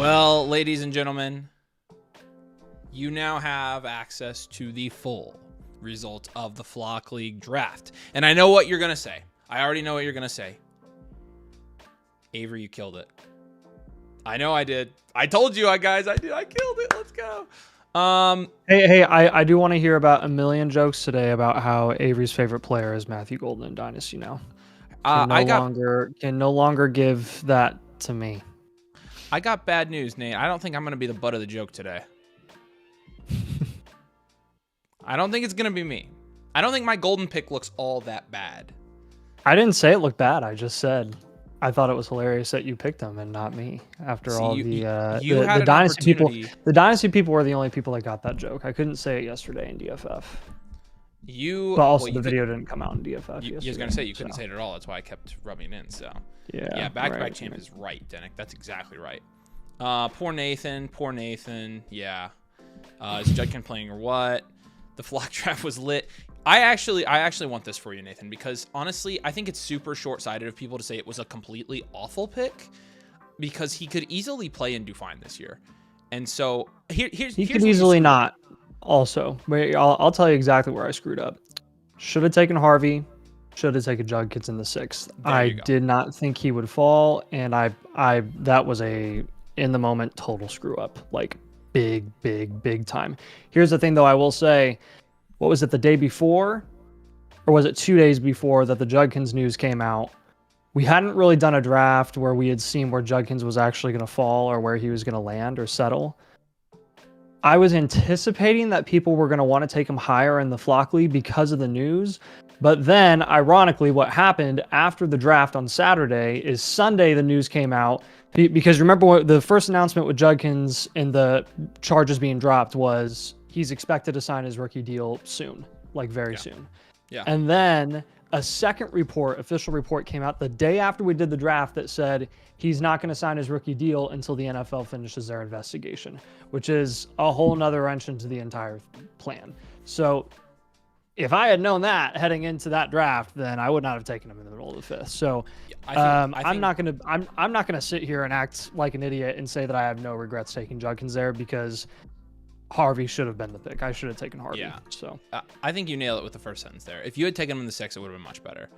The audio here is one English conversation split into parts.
Well, ladies and gentlemen, you now have access to the full result of the Flock League draft. And I know what you're going to say. I already know what you're going to say. Avery, you killed it. I know I did. I told you, guys, I did. I killed it. Let's go. Hey, I do want to hear about a million jokes today about how Avery's favorite player is Matthew Golden in Dynasty now. Can no longer give that to me. I got bad news, Nate. I don't think I'm going to be the butt of the joke today. I don't think it's going to be me. I don't think my golden pick looks all that bad. I didn't say it looked bad. I just said I thought it was hilarious that you picked him and not me. After all the Dynasty people, the Dynasty people were the only people that got that joke. I couldn't say it yesterday in DFF. But also the video didn't come out in DFF. You was gonna say you couldn't say it at all. That's why I kept rubbing it in. So yeah, back-to-back champ is right, Denick. That's exactly right. Poor Nathan. Yeah. Is Judkin playing or what? The Flock draft was lit. I actually want this for you, Nathan, because honestly, I think it's super short-sighted of people to say it was a completely awful pick, because he could easily play and do fine this year. And so he could easily not. Also, I'll tell you exactly where I screwed up. Should have taken Harvey. Should have taken Judkins in the 6th. I did not think he would fall, and that was a in the moment total screw up, like big time. Here's the thing, though. I will say, what was it, the day before, or was it 2 days before that the Judkins news came out? We hadn't really done a draft where we had seen where Judkins was actually going to fall or where he was going to land or settle. I was anticipating that people were going to want to take him higher in the Flock League because of the news. But then, ironically, what happened after the draft on Saturday is Sunday the news came out. Because remember, what the first announcement with Judkins and the charges being dropped was he's expected to sign his rookie deal soon, like very soon. Yeah. And then a second official report came out the day after we did the draft that said he's not going to sign his rookie deal until the NFL finishes their investigation, which is a whole nother wrench into the entire plan. So if I had known that heading into that draft, then I would not have taken him in the middle of the 5th. So I'm not gonna sit here and act like an idiot and say that I have no regrets taking Judkins there, because Harvey should have been the pick. I should have taken Harvey. Yeah. So I think you nailed it with the first sentence there. If you had taken him in the 6th, it would have been much better.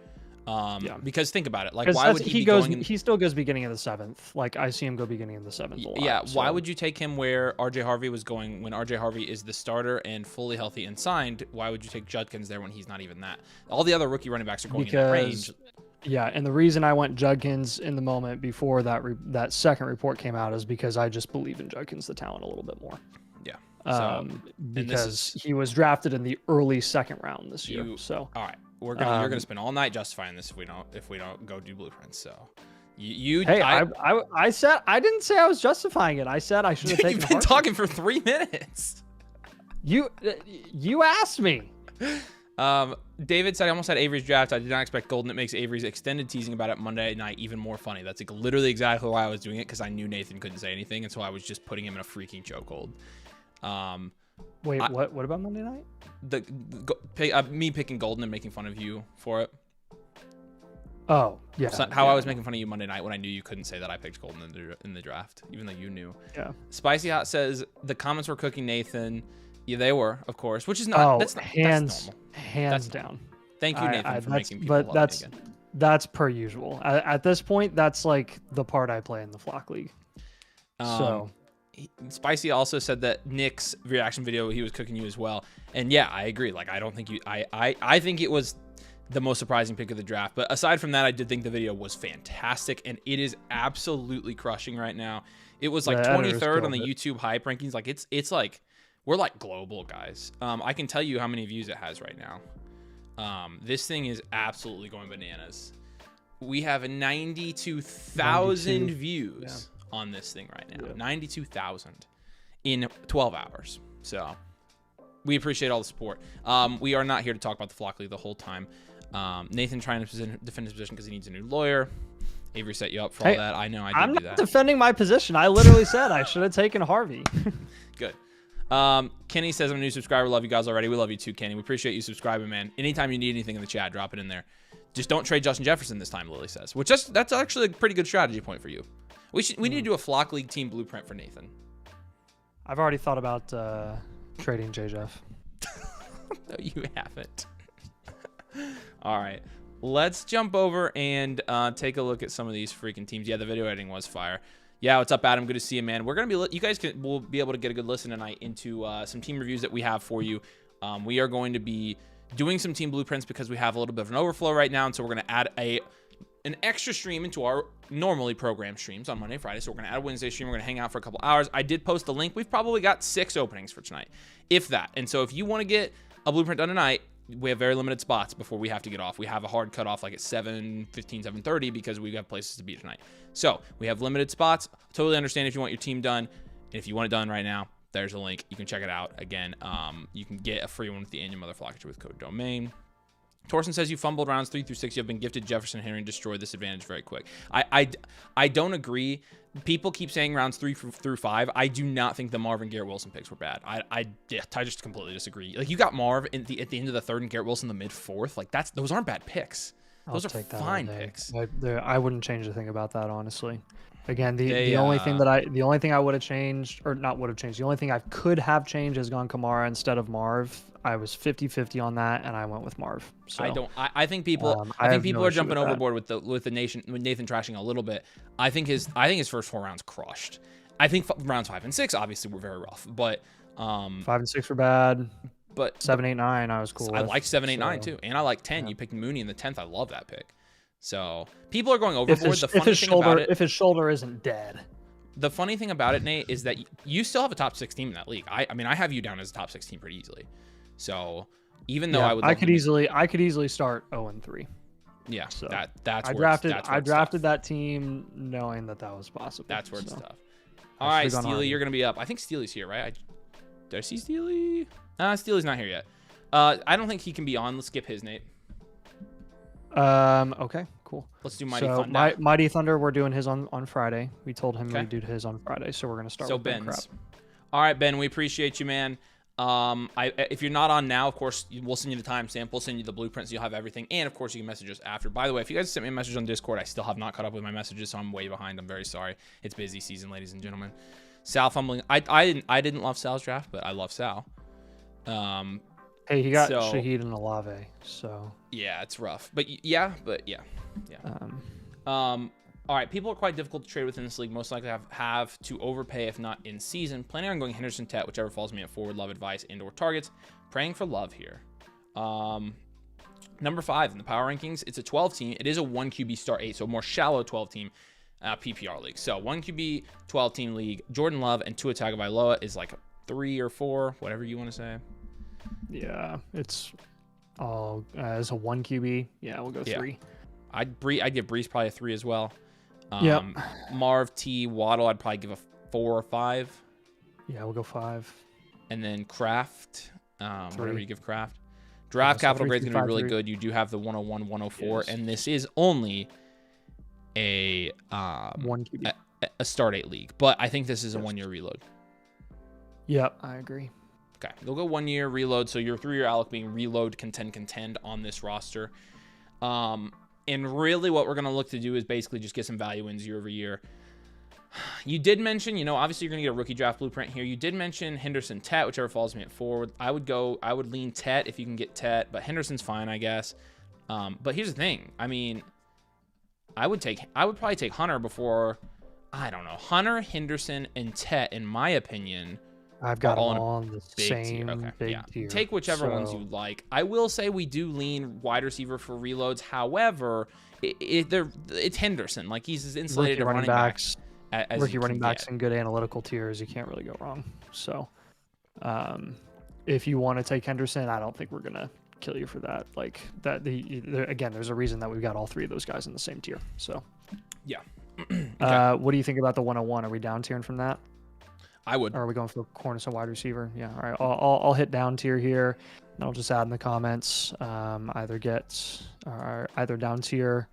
Because think about it. Like, why would he still goes beginning of the 7th. Like, I see him go beginning of the 7th a lot. Yeah. So. Why would you take him where RJ Harvey was going when RJ Harvey is the starter and fully healthy and signed? Why would you take Judkins there when he's not even that? All the other rookie running backs are going in that range. Yeah, and the reason I went Judkins in the moment before that second report came out is because I just believe in Judkins, the talent, a little bit more. Yeah. Because he was drafted in the early 2nd round this year. So all right, you're gonna spend all night justifying this if we don't go do blueprints. So I said I didn't say I was justifying it. I said I should have taken. You've been talking for 3 minutes. You asked me. David said, I almost had Avery's draft. I did not expect Golden. It makes Avery's extended teasing about it Monday night even more funny. That's like literally exactly why I was doing it, because I knew Nathan couldn't say anything, and so I was just putting him in a freaking chokehold. Wait, what about Monday night? Me picking Golden and making fun of you for it. Oh, yeah. I was making fun of you Monday night when I knew you couldn't say that I picked Golden in the draft, even though you knew. Yeah. Spicy Hot says the comments were cooking Nathan. Yeah, they were, of course, which is not. That's hands down. Thank you, Nathan, for making people love me again. That's per usual. At this point, that's like the part I play in the Flock League. Spicy also said that Nick's reaction video, he was cooking you as well. And yeah, I agree. Like, I don't think I think it was the most surprising pick of the draft. But aside from that, I did think the video was fantastic, and it is absolutely crushing right now. It was like 23rd on the YouTube hype rankings. Like, it's like, we're like global, guys. I can tell you how many views it has right now. This thing is absolutely going bananas. We have 92,000 views on this thing right now. 92,000 in 12 hours. So we appreciate all the support. We are not here to talk about the Flock League the whole time. Nathan trying to defend his position because he needs a new lawyer. Avery set you up for all that. I know I'm do that. not defending my position. I literally said I should have taken Harvey. Good. Kenny says, I'm a new subscriber. Love you guys already. We love you too, Kenny. We appreciate you subscribing, man. Anytime you need anything in the chat, drop it in there. Just don't trade Justin Jefferson this time, Lily says. Which that's actually a pretty good strategy point for you. We need to do a flock league team blueprint for Nathan. I've already thought about trading J-Jeff. No, you haven't. All right. Let's jump over and take a look at some of these freaking teams. Yeah, the video editing was fire. Yeah, what's up, Adam? Good to see you, man. We're gonna be, you guys will be able to get a good listen tonight into some team reviews that we have for you. We are going to be doing some team blueprints because we have a little bit of an overflow right now, and so we're gonna add an extra stream into our normally programmed streams on Monday, Friday. So we're gonna add a Wednesday stream. We're gonna hang out for a couple hours. I did post the link. We've probably got 6 openings for tonight, if that. And so if you want to get a blueprint done tonight, we have very limited spots before we have to get off. We have a hard cutoff like at 7:15, 7:30 because we have places to be tonight. So we have limited spots. Totally understand if you want your team done. And if you want it done right now, there's a link. You can check it out. Again, you can get a free one with the annual mother flockager with code domain. Torsten says you fumbled rounds 3 through 6. You have been gifted Jefferson, Henry, and destroyed this advantage very quick. I don't agree. People keep saying rounds 3 through 5. I do not think the Marv and Garrett Wilson picks were bad. I just completely disagree. Like, you got Marv at the end of the 3rd and Garrett Wilson in the mid-4th. Like, those aren't bad picks. Those are fine picks. I wouldn't change a thing about that, honestly. Again, the only thing I would have changed, or not would have changed, the only thing I could have changed is gone Kamara instead of Marv. I was 50-50 on that, and I went with Marv. So I think people are jumping overboard with Nathan trashing a little bit. I think his first 4 rounds crushed. I think rounds 5 and 6 obviously were very rough, but 5 and 6 were bad. But 7, 8, 9 I was cool with. I like 7, 8, 9 too, and I like 10. Yeah. You picked Mooney in the 10th. I love that pick. So people are going overboard. If his shoulder isn't dead. The funny thing about it, Nate, is that you still have a top 6 team in that league. I mean, I have you down as a top 6 team pretty easily. So even though I could easily start 0-3. Yeah, so I drafted that team knowing that was possible. That's where it's tough. All right, Steely, you're gonna be up. I think Steely's here, right? Did I see Steely? Steely's not here yet. I don't think he can be on. Let's skip his, Nate. Okay, cool. Let's do Mighty Thunder. Mighty Thunder, we're doing his on Friday. We told him we'd do his on Friday, so we're gonna start with Ben's. Crap. All right, Ben, we appreciate you, man. If you're not on now, of course, we'll send you the timestamp. We'll send you the blueprints. So you'll have everything, and of course, you can message us after. By the way, if you guys sent me a message on Discord, I still have not caught up with my messages, so I'm way behind. I'm very sorry. It's busy season, ladies and gentlemen. Sal fumbling. I didn't love Sal's draft, but I love Sal. Hey, he got Shaheed and Olave, so yeah, it's rough. But yeah. All right, people are quite difficult to trade with in this league. Most likely have to overpay if not in season. Planning on going Henderson, Tet, whichever falls me at forward, love advice, and/or targets. Praying for love here. Number 5 in the power rankings. It's a 12 team. It is a 1 QB start 8, so a more shallow 12 team PPR league. So 1 QB 12 team league. Jordan Love and Tua Tagovailoa is like a 3 or 4, whatever you want to say. Yeah, it's all as a 1 QB. Yeah, we'll go 3. I'd give Brees probably a 3 as well. Yep. Marv, T, Waddle, I'd probably give a 4 or 5. Yeah, we'll go 5. And then Kraft, whatever you give Kraft. Draft capital grade's going to be really good. You do have the 101, 104, and this is only a 1 QB. A start 8 league, but I think this is a 1-year reload. Yep, I agree. Okay, they'll go 1 year reload, so your 3-year alloc being reload, contend on this roster. And really what we're going to look to do is basically just get some value wins year over year. You did mention, obviously you're going to get a rookie draft blueprint here. You did mention Henderson, Tet, whichever falls me at forward. I would lean Tet if you can get Tet, but Henderson's fine, I guess. But here's the thing. I mean, I would probably take Hunter before, I don't know, Hunter, Henderson, and Tet, in my opinion. I've got them all on the same big tier. Take whichever ones you like. I will say we do lean wide receiver for reloads. However, it's Henderson. Like, he's as insulated to running backs. Rookie running backs in good analytical tiers, you can't really go wrong. So, if you want to take Henderson, I don't think we're gonna kill you for that. Like that. Again, there's a reason that we've got all 3 of those guys in the same tier. So, yeah. Okay. What do you think about the 101? Are we down tiering from that? I would. Or are we going for cornerstone wide receiver? Yeah. All right. I'll hit down tier here, and I'll just add in the comments. Either down tier,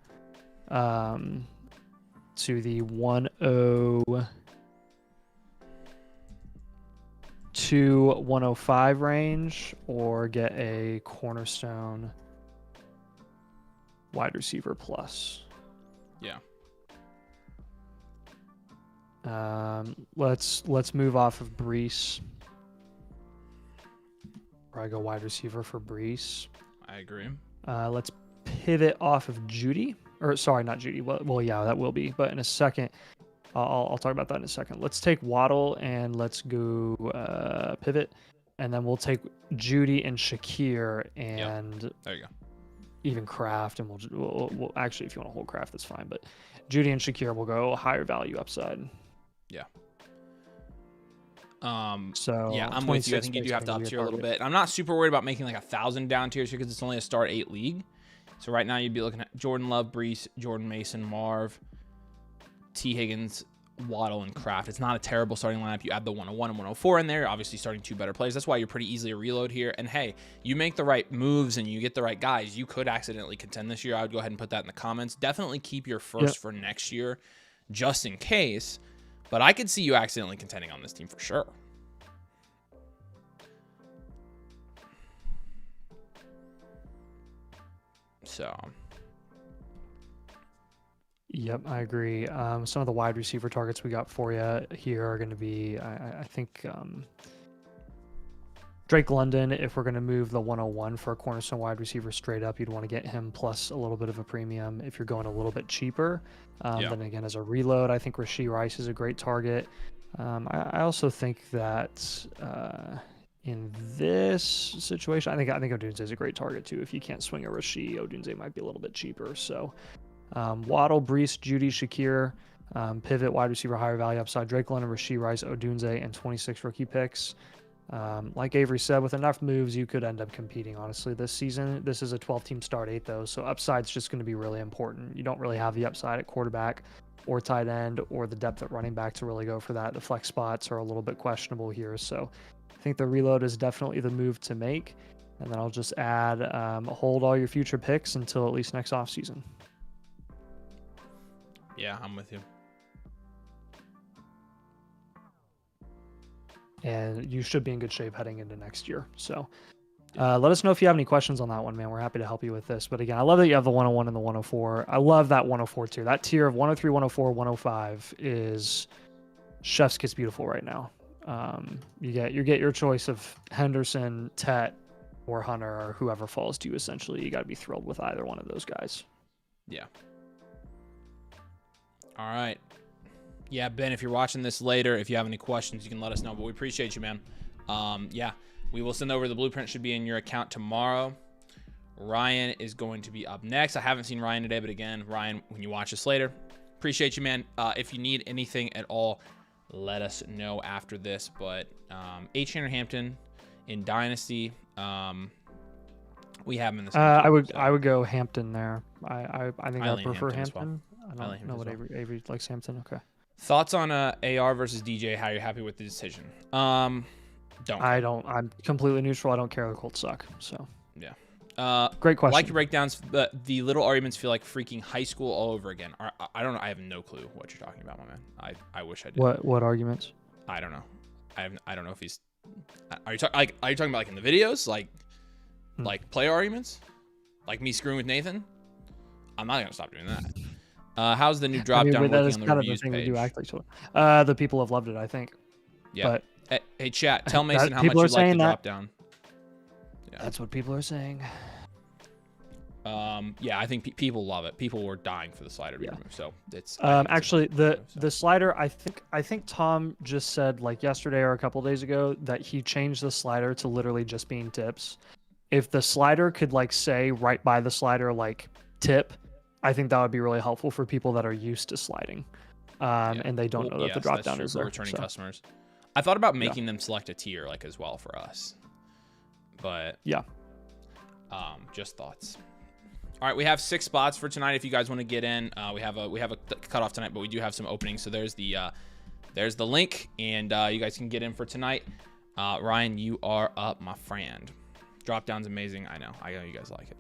to the 102 105 range, or get a cornerstone wide receiver plus. Yeah. Let's move off of Brees. Probably go wide receiver for Brees. I agree. Let's pivot off of Judy. Or sorry, not Judy. Well, yeah, that will be. But in a second, I'll talk about that in a second. Let's take Waddle and let's go pivot, and then we'll take Judy and Shakir and there you go. Even Kraft, and we'll actually, if you want to hold Kraft, that's fine. But Judy and Shakir will go higher value upside. Yeah. So yeah, I'm with you. I think you do have to up tier a little bit. I'm not super worried about making like 1,000 down tiers here because it's only a start 8 league. So right now you'd be looking at Jordan Love, Brees, Jordan Mason, Marv, T. Higgins, Waddle, and Kraft. It's not a terrible starting lineup. You add the 101 and 104 in there. You're obviously starting 2 better players. That's why you're pretty easily a reload here. And hey, you make the right moves and you get the right guys, you could accidentally contend this year. I would go ahead and put that in the comments. Definitely keep your first for next year just in case. But I could see you accidentally contending on this team for sure. So, yep, I agree. Some of the wide receiver targets we got for you here are going to be, I think, Drake London. If we're going to move the 101 for a cornerstone wide receiver straight up, you'd want to get him plus a little bit of a premium. If you're going a little bit cheaper, then again, as a reload, I think Rashee Rice is a great target. I also think that in this situation, I think Odunze is a great target too. If you can't swing a Rashee, Odunze might be a little bit cheaper. So Waddle, Brees, Judy, Shakir, pivot, wide receiver, higher value upside, Drake London, Rashee Rice, Odunze, and 26 rookie picks. Like Avery said, with enough moves, you could end up competing, honestly, this season. This is a 12-team start 8, though, so upside's just going to be really important. You don't really have the upside at quarterback or tight end or the depth at running back to really go for that. The flex spots are a little bit questionable here, so I think the reload is definitely the move to make. And then I'll just add hold all your future picks until at least next offseason. Yeah, I'm with you. And you should be in good shape heading into next year. So let us know if you have any questions on that one, man. We're happy to help you with this. But again, I love that you have the 101 and the 104. I love that 104 tier. That tier of 103, 104, 105 is chef's kiss beautiful right now. You get your choice of Henderson, Tet, or Hunter, or whoever falls to you. Essentially, you got to be thrilled with either one of those guys. Yeah. All right. Yeah, Ben, if you're watching this later, if you have any questions, you can let us know. But we appreciate you, man. Yeah, we will send over the blueprint. Should be in your account tomorrow. Ryan is going to be up next. I haven't seen Ryan today, but again, Ryan, when you watch this later, appreciate you, man. If you need anything at all, let us know after this. But H. Hampton in Dynasty, we have him in this. I would go Hampton there. I think I prefer Hampton. Well. I don't know what Avery likes Hampton. Okay. Thoughts on AR versus DJ? How you're happy with the decision? I'm completely neutral. I don't care. The Colts suck. So yeah. Great question. I like your breakdowns. The little arguments feel like freaking high school all over again. I don't know. I have no clue what you're talking about, my man. I wish I did. What arguments? I don't know. I don't know if he's. Are you talking about like in the videos, like player arguments, like me screwing with Nathan? I'm not gonna stop doing that. How's the new drop down working on the reviews page? The people have loved it, I think. Yeah. But hey, chat, tell Mason how much you like the drop down. Yeah. That's what people are saying. Yeah, I think people love it. People were dying for the slider to be removed. So it's actually the slider. I think Tom just said like yesterday or a couple days ago that he changed the slider to literally just being tips. If the slider could like say right by the slider like tip, I think that would be really helpful for people that are used to sliding, and they don't know that the drop down is there. Returning customers. I thought about making them select a tier like as well for us, but yeah, just thoughts. All right, we have 6 spots for tonight. If you guys want to get in, we have a cutoff tonight, but we do have some openings. So there's the link, and you guys can get in for tonight. Ryan, you are up, my friend. Drop down's amazing. I know you guys like it.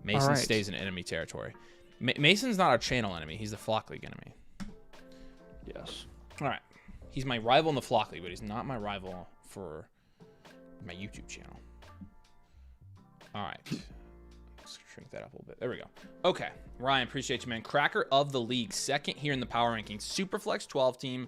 Mason stays in enemy territory. Mason's not our channel enemy. He's the Flock League enemy. Yes. All right. He's my rival in the Flock League, but he's not my rival for my YouTube channel. All right. shrink that up a little bit. There we go. Okay, Ryan, appreciate you, man. Cracker of the league, second here in the power rankings. Superflex 12 team.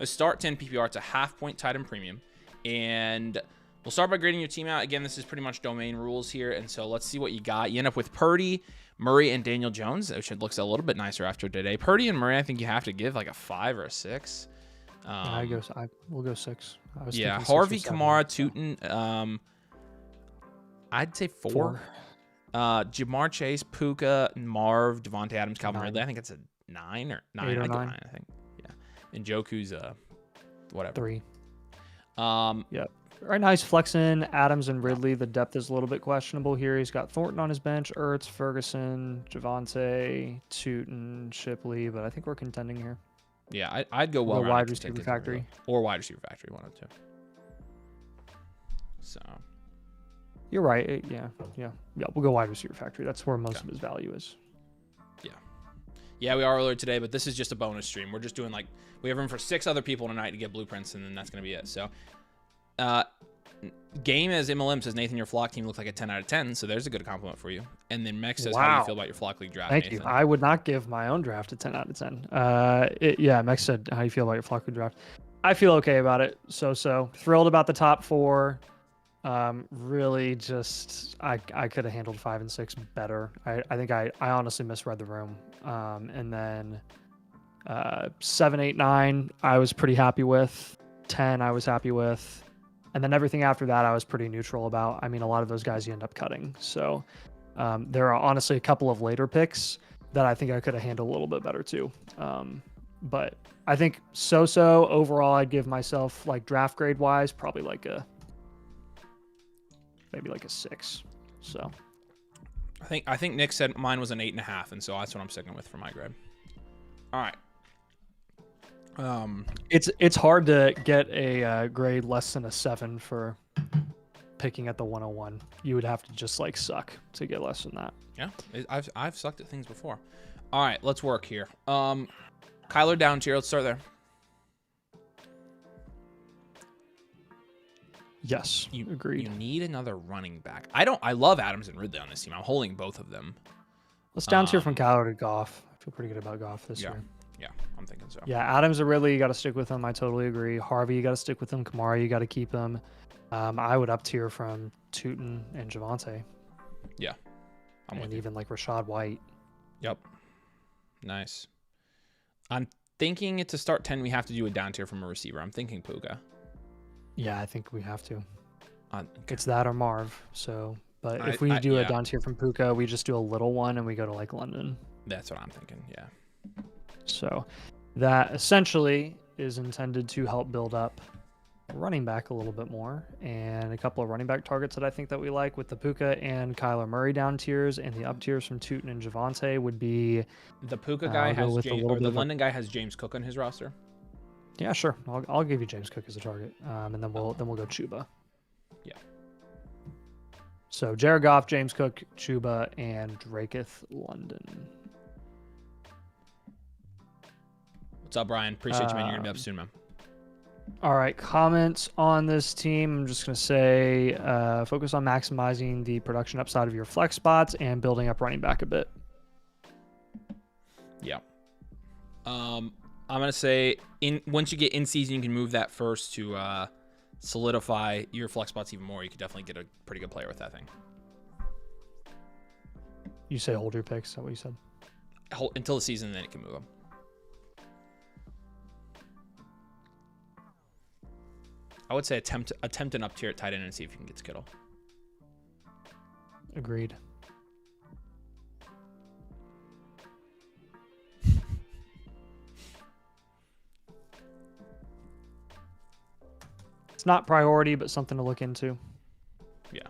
A start 10 PPR. It's a half-point tight end premium. And we'll start by grading your team out. Again, this is pretty much domain rules here. And so let's see what you got. You end up with Purdy, Murray, and Daniel Jones, which looks a little bit nicer after today. Purdy and Murray, I think you have to give like a 5 or a 6. We'll go 6. Yeah, Harvey, Kamara, Tootin. I'd say 4. Jamar Chase, Puka, Marv, Devontae Adams, Calvin Ridley. I think it's a 9 or 9. 8 or 9. 9, I think. Yeah. And Joku's whatever. 3. Yeah. Right now he's flexing Adams and Ridley. The depth is a little bit questionable here. He's got Thornton on his bench, Ertz, Ferguson, Javonte, Tootin, Shipley, but I think we're contending here. Yeah, I'd go well. Wide receiver factory. Or wide receiver factory, 1 of 2. So. You're right. Yeah. We'll go wide receiver factory. That's where most of his value is. Yeah, we are earlier today, but this is just a bonus stream. We're just doing we have room for 6 other people tonight to get blueprints, and then that's going to be it. So, Game as MLM says, Nathan, your flock team looks like a 10 out of 10. So there's a good compliment for you. And then Mex says, how do you feel about your flock league draft? Thank Nathan? you. I would not give my own draft a 10 out of 10. Mex said, how do you feel about your flock league draft? I feel okay about it. So thrilled about the top 4. Really just I could have handled 5 and 6 better. I think I honestly misread the room. And then 7, 8, 9 I was pretty happy with. 10 I was happy with. And then everything after that I was pretty neutral about. I mean, a lot of those guys you end up cutting. So there are honestly a couple of later picks that I think I could have handled a little bit better too. But I think so overall I'd give myself draft grade wise probably maybe a 6. So I think Nick said mine was an 8.5, and so that's what I'm sticking with for my grade. All right. It's hard to get a grade less than a 7 for picking at the 101. You would have to just suck to get less than that. Yeah, I've sucked at things before. All right, let's work here. Kyler down tier. Let's start there. Yes, agreed. You need another running back. I love Adams and Ridley on this team. I'm holding both of them. Let's down tier from Kyler to Goff. I feel pretty good about Goff this year. Yeah, I'm thinking so. Yeah, Adams and Ridley, you got to stick with them. I totally agree. Harvey, you got to stick with him. Kamara, you got to keep him. I would up tier from Tootin and Javonte. Yeah, and even Rashad White. Yep. Nice. I'm thinking it's a start 10. We have to do a down tier from a receiver. I'm thinking Puka. Yeah, I think we have to. Okay. It's that or Marv. So, but if we do a down tier from Puka, we just do a little one and we go to London. That's what I'm thinking. Yeah. So that essentially is intended to help build up running back a little bit more, and a couple of running back targets that I think that we like with the Puka and Kyler Murray down tiers, and the up tiers from Tootin and Javonte would be the Puka guy has James, or the London guy has James Cook on his roster. Yeah, sure. I'll give you James Cook as a target, and then we'll go Chuba. Yeah. So Jared Goff, James Cook, Chuba, and Draketh London. What's up, Brian? Appreciate you, man. You're gonna be up soon, man. All right, comments on this team. I'm just gonna say, focus on maximizing the production upside of your flex spots and building up running back a bit. Yeah. I'm gonna say once you get in season, you can move that first to solidify your flex spots even more. You could definitely get a pretty good player with that thing. You say hold your picks. Is that what you said? Until the season, then you can move them. I would say attempt an up tier at tight end and see if you can get Skittle. Agreed. It's not priority, but something to look into. Yeah.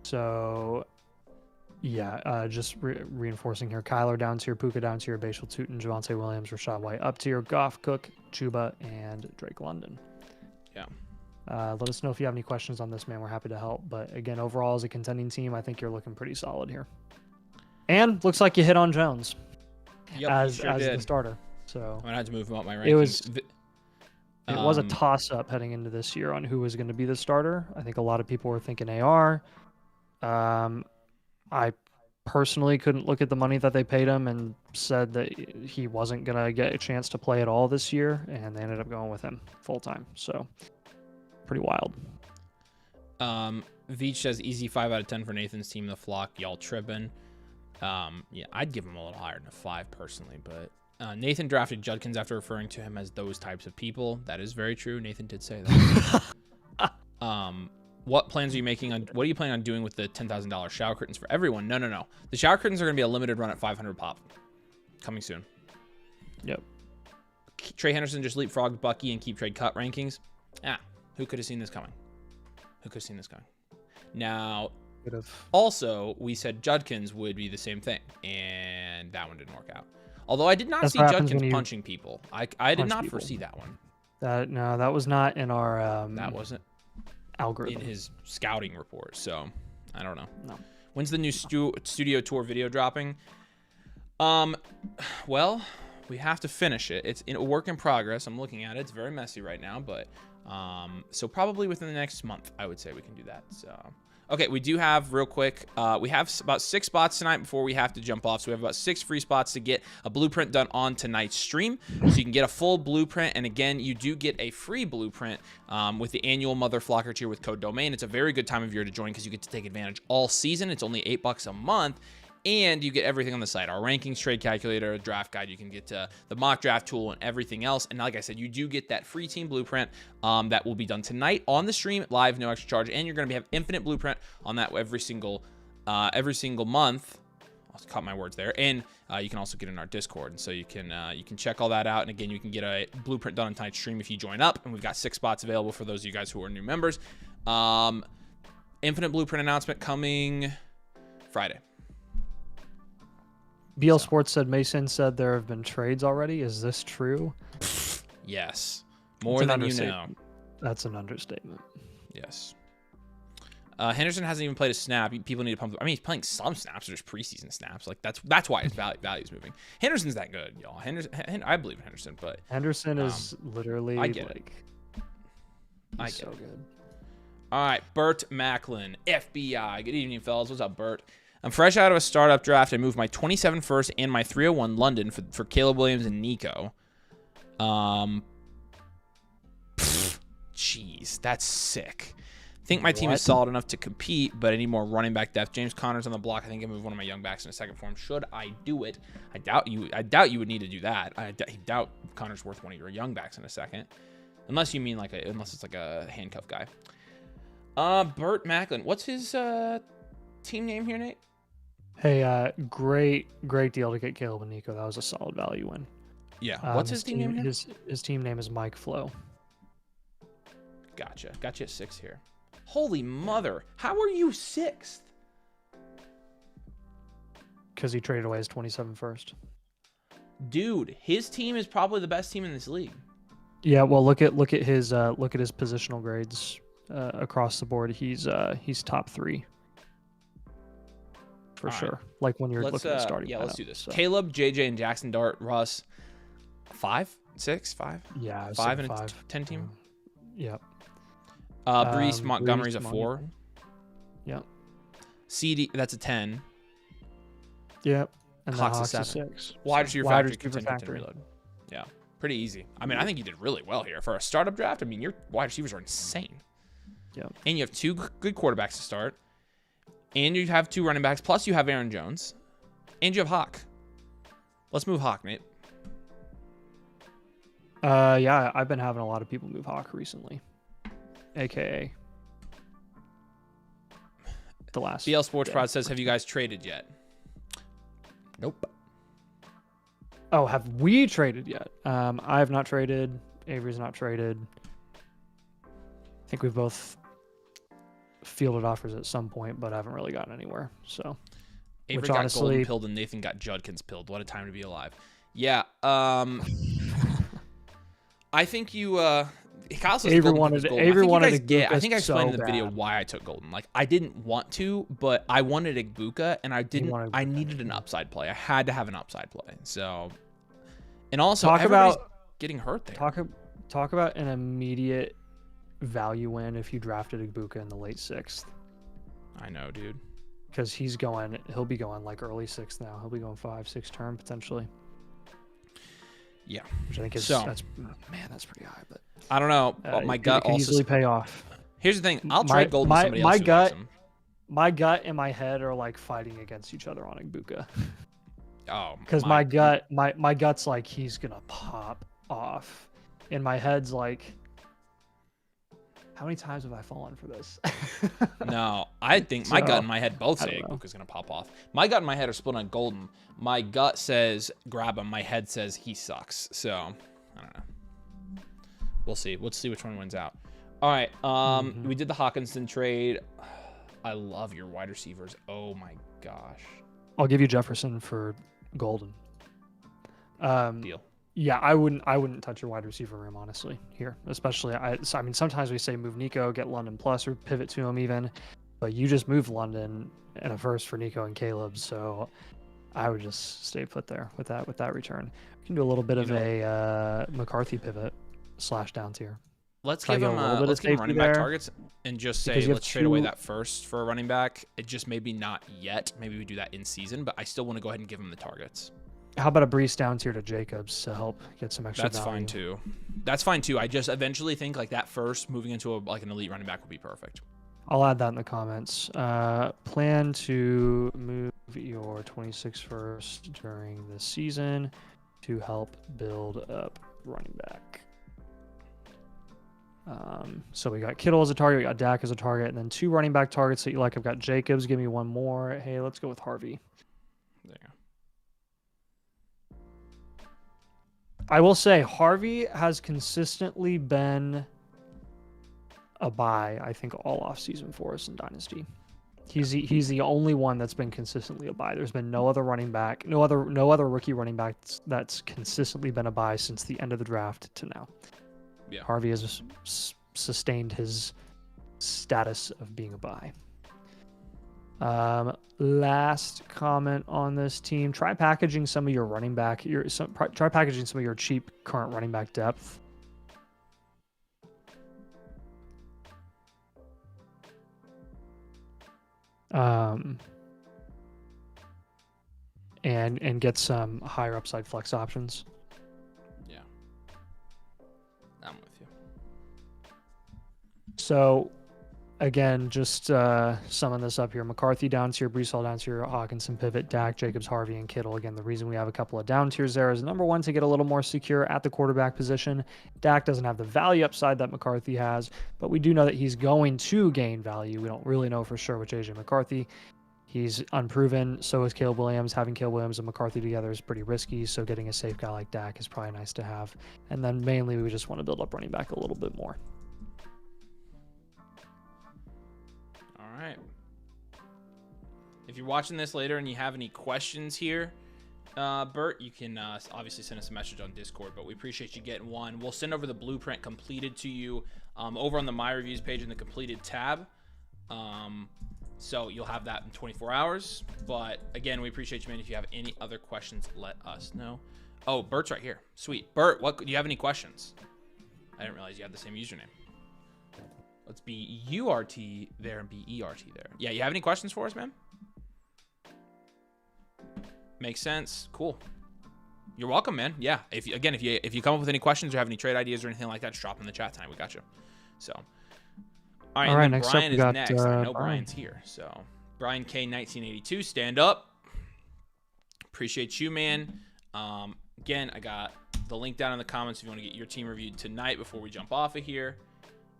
So, yeah, just reinforcing here. Kyler down tier, Puka down tier, Bashal Tootin, Javonte Williams, Rashad White up tier, Goff, Cook, Chuba, and Drake London. Yeah. Let us know if you have any questions on this, man. We're happy to help. But again, overall, as a contending team, I think you're looking pretty solid here. And looks like you hit on Jones as the starter. So I'm gonna have to move him up my rankings. It was a toss-up heading into this year on who was going to be the starter. I think a lot of people were thinking AR. I personally couldn't look at the money that they paid him and said that he wasn't going to get a chance to play at all this year, and they ended up going with him full-time. So, pretty wild. Veach says easy 5 out of 10 for Nathan's team, the flock. Y'all tripping. Yeah, I'd give him a little higher than a 5 personally, but Nathan drafted Judkins after referring to him as those types of people. That is very true. Nathan did say that. What plans are you making on? What are you planning on doing with the $10,000 shower curtains for everyone? No. The shower curtains are going to be a limited run at 500 pop. Coming soon. Yep. Trey Henderson just leapfrogged Bucky and keep trade cut rankings. Who could have seen this coming? Now, also, we said Judkins would be the same thing, and that one didn't work out. Although I did not see Judkins punching people. I did not foresee that one. That was not in our that wasn't algorithm in his scouting report. So I don't know. No. When's the new studio tour video dropping? Well, we have to finish it. It's in a work in progress. I'm looking at it. It's very messy right now, but so probably within the next month, I would say we can do that. So. Okay, we do have, real quick, we have about 6 spots tonight before we have to jump off. So we have about 6 free spots to get a blueprint done on tonight's stream. So you can get a full blueprint. And again, you do get a free blueprint with the annual Mother Flocker tier with code DOMAIN. It's a very good time of year to join because you get to take advantage all season. It's only $8 a month. And you get everything on the site, our rankings, trade calculator, a draft guide. You can get to the mock draft tool and everything else. And like I said, you do get that free team blueprint that will be done tonight on the stream, live, no extra charge. And you're going to have infinite blueprint on that every single month. I'll cut my words there. And you can also get in our Discord. And so you can check all that out. And again, you can get a blueprint done on tonight's stream if you join up. And we've got 6 spots available for those of you guys who are new members. Infinite blueprint announcement coming Friday. BL Sports said Mason said there have been trades already. Is this true? Yes. More than you know. That's an understatement. Yes. Henderson hasn't even played a snap. People need to pump. I mean, he's playing some snaps, or just preseason snaps. Like that's why his value is moving. Henderson's that good, y'all. I believe in Henderson, but Henderson is literally I get like it. I get so it. good. All right, Bert Macklin, FBI. Good evening, fellas. What's up, Bert? I'm fresh out of a startup draft. I moved my 27 first and my 301 London for Caleb Williams and Nico. Jeez, that's sick. I think my team is solid enough to compete, but I need more running back depth. James Conner's on the block. I think I move one of my young backs in a second form. Should I do it? I doubt you would need to do that. I doubt Conner's worth one of your young backs in a second, unless you mean unless it's like a handcuff guy. Bert Macklin. What's his team name here, Nate? Hey, great deal to get Caleb and Nico. That was a solid value win. Yeah. What's his team name here? His team name is Mike Flo. Gotcha. Got you at 6 here. Holy mother. How are you 6th? Because he traded away his 27 first. Dude, his team is probably the best team in this league. Yeah, well, look at his positional grades across the board. He's top 3. For sure. Right. Like when you're looking at starting. Yeah, let's do this. So. Caleb, JJ, and Jackson Dart, Russ. 5? 6? 5? Yeah. 5 and a 10 team? Yep. Brees Montgomery's a 4. Yep. CD, that's a 10. Yep. And Hawks a 6. Wide receiver factory reload. Yeah. Pretty easy. I mean, I think you did really well here. For a startup draft, I mean, your wide receivers are insane. Yep. And you have 2 good quarterbacks to start. And you have 2 running backs, plus you have Aaron Jones. And you have Hawk. Let's move Hawk, Nate. Yeah, I've been having a lot of people move Hawk recently. AKA the last. BL Sports Prod says, have you guys traded yet? Nope. Oh, have we traded yet? I have not traded. Avery's not traded. I think we've both fielded offers at some point, but I haven't really gotten anywhere. So, Avery got golden pilled and Nathan got Judkins pilled. What a time to be alive. Yeah. I think you. Kyle says Avery wanted to get. I think I explained in the video why I took golden. Like I didn't want to, but I wanted Igbuka, and I didn't. I needed an upside play. I had to have an upside play. So, and also everybody's getting hurt there. Talk about an immediate value win if you drafted Ibuka in the late 6th. I know, dude. Because he'll be going like early 6th now. He'll be going 5-6 turn potentially. Yeah. Which I think is, that's pretty high. But I don't know. My gut can also easily pay off. Here's the thing. I'll trade Golden to somebody else who likes him. My gut and my head are like fighting against each other on Ibuka. Oh. Because my gut's like he's gonna pop off. And my head's like, how many times have I fallen for this? No, I think my gut and my head both say Ibuka's going to pop off. My gut and my head are split on Golden. My gut says grab him. My head says he sucks. So, I don't know. We'll see. Let's see which one wins out. All right. We did the Hawkinson trade. I love your wide receivers. Oh, my gosh. I'll give you Jefferson for Golden. Deal. Yeah, I wouldn't touch your wide receiver room, honestly, here. Especially, I mean, sometimes we say move Nico, get London plus, or pivot to him even. But you just moved London and a first for Nico and Caleb, so I would just stay put there with that return. We can do a little bit of a McCarthy pivot / down tier. Let's give him running back targets and just say let's trade away that first for a running back. It just maybe not yet. Maybe we do that in season, but I still want to go ahead and give him the targets. How about a Brees down tier to Jacobs to help get some extra That's value? fine too. That's fine too. I just eventually think like that first moving into an elite running back would be perfect. I'll add that in the comments. Plan to move your 26 first during the season to help build up running back. So we got Kittle as a target, we got Dak as a target, and then 2 running back targets that you like. I've got Jacobs. Give me one more. Hey, let's go with Harvey. There you go. I will say Harvey has consistently been a buy, I think, all off season for us in Dynasty. He's the only one that's been consistently a buy. There's been no other running back, no other rookie running back that's consistently been a buy since the end of the draft to now. Yeah. Harvey has sustained his status of being a buy. Last comment on this team: try packaging some of your running back. Try packaging some of your cheap current running back depth. And get some higher upside flex options. Yeah, I'm with you. So, again, just summing this up here: McCarthy down tier, Brees Hall down tier, Hawkinson pivot, Dak, Jacobs, Harvey, and Kittle. Again, the reason we have a couple of down tiers there is number one, to get a little more secure at the quarterback position. Dak doesn't have the value upside that McCarthy has, but we do know that he's going to gain value. We don't really know for sure with JJ McCarthy. He's unproven. So is Caleb Williams. Having Caleb Williams and McCarthy together is pretty risky. So getting a safe guy like Dak is probably nice to have. And then mainly we just want to build up running back a little bit more. All right. If you're watching this later and you have any questions here, Bert, you can obviously send us a message on Discord, but we appreciate you getting one. We'll send over the blueprint completed to you over on the My Reviews page in the completed tab. So you'll have that in 24 hours. But again, we appreciate you, man. If you have any other questions, let us know. Oh, Bert's right here. Sweet. Bert, do you have any questions? I didn't realize you had the same username. Let's be URT there and be ERT there. Yeah, you have any questions for us, man? Makes sense. Cool. You're welcome, man. Yeah. If you come up with any questions or have any trade ideas or anything like that, just drop in the chat tonight. We got you. So. All right, next Brian up, we is got, next. I know Brian. Brian's here. So, Brian K 1982, stand up. Appreciate you, man. Again, I got the link down in the comments if you want to get your team reviewed tonight before we jump off of here.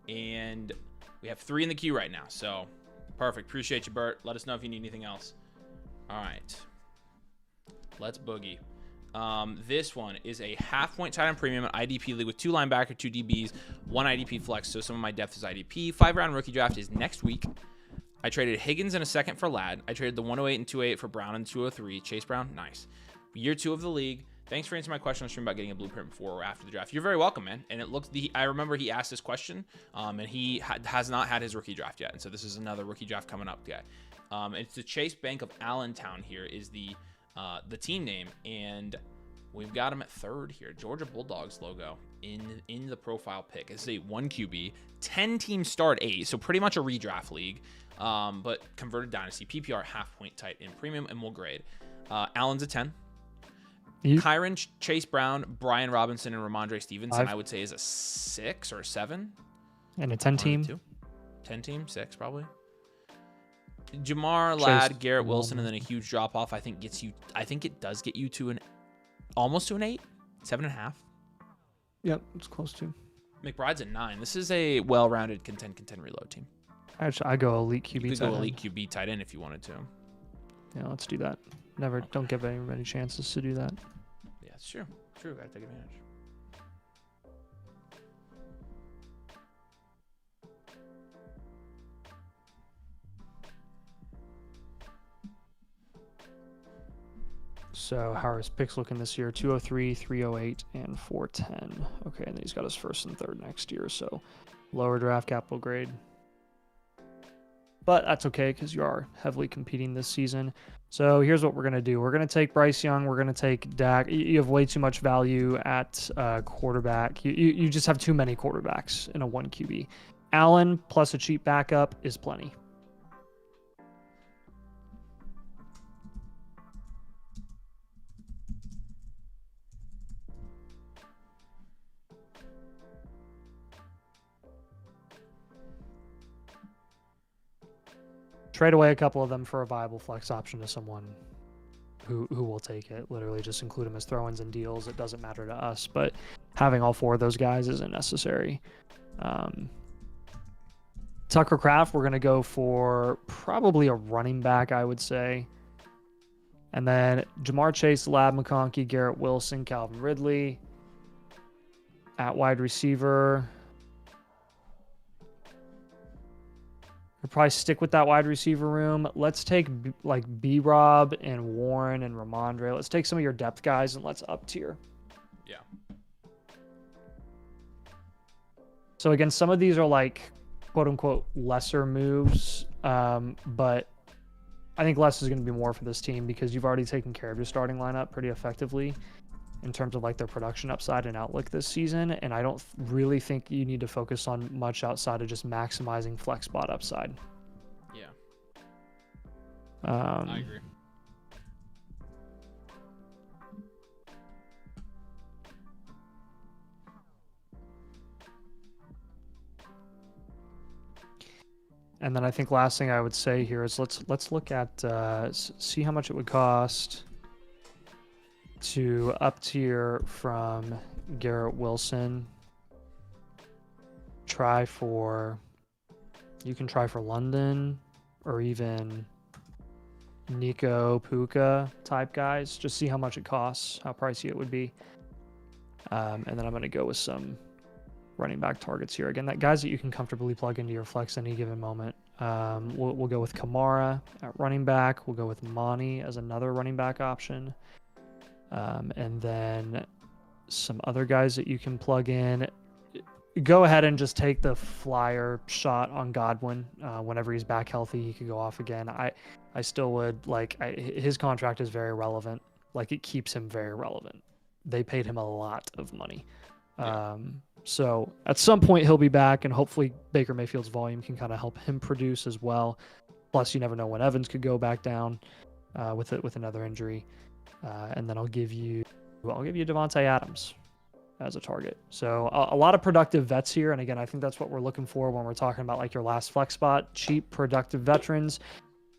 And we have 3 in the queue right now. So, perfect. Appreciate you, Bert. Let us know if you need anything else. All right. Let's boogie. This one is a half-point tight end premium IDP league with 2 linebacker, 2 DBs, 1 IDP flex. So some of my depth is IDP. 5-round rookie draft is next week. I traded Higgins in a second for Ladd. I traded the 108 and 208 for Brown and 203. Chase Brown, nice. Year 2 of the league. Thanks for answering my question on stream about getting a blueprint before or after the draft. You're very welcome, man. And it looks, I remember he asked this question, and he has not had his rookie draft yet. And so this is another rookie draft coming up, guy. It's the Chase Bank of Allentown here is the team name, and we've got him at 3rd here. Georgia Bulldogs logo. in the profile pick. It's a 1 QB, 10 teams start 8, so pretty much a redraft league, but converted dynasty, PPR, half point tight in premium, and we'll grade. Allen's a 10. Kyron, Chase Brown, Brian Robinson, and Ramondre Stevenson, I would say, is a 6 or a 7. And a 10 team. 10 team, 6 probably. Jamar, Ladd, Garrett Wilson, and then a huge drop off. I think it does get you to almost to an 8, 7.5. Yep, it's close to. McBride's at 9. This is a well-rounded contend reload team. Actually, I go elite QB. You could go elite QB tight end if you wanted to. Yeah, let's do that. Don't give anybody chances to do that. Yeah, it's true. True, gotta take advantage. So how are his picks looking this year? 203, 308, and 410. Okay, and then he's got his first and third next year, so lower draft capital grade. But that's okay because you are heavily competing this season. So here's what we're going to do. We're going to take Bryce Young. We're going to take Dak. You have way too much value at quarterback. You just have too many quarterbacks in a 1 QB. Allen plus a cheap backup is plenty. Trade away a couple of them for a viable flex option to someone who will take it. Literally just include them as throw-ins and deals. It doesn't matter to us, but having all 4 of those guys isn't necessary. Tucker Kraft, we're going to go for probably a running back, I would say. And then Jamar Chase, Lab McConkey, Garrett Wilson, Calvin Ridley. At wide receiver, we'll probably stick with that wide receiver room. Let's take like B-Rob and Warren and Ramondre. Let's take some of your depth guys and let's up tier. Yeah. So again, some of these are like quote unquote lesser moves, but I think less is going to be more for this team because you've already taken care of your starting lineup pretty effectively in terms of like their production upside and outlook this season. And I don't really think you need to focus on much outside of just maximizing flex spot upside. Yeah. I agree. And then I think last thing I would say here is let's look at see how much it would cost to up tier from Garrett Wilson. You can try for London or even Nico Puka type guys. Just see how much it costs, how pricey it would be. And then I'm going to go with some running back targets here. Again, that guys that you can comfortably plug into your flex any given moment. We'll go with Kamara at running back. We'll go with Monty as another running back option. And then some other guys that you can plug in. Go ahead and just take the flyer shot on Godwin. Whenever he's back healthy, he could go off again. I still would his contract is very relevant. Like it keeps him very relevant. They paid him a lot of money. Yeah. So at some point he'll be back, and hopefully Baker Mayfield's volume can kind of help him produce as well. Plus, you never know when Evans could go back down with another injury. And then I'll give you Devontae Adams as a target. So a lot of productive vets here. And again, I think that's what we're looking for when we're talking about like your last flex spot, cheap, productive veterans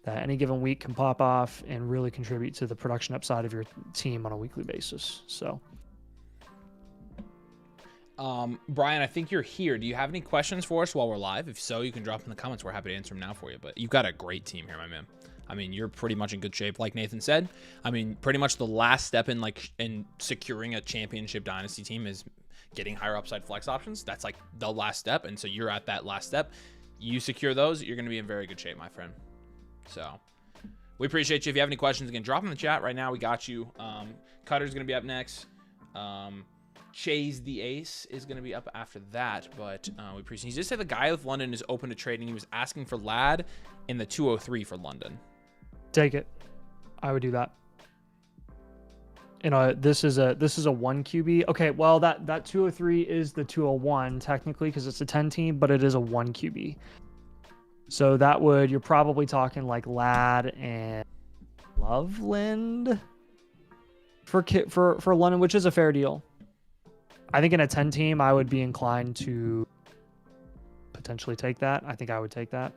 that any given week can pop off and really contribute to the production upside of your team on a weekly basis. So, Brian, I think you're here. Do you have any questions for us while we're live? If so, you can drop in the comments. We're happy to answer them now for you. But you've got a great team here, my man. I mean, you're pretty much in good shape, like Nathan said. I mean, pretty much the last step in securing a championship dynasty team is getting higher upside flex options. That's like the last step, and so you're at that last step. You secure those, you're going to be in very good shape, my friend. So we appreciate you. If you have any questions, again, drop in the chat right now. We got you. Cutter's going to be up next. Chase the Ace is going to be up after that, but we appreciate. He just said the guy with London is open to trading. He was asking for Ladd in the 203 for London. Take it. I would do that. this is a 1 QB. Okay, well that 203 is the 201 technically because it's a 10 team, but it is a 1 QB. So you're probably talking like Ladd and Loveland for London, which is a fair deal. I think in a 10 team, I would be inclined to potentially take that. I think I would take that.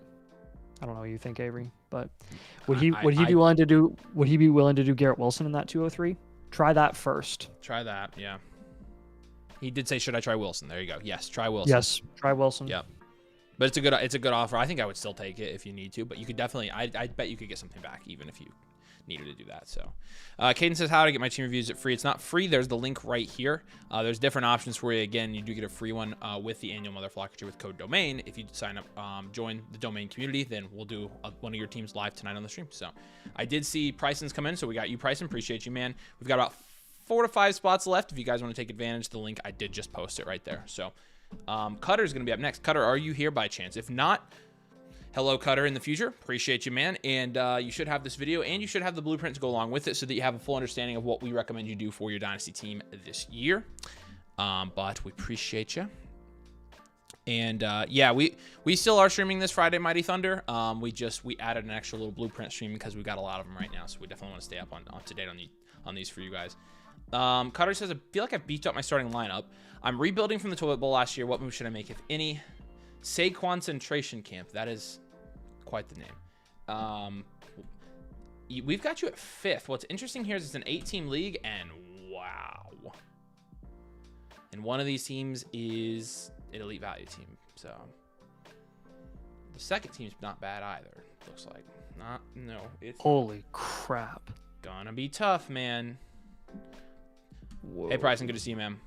I don't know what you think, Avery, but would he be willing to do Garrett Wilson in that 203? Try that first. Try that, yeah. He did say, should I try Wilson? There you go. Yes, try Wilson. Yes, try Wilson. Yep. But it's a good offer. I think I would still take it if you need to, but you could definitely, I bet you could get something back even if you needed to do that. So Caden says, how to get my team reviews. It free? It's not free. There's the link right here. There's different options for you. Again, you do get a free one with the annual Mother Flockager with code domain. If you sign up, join the domain community, then we'll do one of your teams live tonight on the stream. So I did see Pryson's come in, so we got you, Pryson. Appreciate you, man. We've got about 4 to 5 spots left if you guys want to take advantage of the link. I did just post it right there. So Cutter's going to be up next. Cutter, are you here by chance? If not, hello, Cutter, in the future. Appreciate you, man. And you should have this video, and you should have the blueprint to go along with it so that you have a full understanding of what we recommend you do for your Dynasty team this year. But we appreciate you. And yeah, we still are streaming this Friday, Mighty Thunder. We added an extra little blueprint stream because we've got a lot of them right now, so we definitely want to stay up to date on these for you guys. Cutter says, I feel like I've beefed up my starting lineup. I'm rebuilding from the toilet bowl last year. What move should I make, if any? Saquoncentration Camp. That is quite the name. We've got you at 5th. What's interesting here is it's an 8-team league, and wow. And one of these teams is an elite value team. So the second team's not bad either. Looks like it's holy crap. Gonna be tough, man. Whoa. Hey, Bryson, good to see you, man.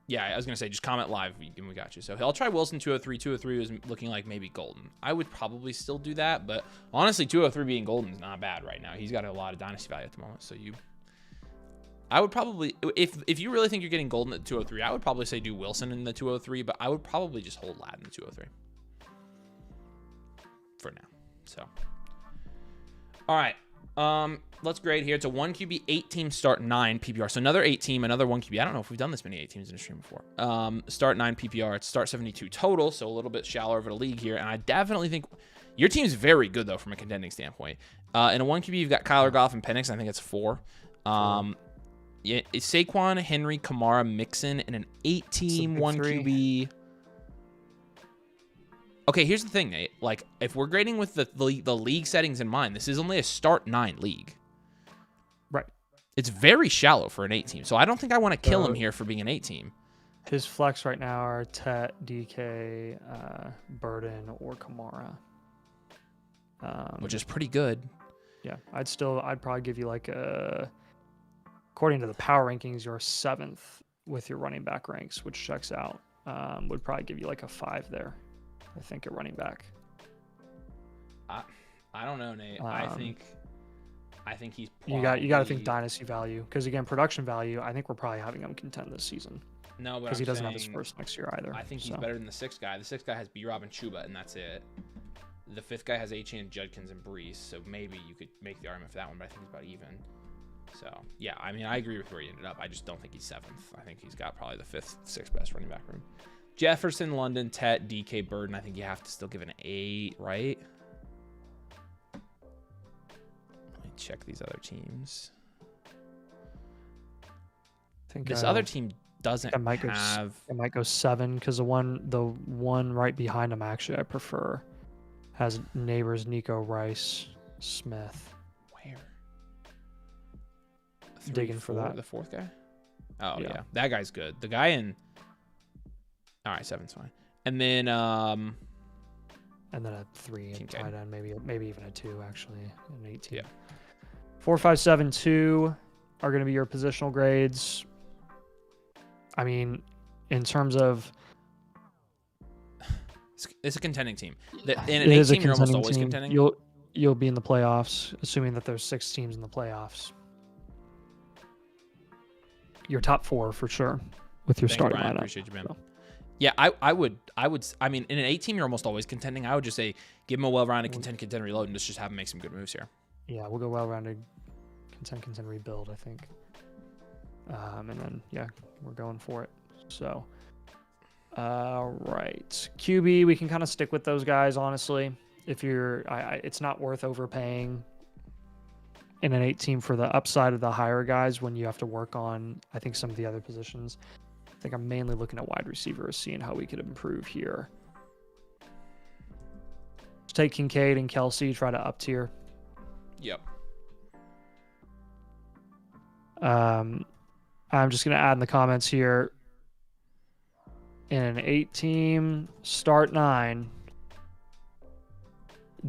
Yeah, I was going to say, just comment live and we got you. So I'll try Wilson 203. 203 is looking like maybe golden. I would probably still do that, but honestly, 203 being golden is not bad right now. He's got a lot of dynasty value at the moment. So I would probably, if you really think you're getting golden at 203, I would probably say do Wilson in the 203, but I would probably just hold Ladd in the 203 for now. So, all right. Let's grade here. It's a 1 QB, 8-team start, 9 PPR. So another 8-team, another 1 QB. I don't know if we've done this many 8 teams in a stream before. Start 9 PPR. It's start 72 total, so a little bit shallower of a league here. And I definitely think your team's very good, though, from a contending standpoint. In a 1 QB, you've got Kyler Goff and Penix. I think it's 4. Yeah, it's Saquon, Henry, Kamara, Mixon, and an 8-team 1 QB. Okay, here's the thing, Nate. Like, if we're grading with the league settings in mind, this is only a start 9 league. Right. It's very shallow for an 8-team, so I don't think I want to kill him here for being an 8-team. His flex right now are Tet, DK, Burden, or Kamara. Which is pretty good. Yeah, I'd probably give you like according to the power rankings, you're 7th with your running back ranks, which checks out. Would probably give you like a 5 there, I think, at running back. I don't know, Nate. I think he's you got to think dynasty value, because again, production value, I think we're probably having him contend this season. No, but because he doesn't have his first next year either. I think he's better than the 6th guy. The 6th guy has B-Rob and Chuba, and that's it. The 5th guy has Achane, Judkins, and Brees, so maybe you could make the argument for that one, but I think he's about even. So, yeah, I mean, I agree with where he ended up. I just don't think he's 7th. I think he's got probably the 5th, 6th best running back room. Jefferson, London, Tet, DK, Burden. I think you have to still give an 8, right? Let me check these other teams. I think this other team doesn't have. It might go 7, because the one right behind him, actually, I prefer, has Neighbors, Nico, Rice, Smith. Where? Digging for that. The 4th guy? Oh, yeah. That guy's good. The guy in... All right, 7's fine. And then... and then a 3 and tight end, maybe even a 2, actually, an 18. Yeah. 4, 5, 7, 2 are going to be your positional grades. I mean, in terms of... It's a contending team. In an 8-team, you're almost always contending. You'll be in the playoffs, assuming that there's 6 teams in the playoffs. Your top 4 for sure with your starting lineup. Appreciate you, man. So. Yeah, I would. I mean, in an 8-team, you're almost always contending. I would just say give him a well-rounded contend, reload, and just have him make some good moves here. Yeah, we'll go well-rounded contend, rebuild, I think. And then, yeah, we're going for it. So, right. QB, we can kind of stick with those guys, honestly. If you're, it's not worth overpaying in an 8 team for the upside of the higher guys when you have to work on, I think, some of the other positions. I think I'm mainly looking at wide receivers, seeing how we could improve here. Let's take Kincaid and Kelsey, try to up tier. Yep. I'm just going to add in the comments here. In an 8 team, start 9,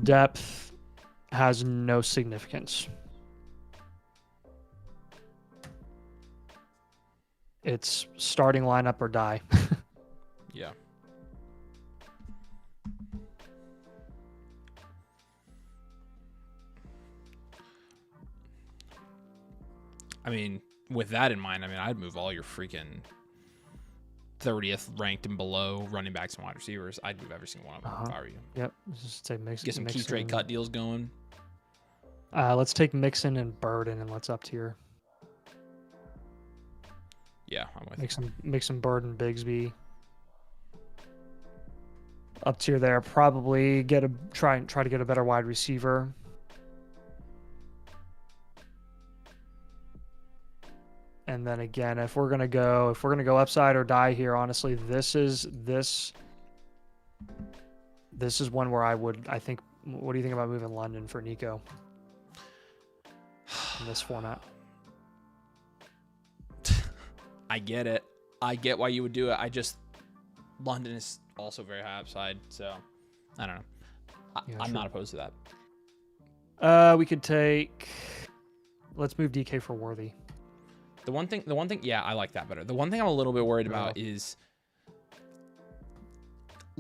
depth has no significance. It's starting lineup or die. Yeah. I mean, with that in mind, I mean, I'd move all your freaking 30th ranked and below running backs and wide receivers. I'd move every single one of them if I were you. Yep. Just say Get some key trade cut deals going. Let's take Mixon and Burden and let's up tier. Yeah, I'm with you. Mixon, Burden, Bigsby. Up tier there. Probably try to get a better wide receiver. And then again, if we're gonna go upside or die here, honestly, this is one where I think. What do you think about moving London for Nico in this format? I get it. I get why you would do it. London is also very high upside, so I don't know. I'm not opposed to that. We could take. Let's move DK for Worthy. The one thing, yeah, I like that better. The one thing I'm a little bit worried about is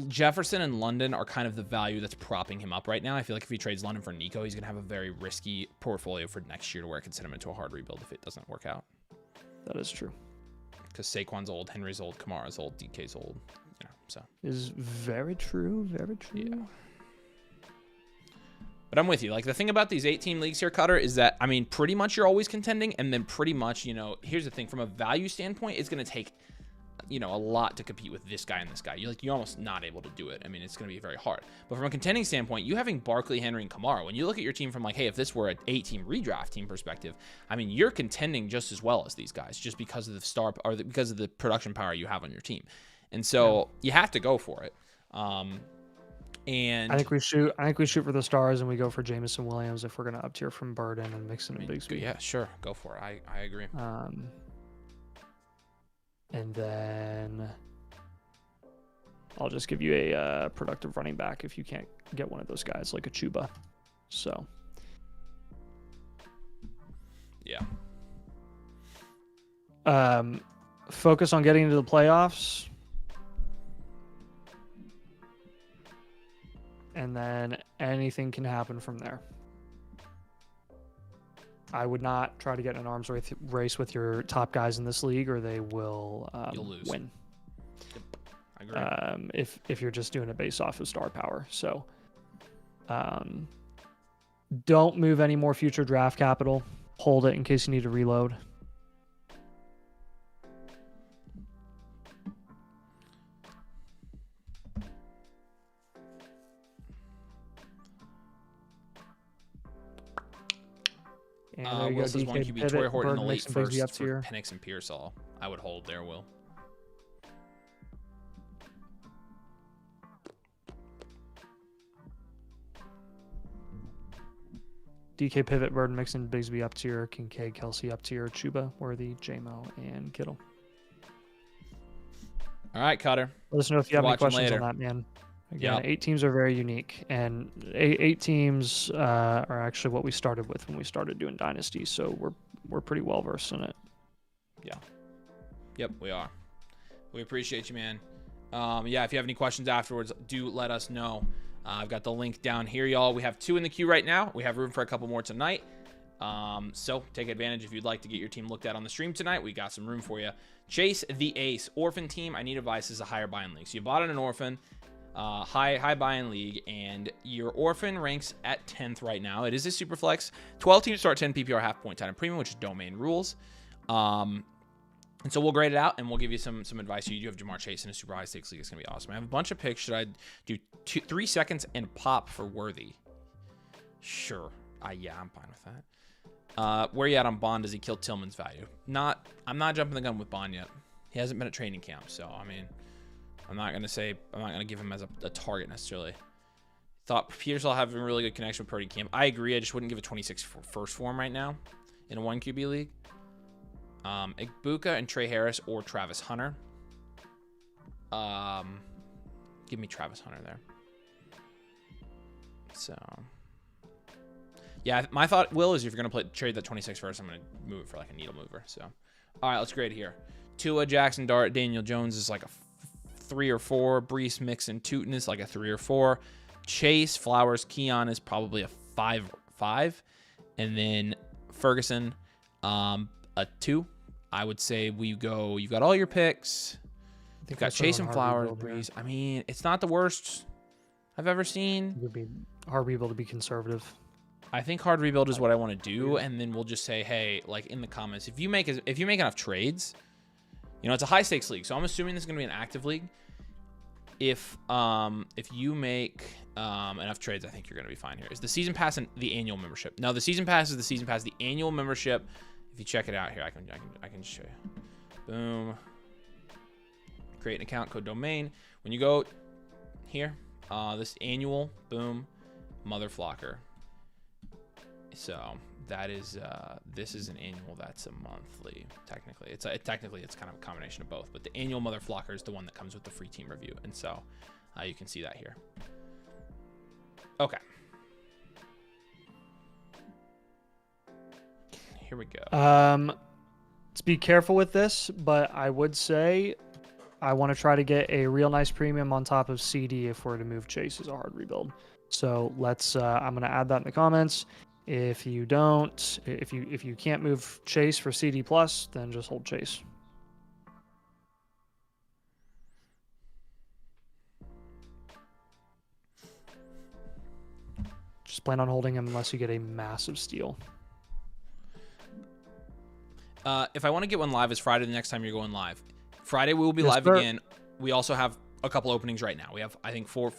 Jefferson and London are kind of the value that's propping him up right now. I feel like if he trades London for Nico, he's going to have a very risky portfolio for next year to where it could send him into a hard rebuild if it doesn't work out. That is true. Because Saquon's old, Henry's old, Kamara's old, DK's old, so. Is very true, very true. Yeah. But I'm with you. Like, the thing about these 8-team leagues here, Cutter, is that, I mean, pretty much you're always contending, and then pretty much, here's the thing. From a value standpoint, it's going to take, a lot to compete with this guy and this guy. You're almost not able to do it. I mean, it's going to be very hard. But from a contending standpoint, you having Barkley, Henry, and Kamara, when you look at your team from like, hey, if this were an 8-team redraft team perspective, I mean, you're contending just as well as these guys, just because of because of the production power you have on your team. And so you have to go for it. And I think we shoot for the stars and we go for Jameson Williams if we're gonna up tier from Burden and Mixon and Bigsby. Yeah, sure, go for it. I agree. And then I'll just give you a productive running back if you can't get one of those guys like a Chuba. So yeah. Focus on getting into the playoffs. And then anything can happen from there. I would not try to get in an arms race with your top guys in this league, or they will You'll lose. Win. Yep. I agree. If you're just doing it based off of star power. So don't move any more future draft capital. Hold it in case you need to reload. Will says one QB, Troy Horton in the late first for Penix and Pearsall. I would hold there, Will. DK pivot, Burden, Mixon, Bigsby up tier, Kincaid, Kelsey up tier, Chuba, Worthy, JMO, and Kittle. All right, Cutter. Let us know if you have any questions on that, man. Again, 8 teams are very unique, and 8 teams are actually what we started with when we started doing Dynasty, so we're pretty well versed in it. Yeah. Yep, we are. We appreciate you, man. Yeah, if you have any questions afterwards, do let us know. I've got the link down here, y'all. We have 2 in the queue right now. We have room for a couple more tonight. So take advantage if you'd like to get your team looked at on the stream tonight. We got some room for you. Chase the Ace. Orphan team. I need advice. Is a higher buy-in league. So you bought in an orphan. High buy-in league, and your orphan ranks at 10th right now. It is a super flex. 12 teams start 10 PPR half point time premium, which is domain rules. And so we'll grade it out, and we'll give you some advice. You do have Jamar Chase in a super high stakes league. It's going to be awesome. I have a bunch of picks. Should I do 3 seconds and pop for Worthy? Sure. Yeah, I'm fine with that. Where you at on Bond? Does he kill Tillman's value? I'm not jumping the gun with Bond yet. He hasn't been at training camp, so, I mean, I'm not going to give him as a target necessarily. Thought Petersall having a really good connection with Purdy camp. I agree. I just wouldn't give a 26 first form right now in a 1 QB league. Igbuka and Trey Harris or Travis Hunter. Give me Travis Hunter there. So, yeah, my thought, Will, is if you're going to trade that 26 first, I'm going to move it for like a needle mover. So, all right, let's grade here. Tua, Jackson Dart, Daniel Jones is like a 3 or 4. Brees, Mixon, Tootin is like a 3 or 4. Chase, Flowers, Keon is probably a 5. And then Ferguson, a 2. I would say you got all your picks. You've got Chase and Flowers, Brees. I mean, it's not the worst I've ever seen. It would be hard rebuild to be conservative. I think hard rebuild is what I want to do, and then we'll just say, hey, like in the comments, if you make enough trades, it's a high stakes league, so I'm assuming this is going to be an active league. If you make enough trades, I think you're going to be fine here. Is the season pass and the annual membership? No, the season pass is the season pass. The annual membership, if you check it out here, I can show you. Boom. Create an account, code domain. When you go here, this annual, boom, mother flocker. So that is this is an annual. That's a monthly. Technically, it's kind of a combination of both. But the annual mother flocker is the one that comes with the free team review, and so you can see that here. Okay. Here we go. Let's be careful with this, but I would say I want to try to get a real nice premium on top of CD if we're to move Chase as a hard rebuild. So let's. I'm gonna add that in the comments. If you don't, if you can't move Chase for CD plus, then just hold Chase. Just plan on holding him unless you get a massive steal. If I want to get one live, is Friday the next time you're going live? Friday we will be live sir. again. We also have a couple openings right now. We have, I think, four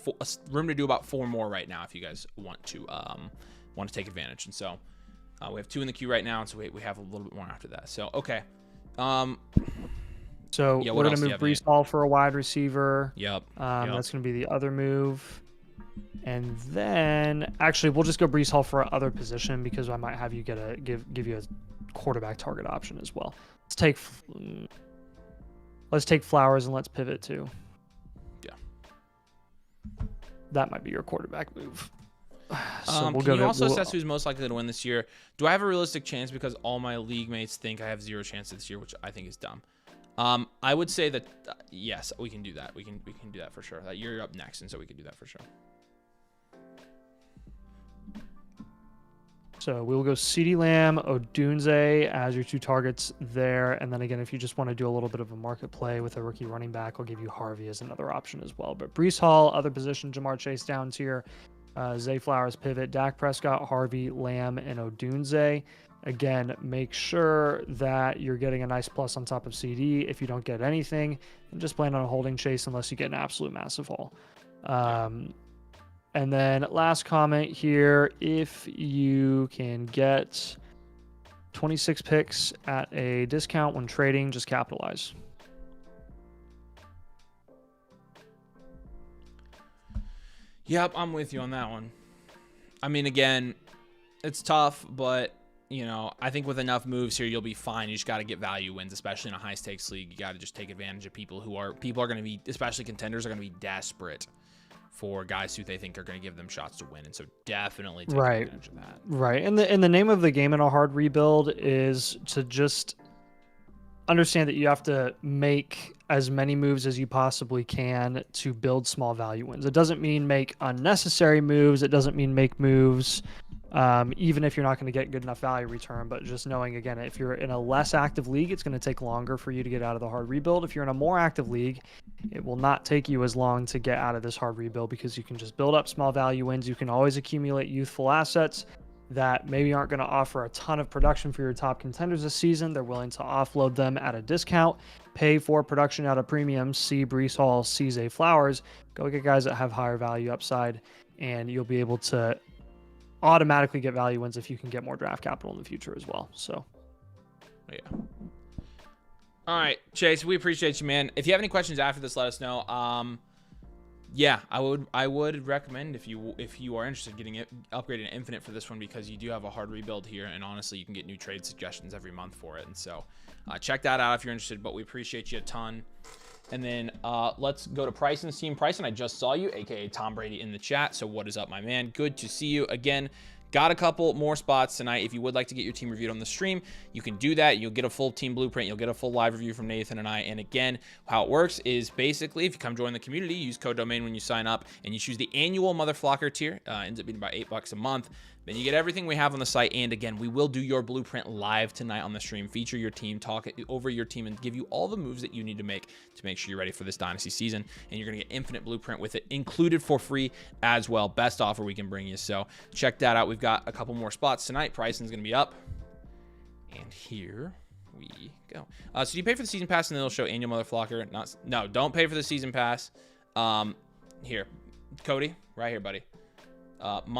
room to do about 4 more right now if you guys want to take advantage. And so we have 2 in the queue right now, and so we have a little bit more after that. So okay. So yeah, we're gonna move Brees Hall for a wide receiver. Yep. That's gonna be the other move. And then actually we'll just go Brees Hall for other position because I might have you give you a quarterback target option as well. Let's take Flowers and let's pivot to. Yeah. That might be your quarterback move. So can you also assess who's most likely to win this year? Do I have a realistic chance because all my league mates think I have 0 chance this year, which I think is dumb. I would say that yes, we can do that. We can do that for sure. You're up next, and so we can do that for sure. So we will go CeeDee Lamb, Odunze as your 2 targets there. And then again, if you just want to do a little bit of a market play with a rookie running back, I'll give you Harvey as another option as well. But Brees Hall, other position, Jamar Chase down tier, Zay Flowers pivot, Dak Prescott, Harvey, Lamb, and Odunze. Again, make sure that you're getting a nice plus on top of CD. If you don't get anything, then just plan on holding Chase unless you get an absolute massive haul. And then last comment here, if you can get 26 picks at a discount when trading, just capitalize. Yep, I'm with you on that one. I mean, again, it's tough, but I think with enough moves here, you'll be fine. You just got to get value wins, especially in a high stakes league. You got to just take advantage of people are going to be, especially contenders, are going to be desperate for guys who they think are going to give them shots to win. And so definitely take advantage of that. Right. And the name of the game in a hard rebuild is to just understand that you have to make as many moves as you possibly can to build small value wins. It doesn't mean make unnecessary moves. It doesn't mean make moves even if you're not going to get good enough value return. But just knowing, again, if you're in a less active league, it's going to take longer for you to get out of the hard rebuild. If you're in a more active league, it will not take you as long to get out of this hard rebuild because you can just build up small value wins. You can always accumulate youthful assets. that maybe aren't going to offer a ton of production for your top contenders this season. They're willing to offload them at a discount, pay for production at a premium. See Breece Hall, see Zay Flowers. Go get guys that have higher value upside, and you'll be able to automatically get value wins if you can get more draft capital in the future as well. So, yeah. All right, Chase, we appreciate you, man. If you have any questions after this, let us know. Yeah, I would recommend if you are interested in getting it upgraded to Infinite for this one, because you do have a hard rebuild here, and honestly, you can get new trade suggestions every month for it. And so check that out if you're interested, but we appreciate you a ton. And then let's go to Pryson's team. Pryson, I just saw you, aka Tom Brady, in the chat. So what is up, my man? Good to see you again. Got a couple more spots tonight. If you would like to get your team reviewed on the stream, you can do that. You'll get a full team blueprint. You'll get a full live review from Nathan and I. And again, how it works is basically, if you come join the community, use code domain when you sign up, and you choose the annual Mother Flocker tier. Ends up being about $8 a month. Then you get everything we have on the site. And again, we will do your blueprint live tonight on the stream, feature your team, talk over your team, and give you all the moves that you need to make sure you're ready for this Dynasty season. And you're going to get Infinite Blueprint with it included for free as well. Best offer we can bring you. So check that out. We've got a couple more spots tonight. Pricing's going to be up. And here we go. So do you pay for the season pass and then it'll show annual Mother Flocker? No, don't pay for the season pass. Here, Cody, right here, buddy.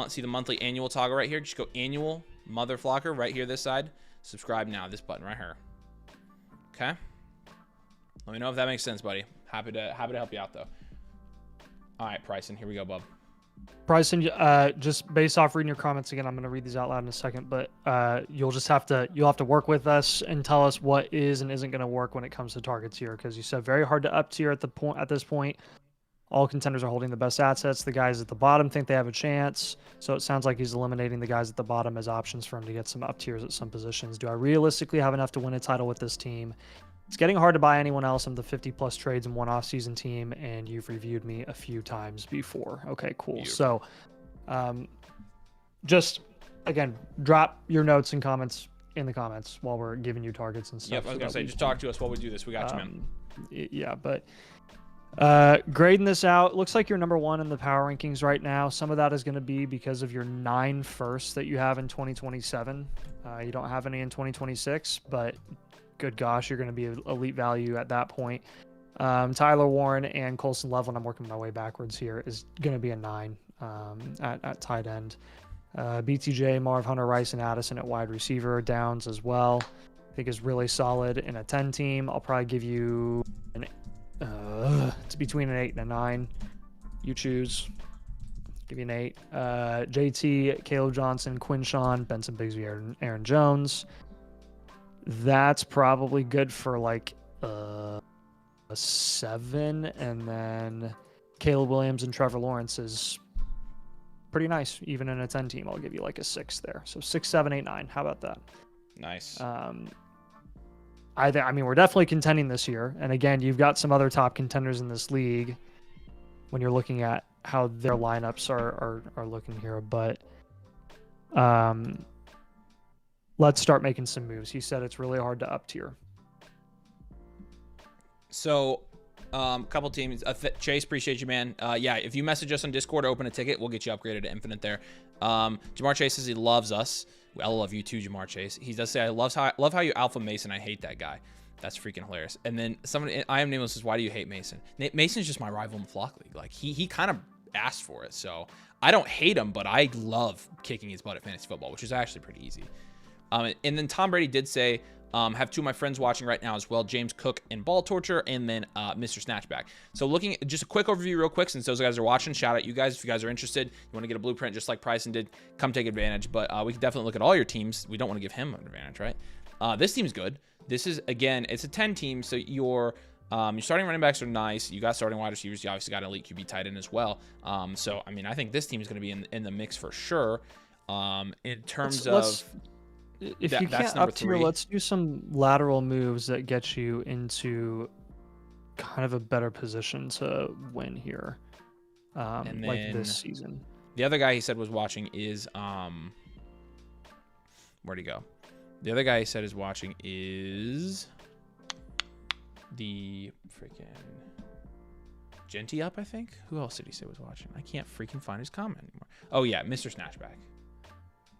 See the monthly annual toggle right here? Just go annual Mother Flocker right here, this side. Subscribe now, this button right here. Okay. Let me know if that makes sense, buddy. Happy to help you out though. All right, Pryson, here we go, bub. Pryson, just based off reading your comments again, I'm going to read these out loud in a second, but you'll have to work with us and tell us what is and isn't going to work when it comes to target tier, because you said very hard to up tier at this point. All contenders are holding the best assets. The guys at the bottom think they have a chance. So it sounds like he's eliminating the guys at the bottom as options for him to get some up tiers at some positions. Do I realistically have enough to win a title with this team? It's getting hard to buy anyone else in the 50+ trades in one off-season team, and you've reviewed me a few times before. Okay, cool. Beautiful. So just, again, drop your notes and comments in the comments while we're giving you targets and stuff. Yep, I was going to say, just talk to us while we do this. We got you, man. Yeah, but... grading this out, looks like you're number 1 in the power rankings right now. Some of that is going to be because of your 9 firsts that you have in 2027. You don't have any in 2026, but good gosh, you're going to be elite value at that point. Tyler Warren and Colson Loveland, I'm working my way backwards here, is going to be a 9 at tight end. BTJ, Marv, Hunter, Rice, and Addison at wide receiver. Downs as well, I think is really solid in a 10 team. I'll probably give you an it's between an 8 and a 9. You choose. Give you an 8. JT, Caleb Johnson, Quinshawn, Benson Bigsby, Aaron Jones. That's probably good for like a 7. And then Caleb Williams and Trevor Lawrence is pretty nice. Even in a 10 team, I'll give you like a 6 there. So 6, 7, 8, 9. How about that? Nice. I mean, we're definitely contending this year. And again, you've got some other top contenders in this league when you're looking at how their lineups are looking here. But let's start making some moves. He said it's really hard to up tier. So couple teams. Chase, appreciate you, man. Yeah, if you message us on Discord, open a ticket, we'll get you upgraded to Infinite there. Jamar Chase says he loves us. I love you too, Jamar Chase. He does say, I love how you alpha Mason. I hate that guy. That's freaking hilarious. And then somebody, I am nameless, says, why do you hate Mason? Mason's just my rival in the Flock League. Like he kind of asked for it. So I don't hate him, but I love kicking his butt at fantasy football, which is actually pretty easy. And then Tom Brady did say, have 2 of my friends watching right now as well, James Cook and Ball Torture, and then Mr. Snatchback. So looking at just a quick overview real quick, since those guys are watching, shout out you guys. If you guys are interested, you want to get a blueprint just like Pryson did, come take advantage. But we can definitely look at all your teams. We don't want to give him an advantage, right? This team's good. This is, again, it's a 10 team, so your starting running backs are nice. You got starting wide receivers. You obviously got an elite QB tight end as well. So, I mean, I think this team is going to be in the mix for sure. In terms of... If you can't up tier, let's do some lateral moves that get you into kind of a better position to win here, and like this season. The other guy he said was watching is where'd he go? The other guy he said is watching is the freaking Genty up, I think. Who else did he say was watching? I can't freaking find his comment anymore. Oh yeah, Mr. Snatchback.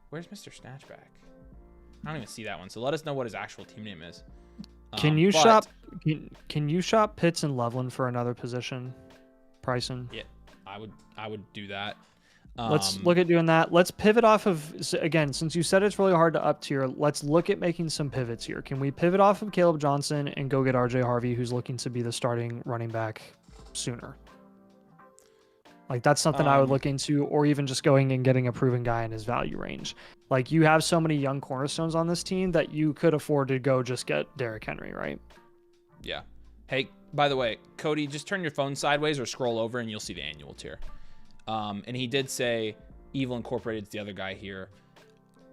Where's Mr. Snatchback? I don't even see that one. So let us know what his actual team name is. Can you shop? Can you shop Pitts and Loveland for another position, Bryson? Yeah, I would do that. Let's look at doing that. Let's pivot off of, again, since you said it's really hard to up tier, let's look at making some pivots here. Can we pivot off of Caleb Johnson and go get RJ Harvey, who's looking to be the starting running back sooner? Like, that's something I would look into, or even just going and getting a proven guy in his value range. Like, you have so many young cornerstones on this team that you could afford to go just get Derrick Henry, right? Yeah. Hey, by the way, Cody, just turn your phone sideways or scroll over and you'll see the annual tier. And he did say Evil Incorporated's the other guy here.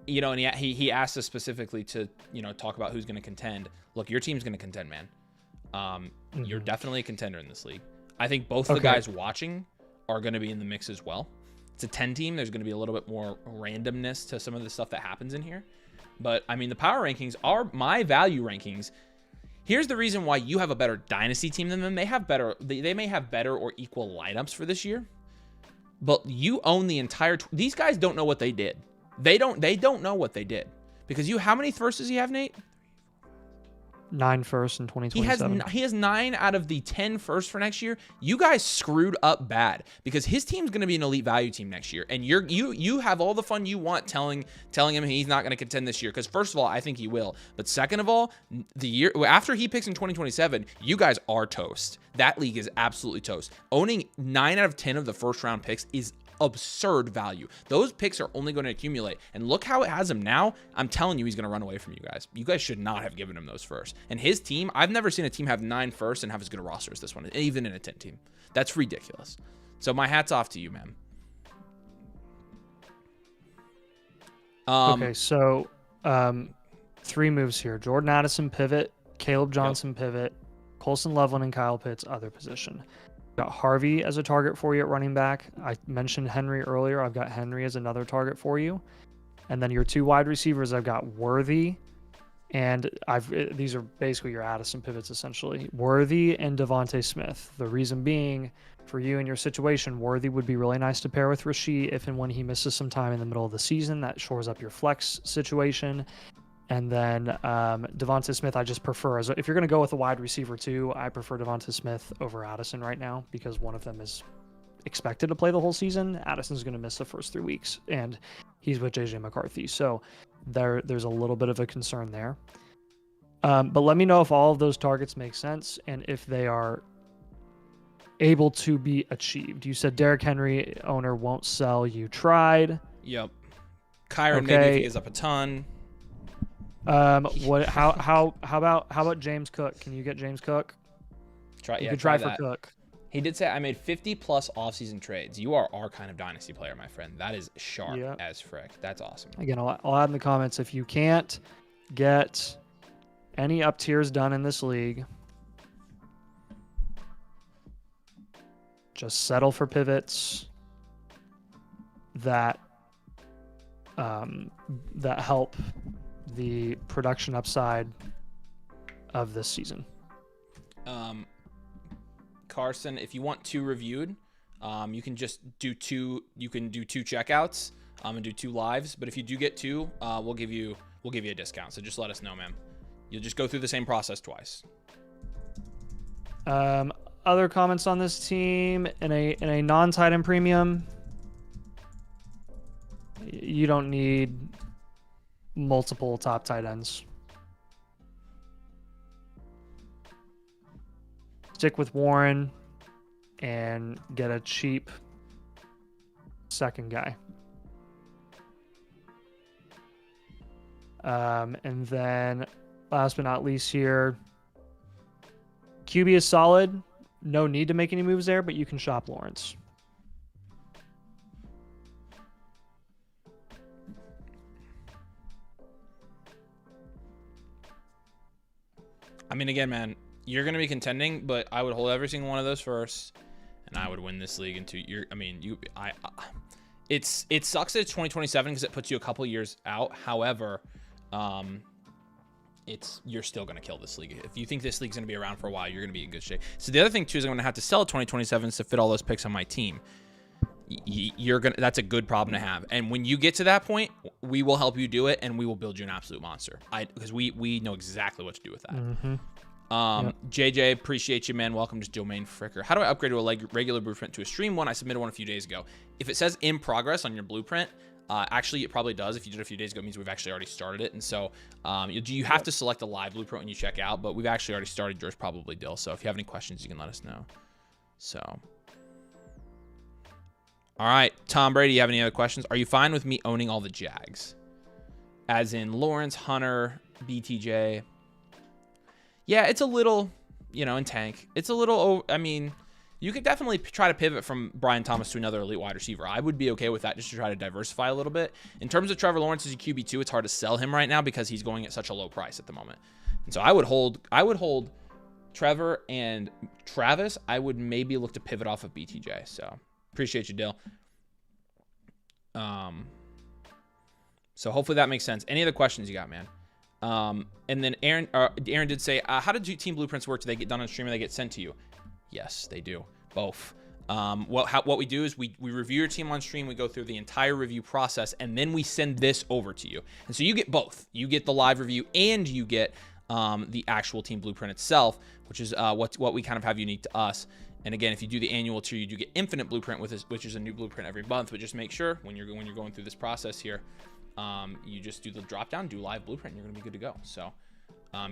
You know, and he asked us specifically to, you know, talk about who's going to contend. Look, your team's going to contend, man. You're definitely a contender in this league. I think both the guys watching are going to be in the mix as well. It's a 10 team. There's going to be a little bit more randomness to some of the stuff that happens in here. But, I mean, the power rankings are my value rankings. Here's the reason why you have a better dynasty team than them. They may have better or equal lineups for this year. But you own the entire... These guys don't know what they did. They don't know what they did. Because how many firsts does he have, Nate? 9 firsts in 2027. He has 9 out of the 10 firsts for next year. You guys screwed up bad because his team's going to be an elite value team next year, and you have all the fun you want telling him he's not going to contend this year. Because first of all, I think he will, but second of all, the year after he picks in 2027, you guys are toast. That league is absolutely toast. Owning 9 out of 10 of the first round picks is absurd value. Those picks are only going to accumulate, and look how it has him now. I'm telling you, he's going to run away from you guys. You guys should not have given him those first. And his team, I've never seen a team have 9 firsts and have as good a roster as this one, even in a 10 team. That's ridiculous. So my hat's off to you, man. Okay, so 3 moves here: Jordan Addison pivot, Caleb Johnson pivot, Colson Loveland and Kyle Pitts other position. Got Harvey as a target for you at running back. I mentioned Henry earlier. I've got Henry as another target for you. And then your 2 wide receivers, I've got Worthy, and these are basically your Addison pivots essentially. Worthy and Devontae Smith. The reason being, for you in your situation, Worthy would be really nice to pair with Rasheed if and when he misses some time in the middle of the season. That shores up your flex situation. And then Devonta Smith, I just prefer. If you're going to go with a wide receiver too, I prefer Devonta Smith over Addison right now because one of them is expected to play the whole season. Addison's going to miss the first 3 weeks, and he's with JJ McCarthy. So there's a little bit of a concern there. But let me know if all of those targets make sense and if they are able to be achieved. You said Derrick Henry owner won't sell. You tried. Yep. Kyron maybe if he is up a ton. How about James Cook? Can you get James Cook? You could try for Cook. He did say I made 50 plus offseason trades. You are our kind of dynasty player, my friend. That is sharp as frick. That's awesome. Again, I'll add in the comments if you can't get any up tiers done in this league, just settle for pivots that help the production upside of this season. Carson, if you want 2 reviewed, you can just do 2. You can do 2 checkouts and do 2 lives. But if you do get 2, we'll give you a discount. So just let us know, man. You'll just go through the same process twice. Other comments on this team in a non-tight end premium. You don't need multiple top tight ends. Stick with Warren and get a cheap second guy. And then last but not least here, QB is solid. No need to make any moves there, but you can shop Lawrence. I mean, again, man, you're going to be contending, but I would hold every single one of those first, and I would win this league in 2 years. I mean, it sucks that it's 2027 because it puts you a couple years out. However, you're still going to kill this league. If you think this league's going to be around for a while, you're going to be in good shape. So the other thing too is I'm going to have to sell 2027s to fit all those picks on my team. that's a good problem to have. And when you get to that point, we will help you do it, and we will build you an absolute monster. Because we know exactly what to do with that. Mm-hmm. Yep. JJ, appreciate you, man. Welcome to Domain Fricker. How do I upgrade to a regular blueprint to a stream one? I submitted one a few days ago. If it says in progress on your blueprint, actually it probably does. If you did it a few days ago, it means we've actually already started it. And so you have to select a live blueprint when you check out, but we've actually already started yours probably, Dill. So if you have any questions, you can let us know. So, all right, Tom Brady, you have any other questions? Are you fine with me owning all the Jags? As in Lawrence, Hunter, BTJ. Yeah, it's a little, in tank. It's a little, I mean, you could definitely try to pivot from Brian Thomas to another elite wide receiver. I would be okay with that just to try to diversify a little bit. In terms of Trevor Lawrence as a QB2, it's hard to sell him right now because he's going at such a low price at the moment. And so I would hold Trevor and Travis. I would maybe look to pivot off of BTJ. So appreciate you, Dill. So hopefully that makes sense. Any other questions you got, man? And then Aaron did say, how do team blueprints work? Do they get done on stream or they get sent to you? Yes, they do. Both. What we do is we review your team on stream. We go through the entire review process, and then we send this over to you. And so you get both. You get the live review and you get the actual team blueprint itself, which is what we kind of have unique to us. And again, if you do the annual tier, you do get infinite blueprint with this, which is a new blueprint every month. But just make sure when you're going through this process here, you just do the drop down, do live blueprint, and you're gonna be good to go. So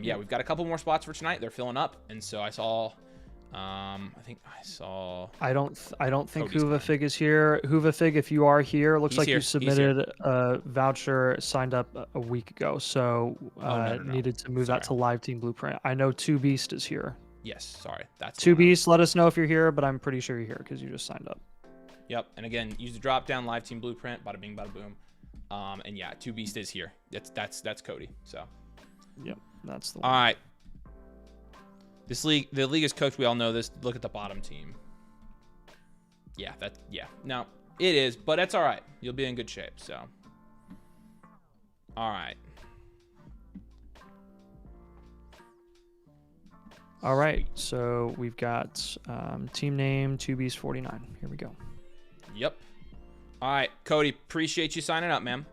yeah, we've got a couple more spots for tonight. They're filling up, and so I saw I don't think Huvafig is here. Huvafig, if you are here, looks like you submitted a voucher, signed up a week ago, so needed to move that to live team blueprint. I know 2Beast is here. Yes, sorry, that's 2Beast. Let us know if you're here, but I'm pretty sure you're here because you just signed up. Yep, and again, use the drop down live team blueprint. Bada bing, bada boom. And yeah, 2Beast is here. That's Cody. So, yep, that's the one. All right. The league is cooked. We all know this. Look at the bottom team. Yeah, no, it is, but that's all right. You'll be in good shape. So, all right. All right. So we've got team name 2Beast49. Here we go. Yep. All right, Cody, appreciate you signing up, man.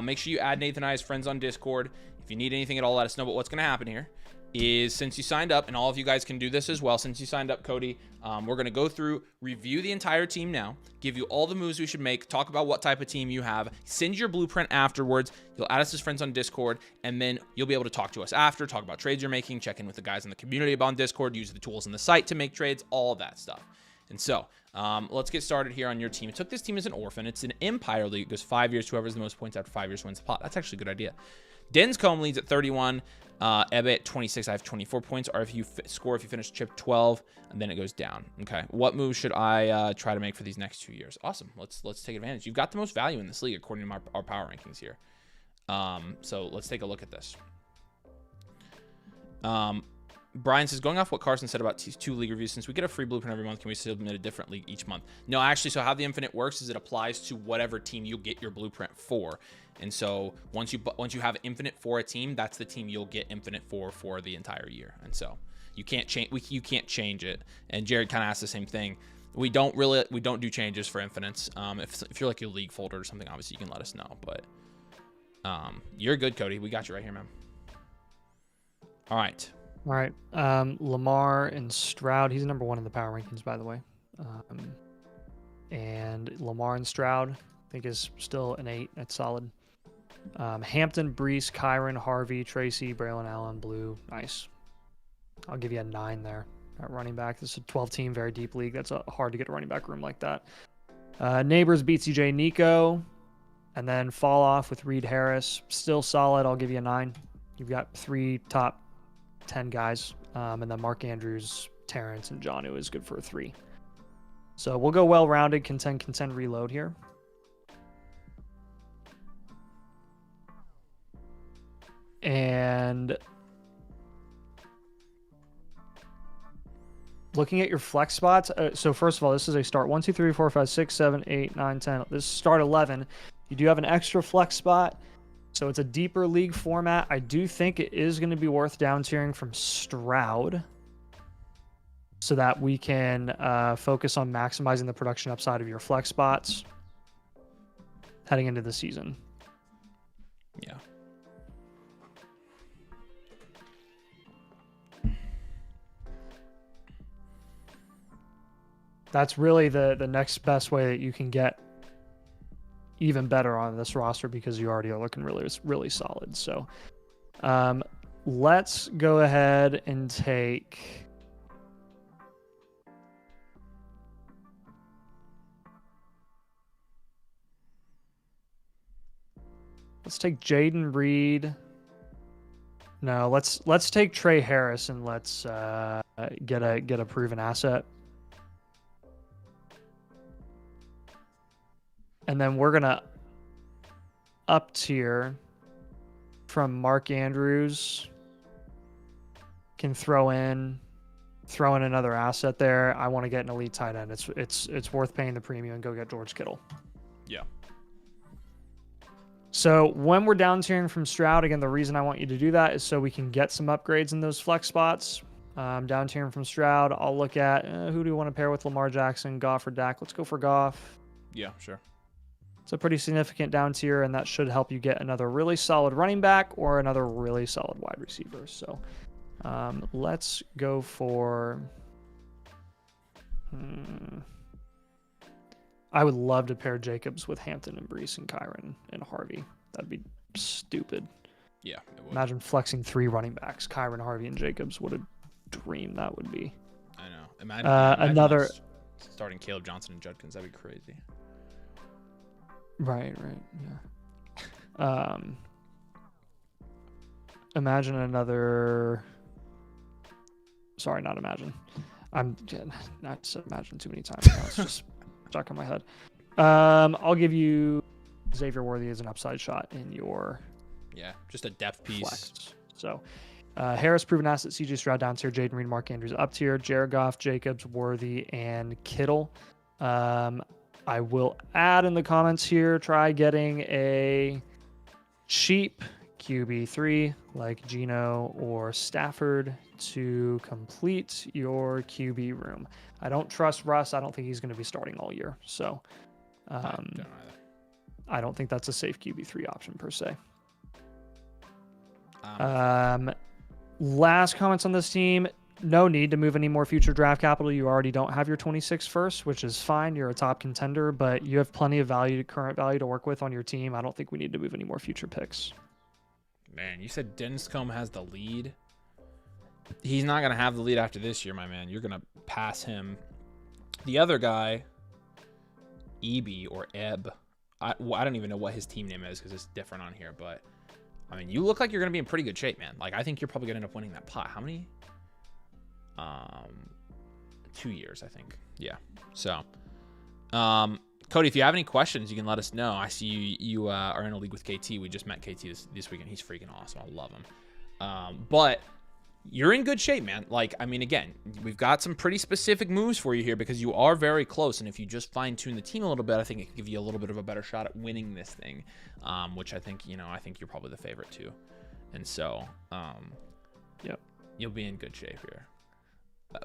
Make sure you add Nathan and I as friends on Discord. If you need anything at all, let us know. But what's going to happen here is since you signed up, and all of you guys can do this as well, since you signed up, Cody, we're going to go through, review the entire team now, give you all the moves we should make, talk about what type of team you have, send your blueprint afterwards. You'll add us as friends on Discord, and then you'll be able to talk to us after, talk about trades you're making, check in with the guys in the community on Discord, use the tools in the site to make trades, all of that stuff. And so let's get started here on your team. I took this team as an orphan. It's an Empire League. It goes 5 years. Whoever has the most points after 5 years wins the pot. That's actually a good idea. Denscombe leads at 31. Ebba at 26. I have 24 points. Or if you score, if you finish chip 12, and then it goes down. Okay. What moves should I try to make for these next 2 years? Awesome. Let's take advantage. You've got the most value in this league according to our power rankings here. So let's take a look at this. Brian says, going off what Carson said about two league reviews, since we get a free blueprint every month, can we submit a different league each month? No, actually, so how the Infinite works is it applies to whatever team you get your blueprint for. And so once you have Infinite for a team, that's the team you'll get Infinite for the entire year. And so you can't change it. And Jared kind of asked the same thing. We don't do changes for Infinites. If you're like a league folder or something, obviously you can let us know. But you're good, Cody. We got you right here, man. All right. All right. Lamar and Stroud. He's number 1 in the power rankings, by the way. And Lamar and Stroud, I think, is still an 8. That's solid. Hampton, Brees, Kyron, Harvey, Tracy, Braylon Allen, Blue. Nice. I'll give you a 9 there at running back. This is a 12-team, very deep league. That's hard to get a running back room like that. Neighbors, BCJ, Nico. And then fall off with Reed Harris. Still solid. I'll give you a 9. You've got 3 top 10 guys, and then Mark Andrews, Terrence, and Jonnu is good for a 3. So we'll go well-rounded, contend, reload here. And looking at your flex spots, so first of all, this is a start 1, 2, 3, 4, 5, 6, 7, 8, 9, 10. This is start 11. You do have an extra flex spot. So it's a deeper league format. I do think it is going to be worth down tiering from Stroud. so that we can focus on maximizing the production upside of your flex spots heading into the season. Yeah. That's really the next best way that you can get even better on this roster, because you already are looking really solid. So let's go ahead and take Jaden Reed. No, let's take Trey Harris, and let's get a proven asset. And then we're gonna up tier from Mark Andrews. Can throw in another asset there. I want to get an elite tight end. It's worth paying the premium and go get George Kittle. Yeah. So when we're down tiering from Stroud, again, the reason I want you to do that is so we can get some upgrades in those flex spots. Down tiering from Stroud, I'll look at who do we want to pair with Lamar Jackson, Goff or Dak. Let's go for Goff. Yeah, sure. It's a pretty significant down tier, and that should help you get another really solid running back or another really solid wide receiver. So let's go for... I would love to pair Jacobs with Hampton and Brees and Kyron and Harvey. That'd be stupid. Yeah, it would. Imagine flexing 3 running backs, Kyron, Harvey, and Jacobs. What a dream that would be. I know. Imagine another... starting Caleb Johnson and Judkins. That'd be crazy. Right, yeah. Imagine another... Sorry, not imagine. I'm not said imagine too many times now. It's just stuck in my head. I'll give you Xavier Worthy as an upside shot in your... Yeah, just a depth piece. Flex. So Harris, proven asset, CJ Stroud down tier, Jaden Reed, Mark Andrews up tier, Jared Goff, Jacobs, Worthy, and Kittle. I will add in the comments here, try getting a cheap QB3 like Geno or Stafford to complete your QB room. I don't trust Russ. I don't think he's going to be starting all year. So I don't either. I don't think that's a safe QB3 option per se. Last comments on this team. No need to move any more future draft capital. You already don't have your 26 first, which is fine. You're a top contender, but you have plenty of current value to work with on your team. I don't think we need to move any more future picks. Man, you said Denscombe has the lead. He's not going to have the lead after this year, my man. You're going to pass him. The other guy, EB or Ebb, I don't even know what his team name is because it's different on here, but I mean, you look like you're going to be in pretty good shape, man. Like, I think you're probably going to end up winning that pot. How many? 2 years, I think. Yeah. So, Cody, if you have any questions, you can let us know. I see you are in a league with KT. We just met KT this weekend. He's freaking awesome. I love him. But you're in good shape, man. Like, I mean, again, we've got some pretty specific moves for you here because you are very close. And if you just fine tune the team a little bit, I think it could give you a little bit of a better shot at winning this thing, which I think, I think you're probably the favorite too. And so, yep, you'll be in good shape here.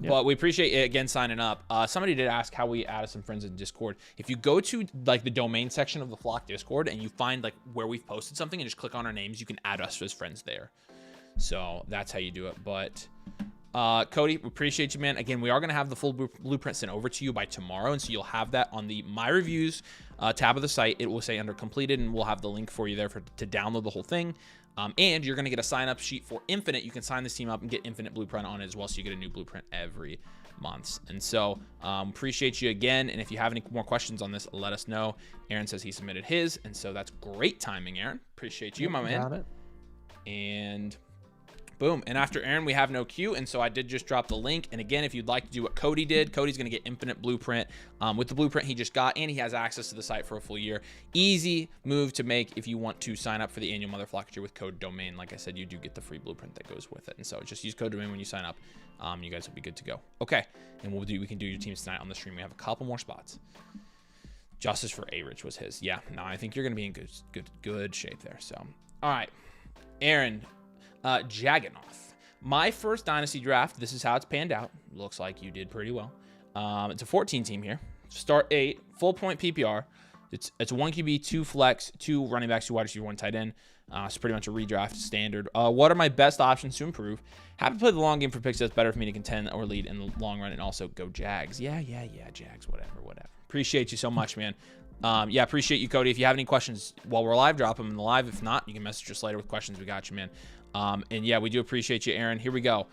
But we appreciate it again signing up. Somebody did ask how we added some friends in Discord. If you go to like the domain section of the Flock Discord and you find like where we've posted something and just click on our names, you can add us as friends there. So that's how you do it. But Cody, we appreciate you, man. Again, we are going to have the full blueprint sent over to you by tomorrow. And so you'll have that on the My Reviews tab of the site. It will say under completed, and we'll have the link for you there to download the whole thing. And you're going to get a sign-up sheet for Infinite. You can sign this team up and get Infinite Blueprint on it as well, so you get a new blueprint every month. And so appreciate you again. And if you have any more questions on this, let us know. Aaron says he submitted his, and so that's great timing, Aaron. Appreciate you, my man. Got it. And boom. And after Aaron, we have no queue. And so I did just drop the link. And again, if you'd like to do what Cody did, Cody's going to get Infinite Blueprint with the blueprint he just got. And he has access to the site for a full year. Easy move to make if you want to sign up for the annual Mother Flockager with code DOMAIN. Like I said, you do get the free blueprint that goes with it. And so just use code DOMAIN when you sign up. You guys will be good to go. Okay. And we can do your teams tonight on the stream. We have a couple more spots. Justice for A-Rich was his. Yeah. No, I think you're going to be in good shape there. So, all right. Aaron, Jagganoth. My first Dynasty draft, this is how it's panned out. Looks like you did pretty well. It's a 14 team here. Start 8, full point PPR. It's 1 QB, 2 flex, 2 running backs, 2 wide receiver, 1 tight end. It's pretty much a redraft standard. What are my best options to improve? Happy to play the long game for picks that's better for me to contend or lead in the long run, and also go Jags. Yeah, Jags, whatever. Appreciate you so much, man. Yeah, appreciate you, Cody. If you have any questions while we're live, drop them in the live. If not, you can message us later with questions. We got you, man. And yeah, we do appreciate you, Aaron. Here we go.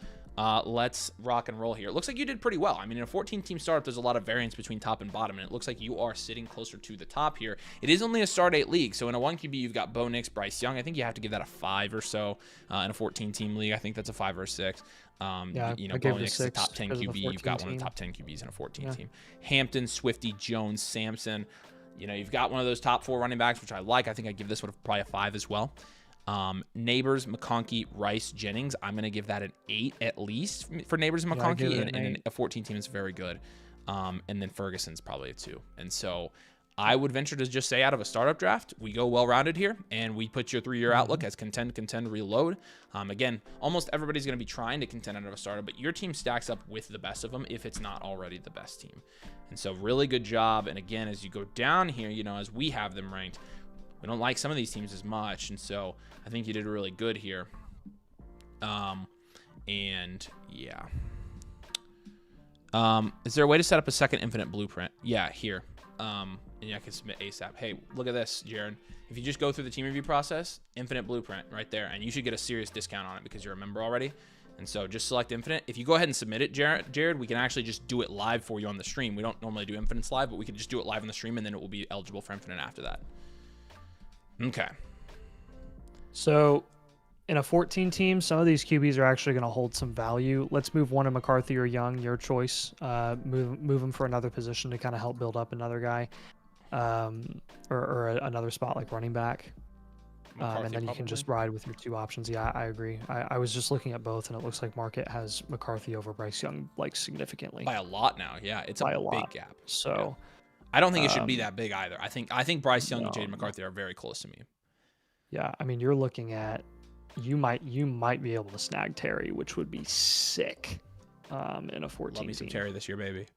Let's rock and roll here. It looks like you did pretty well. I mean, in a 14-team startup, there's a lot of variance between top and bottom, and it looks like you are sitting closer to the top here. It is only a start 8 league, so in a 1 QB, you've got Bo Nix, Bryce Young. I think you have to give that a 5 or so. In a 14-team league, I think that's a 5 or a 6. Yeah, you know, Bo Nix is a top 10 QB. You've got one of the top 10 QBs in a 14-team. Hampton, Swifty, Jones, Sampson. You know, you've got one of those top 4 running backs, which I like. I think I'd give this one probably a 5 as well. Neighbors, McConkey, Rice, Jennings. I'm going to give that an 8 at least for Neighbors and McConkey. And in a 14 team is very good. And then Ferguson's probably a 2. And so I would venture to just say out of a startup draft, we go well-rounded here, and we put your 3-year outlook as contend, reload. Again, almost everybody's going to be trying to contend out of a startup, but your team stacks up with the best of them if it's not already the best team. And so really good job. And again, as you go down here, you know, as we have them ranked, we don't like some of these teams as much, and so I think you did really good here. And yeah. Is there a way to set up a second infinite blueprint? Yeah, here. And I can submit ASAP. Hey, look at this, Jared. If you just go through the team review process, infinite blueprint right there, and you should get a serious discount on it because you're a member already. And so just select infinite. If you go ahead and submit it, Jared, we can actually just do it live for you on the stream. We don't normally do infinites live, but we can just do it live on the stream, and then it will be eligible for infinite after that. Okay. So in a 14 team, some of these QBs are actually going to hold some value. Let's move one to McCarthy or Young, your choice. Move them for another position to kind of help build up another guy, or another spot like running back. And then you can just ride with your 2 options. Yeah, I agree. I was just looking at both, and it looks like market has McCarthy over Bryce Young like significantly. By a lot now. Yeah, it's a big gap. So. Yeah. I don't think it should be that big either. I think Bryce Young and Jaden McCarthy are very close to me. Yeah, I mean, you're looking at you might be able to snag Terry, which would be sick. In a 14 Love me some Terry this year, baby.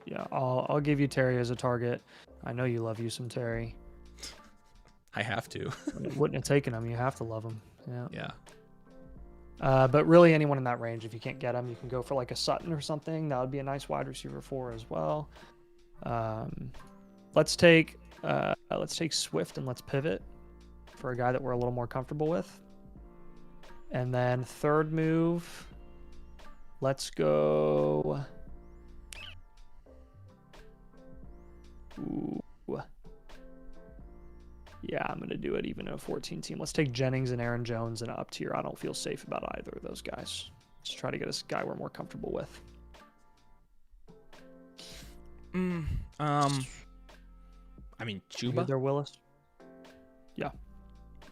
Yeah, I'll give you Terry as a target. I know you love you some Terry. I have to. Wouldn't have taken him. You have to love him. Yeah. Yeah. But really, anyone in that range, if you can't get him, you can go for like a Sutton or something. That would be a nice wide receiver 4 as well. Let's take Swift and let's pivot for a guy that we're a little more comfortable with. And then third move, let's go. Ooh. Yeah, I'm going to do it even in a 14 team. Let's take Jennings and Aaron Jones in an up tier. I don't feel safe about either of those guys. Let's try to get a guy we're more comfortable with. I mean, Chuba. There, Willis. Yeah.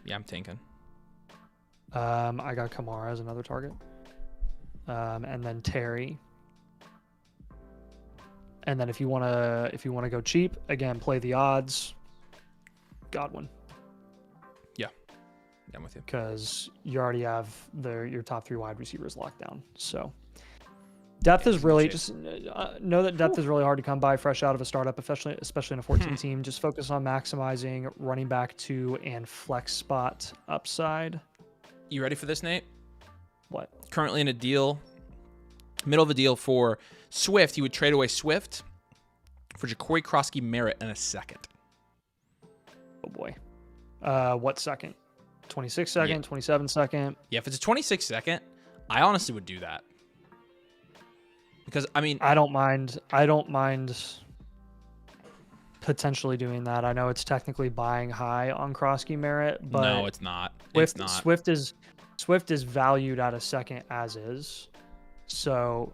Yeah, I'm thinking. I got Kamara as another target. And then Terry. And then if you wanna go cheap, again, play the odds. Godwin. Yeah, I'm with you. Because you already have your top 3 wide receivers locked down. So depth is really just know that depth is really hard to come by fresh out of a startup, especially in a 14 team. Just focus on maximizing running back 2 and flex spot upside. You ready for this, Nate? What? Currently in a deal, middle of a deal for Swift. He would trade away Swift for Ja'Cory Krosky Merritt in a second. Oh boy. What second? 26 second, 27 second? Yeah, if it's a 26 second, I honestly would do that. Because I mean, I don't mind potentially doing that. I know it's technically buying high on Krosky Merritt, but no, it's not. Swift is valued at a second as is. So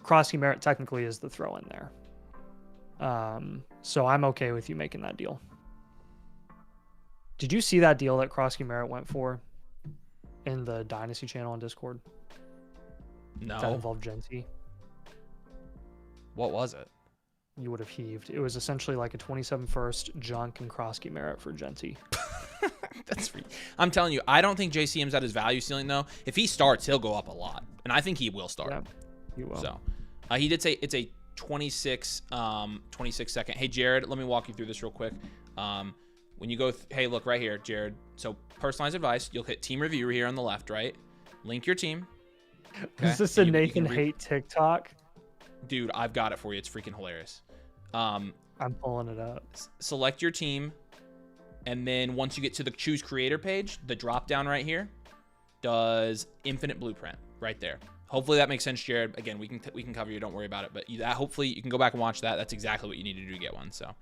Krosky Merritt technically is the throw in there. So I'm okay with you making that deal. Did you see that deal that Krosky Merritt went for in the Dynasty channel on Discord? No. That involved Genty. What was it? You would have heaved. It was essentially like a 27 first junk and Krosky Merritt for Genty. I'm telling you, I don't think JCM's at his value ceiling though. If he starts, he'll go up a lot, and I think he will start. Yeah, he will. So he did say it's a 26 second. Hey Jared, let me walk you through this real quick. When you go, hey, look right here, Jared. So personalized advice, you'll hit team review here on the left, right? Link your team. Okay? Is this a Nathan hate TikTok? Dude, I've got it for you. It's freaking hilarious. I'm pulling it up. Select your team, and then once you get to the choose creator page, the drop down right here does infinite blueprint right there. Hopefully that makes sense, Jared. Again, we can cover you. Don't worry about it. But hopefully you can go back and watch that. That's exactly what you need to do to get one. So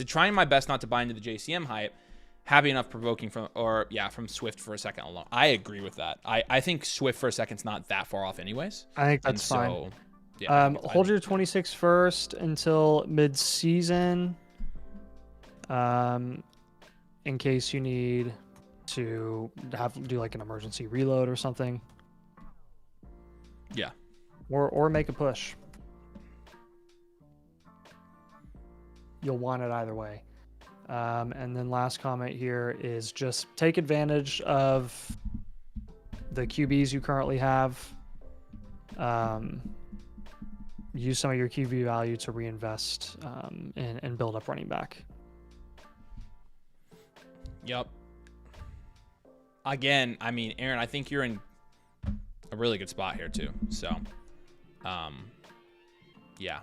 trying my best not to buy into the JCM hype. Happy enough provoking from Swift for a second alone. I agree with that. I think Swift for a second's not that far off anyways. I think that's fine. Yeah, hold your 26 first until mid-season. In case you need to do like an emergency reload or something. Yeah. Or make a push. You'll want it either way. And then last comment here is just take advantage of the QBs you currently have. Use some of your QB value to reinvest and build up running back. Yep. Again, I mean, Aaron, I think you're in a really good spot here too. So, yeah,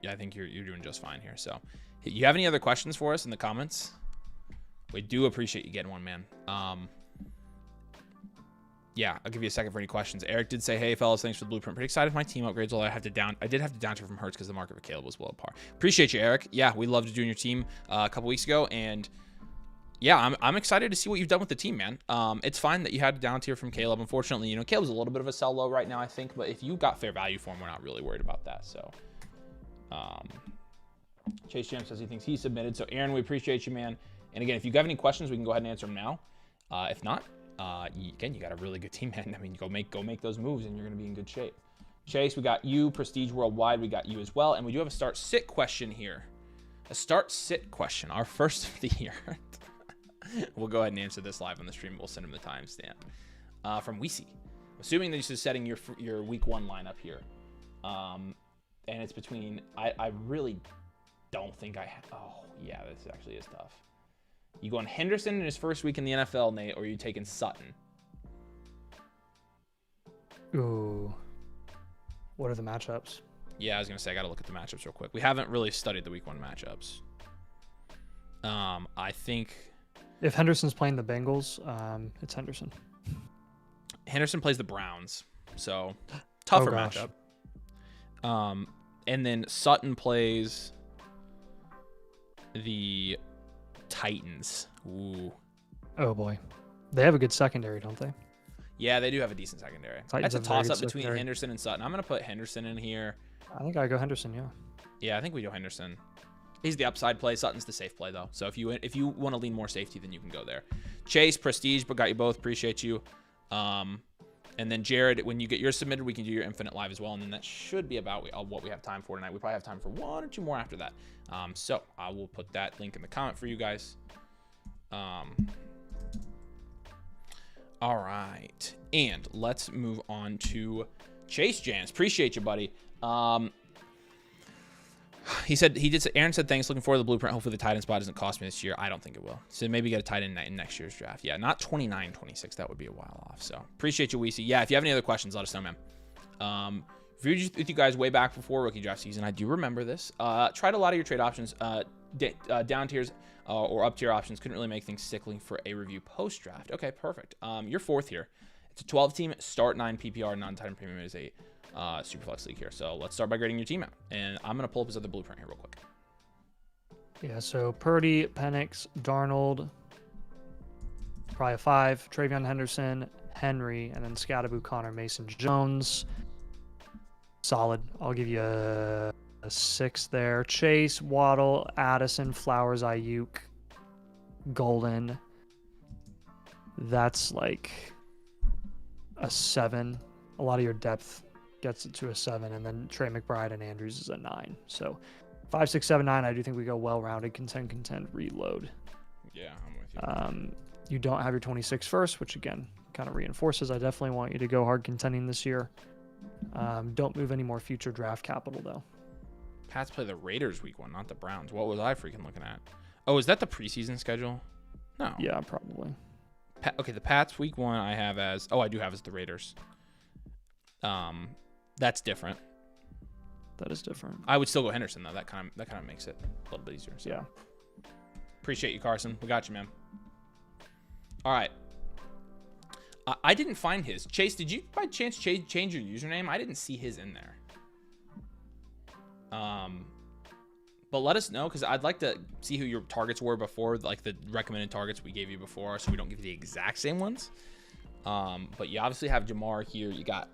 I think you're doing just fine here. So, you have any other questions for us in the comments? We do appreciate you getting one, man. Yeah, I'll give you a second for any questions. Eric did say, hey, fellas, thanks for the blueprint. Pretty excited for my team upgrades, although I did have to downtier from Hurts because the market for Caleb was well par. Appreciate you, Eric. Yeah, we loved doing your team a couple weeks ago, and yeah, I'm excited to see what you've done with the team, man. It's fine that you had to down tier from Caleb. Unfortunately, Caleb's a little bit of a sell low right now, I think, but if you got fair value for him, we're not really worried about that. So, Chase Jam says he thinks he submitted. So, Aaron, we appreciate you, man. And again, if you have any questions, we can go ahead and answer them now. If not, again, you got a really good team, man. I mean, go make those moves, and you're going to be in good shape. Chase, we got you. Prestige Worldwide, we got you as well. And we do have a start-sit question here. A start-sit question, our first of the year. We'll go ahead and answer this live on the stream. We'll send him the timestamp. From Weesey. Assuming that this is setting your week one lineup here. And it's between, I really don't think oh, yeah, this actually is tough. You going Henderson in his first week in the NFL, Nate, or are you taking Sutton? Ooh. What are the matchups? Yeah, I was going to say, I got to look at the matchups real quick. We haven't really studied the week one matchups. I think... If Henderson's playing the Bengals, it's Henderson. Henderson plays the Browns, so tougher matchup. And then Sutton plays the Titans. Ooh. Oh boy, they have a good secondary, don't they? Yeah, they do have a decent secondary. That's a toss-up between Henderson and Sutton. I'm gonna put Henderson in here. I think I go Henderson. Yeah. Yeah, I think we go Henderson. He's the upside play. Sutton's the safe play, though. So if you want to lean more safety, then you can go there. Chase, Prestige, but got you both. Appreciate you. And then Jared, when you get yours submitted, we can do your Infinite Live as well. And then that should be about what we have time for tonight. We probably have time for one or two more after that. So I will put that link in the comment for you guys. All right. And let's move on to Chase Jans. Appreciate you, buddy. Aaron said, thanks. Looking forward to the blueprint. Hopefully the tight end spot doesn't cost me this year. I don't think it will. So maybe get a tight end in next year's draft. Yeah, not 29, 26. That would be a while off. So appreciate you, Weesey. Yeah, if you have any other questions, let us know, man. Reviewed with you guys way back before rookie draft season. I do remember this. Tried a lot of your trade options. Down tiers or up tier options. Couldn't really make things sickling for a review post draft. Okay, perfect. You're fourth here. It's a 12 team start 9 PPR non-tight end premium is a Superflex league here. So let's start by grading your team out. And I'm going to pull up his other blueprint here real quick. Yeah, so Purdy, Penix, Darnold, probably a 5, Travion Henderson, Henry, and then Scatterboo, Connor, Mason, Jones. Solid. I'll give you a 6 there. Chase, Waddle, Addison, Flowers, Ayuk, Golden. That's like a 7. A lot of your depth gets it to a 7, and then Trey McBride and Andrews is a 9. So 5, 6, 7, 9. I do think we go well-rounded, contend, reload. Yeah, I'm with you. You don't have your 26 first, which again kind of reinforces I definitely want you to go hard contending this year. Don't move any more future draft capital though. Pats play the Raiders week 1, not the Browns. What was I freaking looking at? Oh, is that the preseason schedule? No. Yeah, probably. Okay, the Pats week 1 I have as I do have as the Raiders. That's different. That is different. I would still go Henderson though. That kind of makes it a little bit easier. So. Yeah. Appreciate you, Carson. We got you, man. All right. I didn't find his. Chase, did you by chance change your username? I didn't see his in there. But let us know because I'd like to see who your targets were before, like the recommended targets we gave you before, so we don't give you the exact same ones. But you obviously have Jamar here. You got,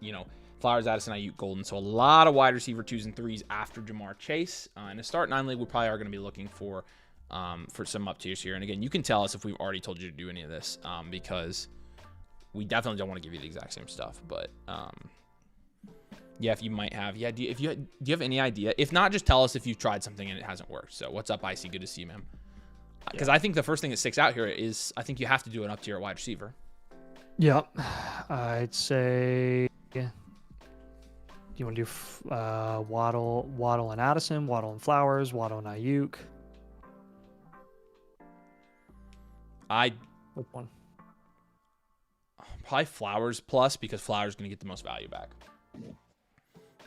Flowers, Addison, Ayuk, Golden. So a lot of wide receiver 2s and 3s after Jamar Chase. In a start 9 league, we probably are going to be looking for some up tiers here. And again, you can tell us if we've already told you to do any of this because we definitely don't want to give you the exact same stuff. But yeah, if you might have, do you have any idea? If not, just tell us if you've tried something and it hasn't worked. So what's up, Icy? Good to see you, man. Because I think the first thing that sticks out here is I think you have to do an up tier wide receiver. Yeah, I'd say. Yeah. Do you want to do Waddle and Addison, Waddle and Flowers, Waddle and Ayuk? Which one? Probably Flowers plus because Flowers is going to get the most value back.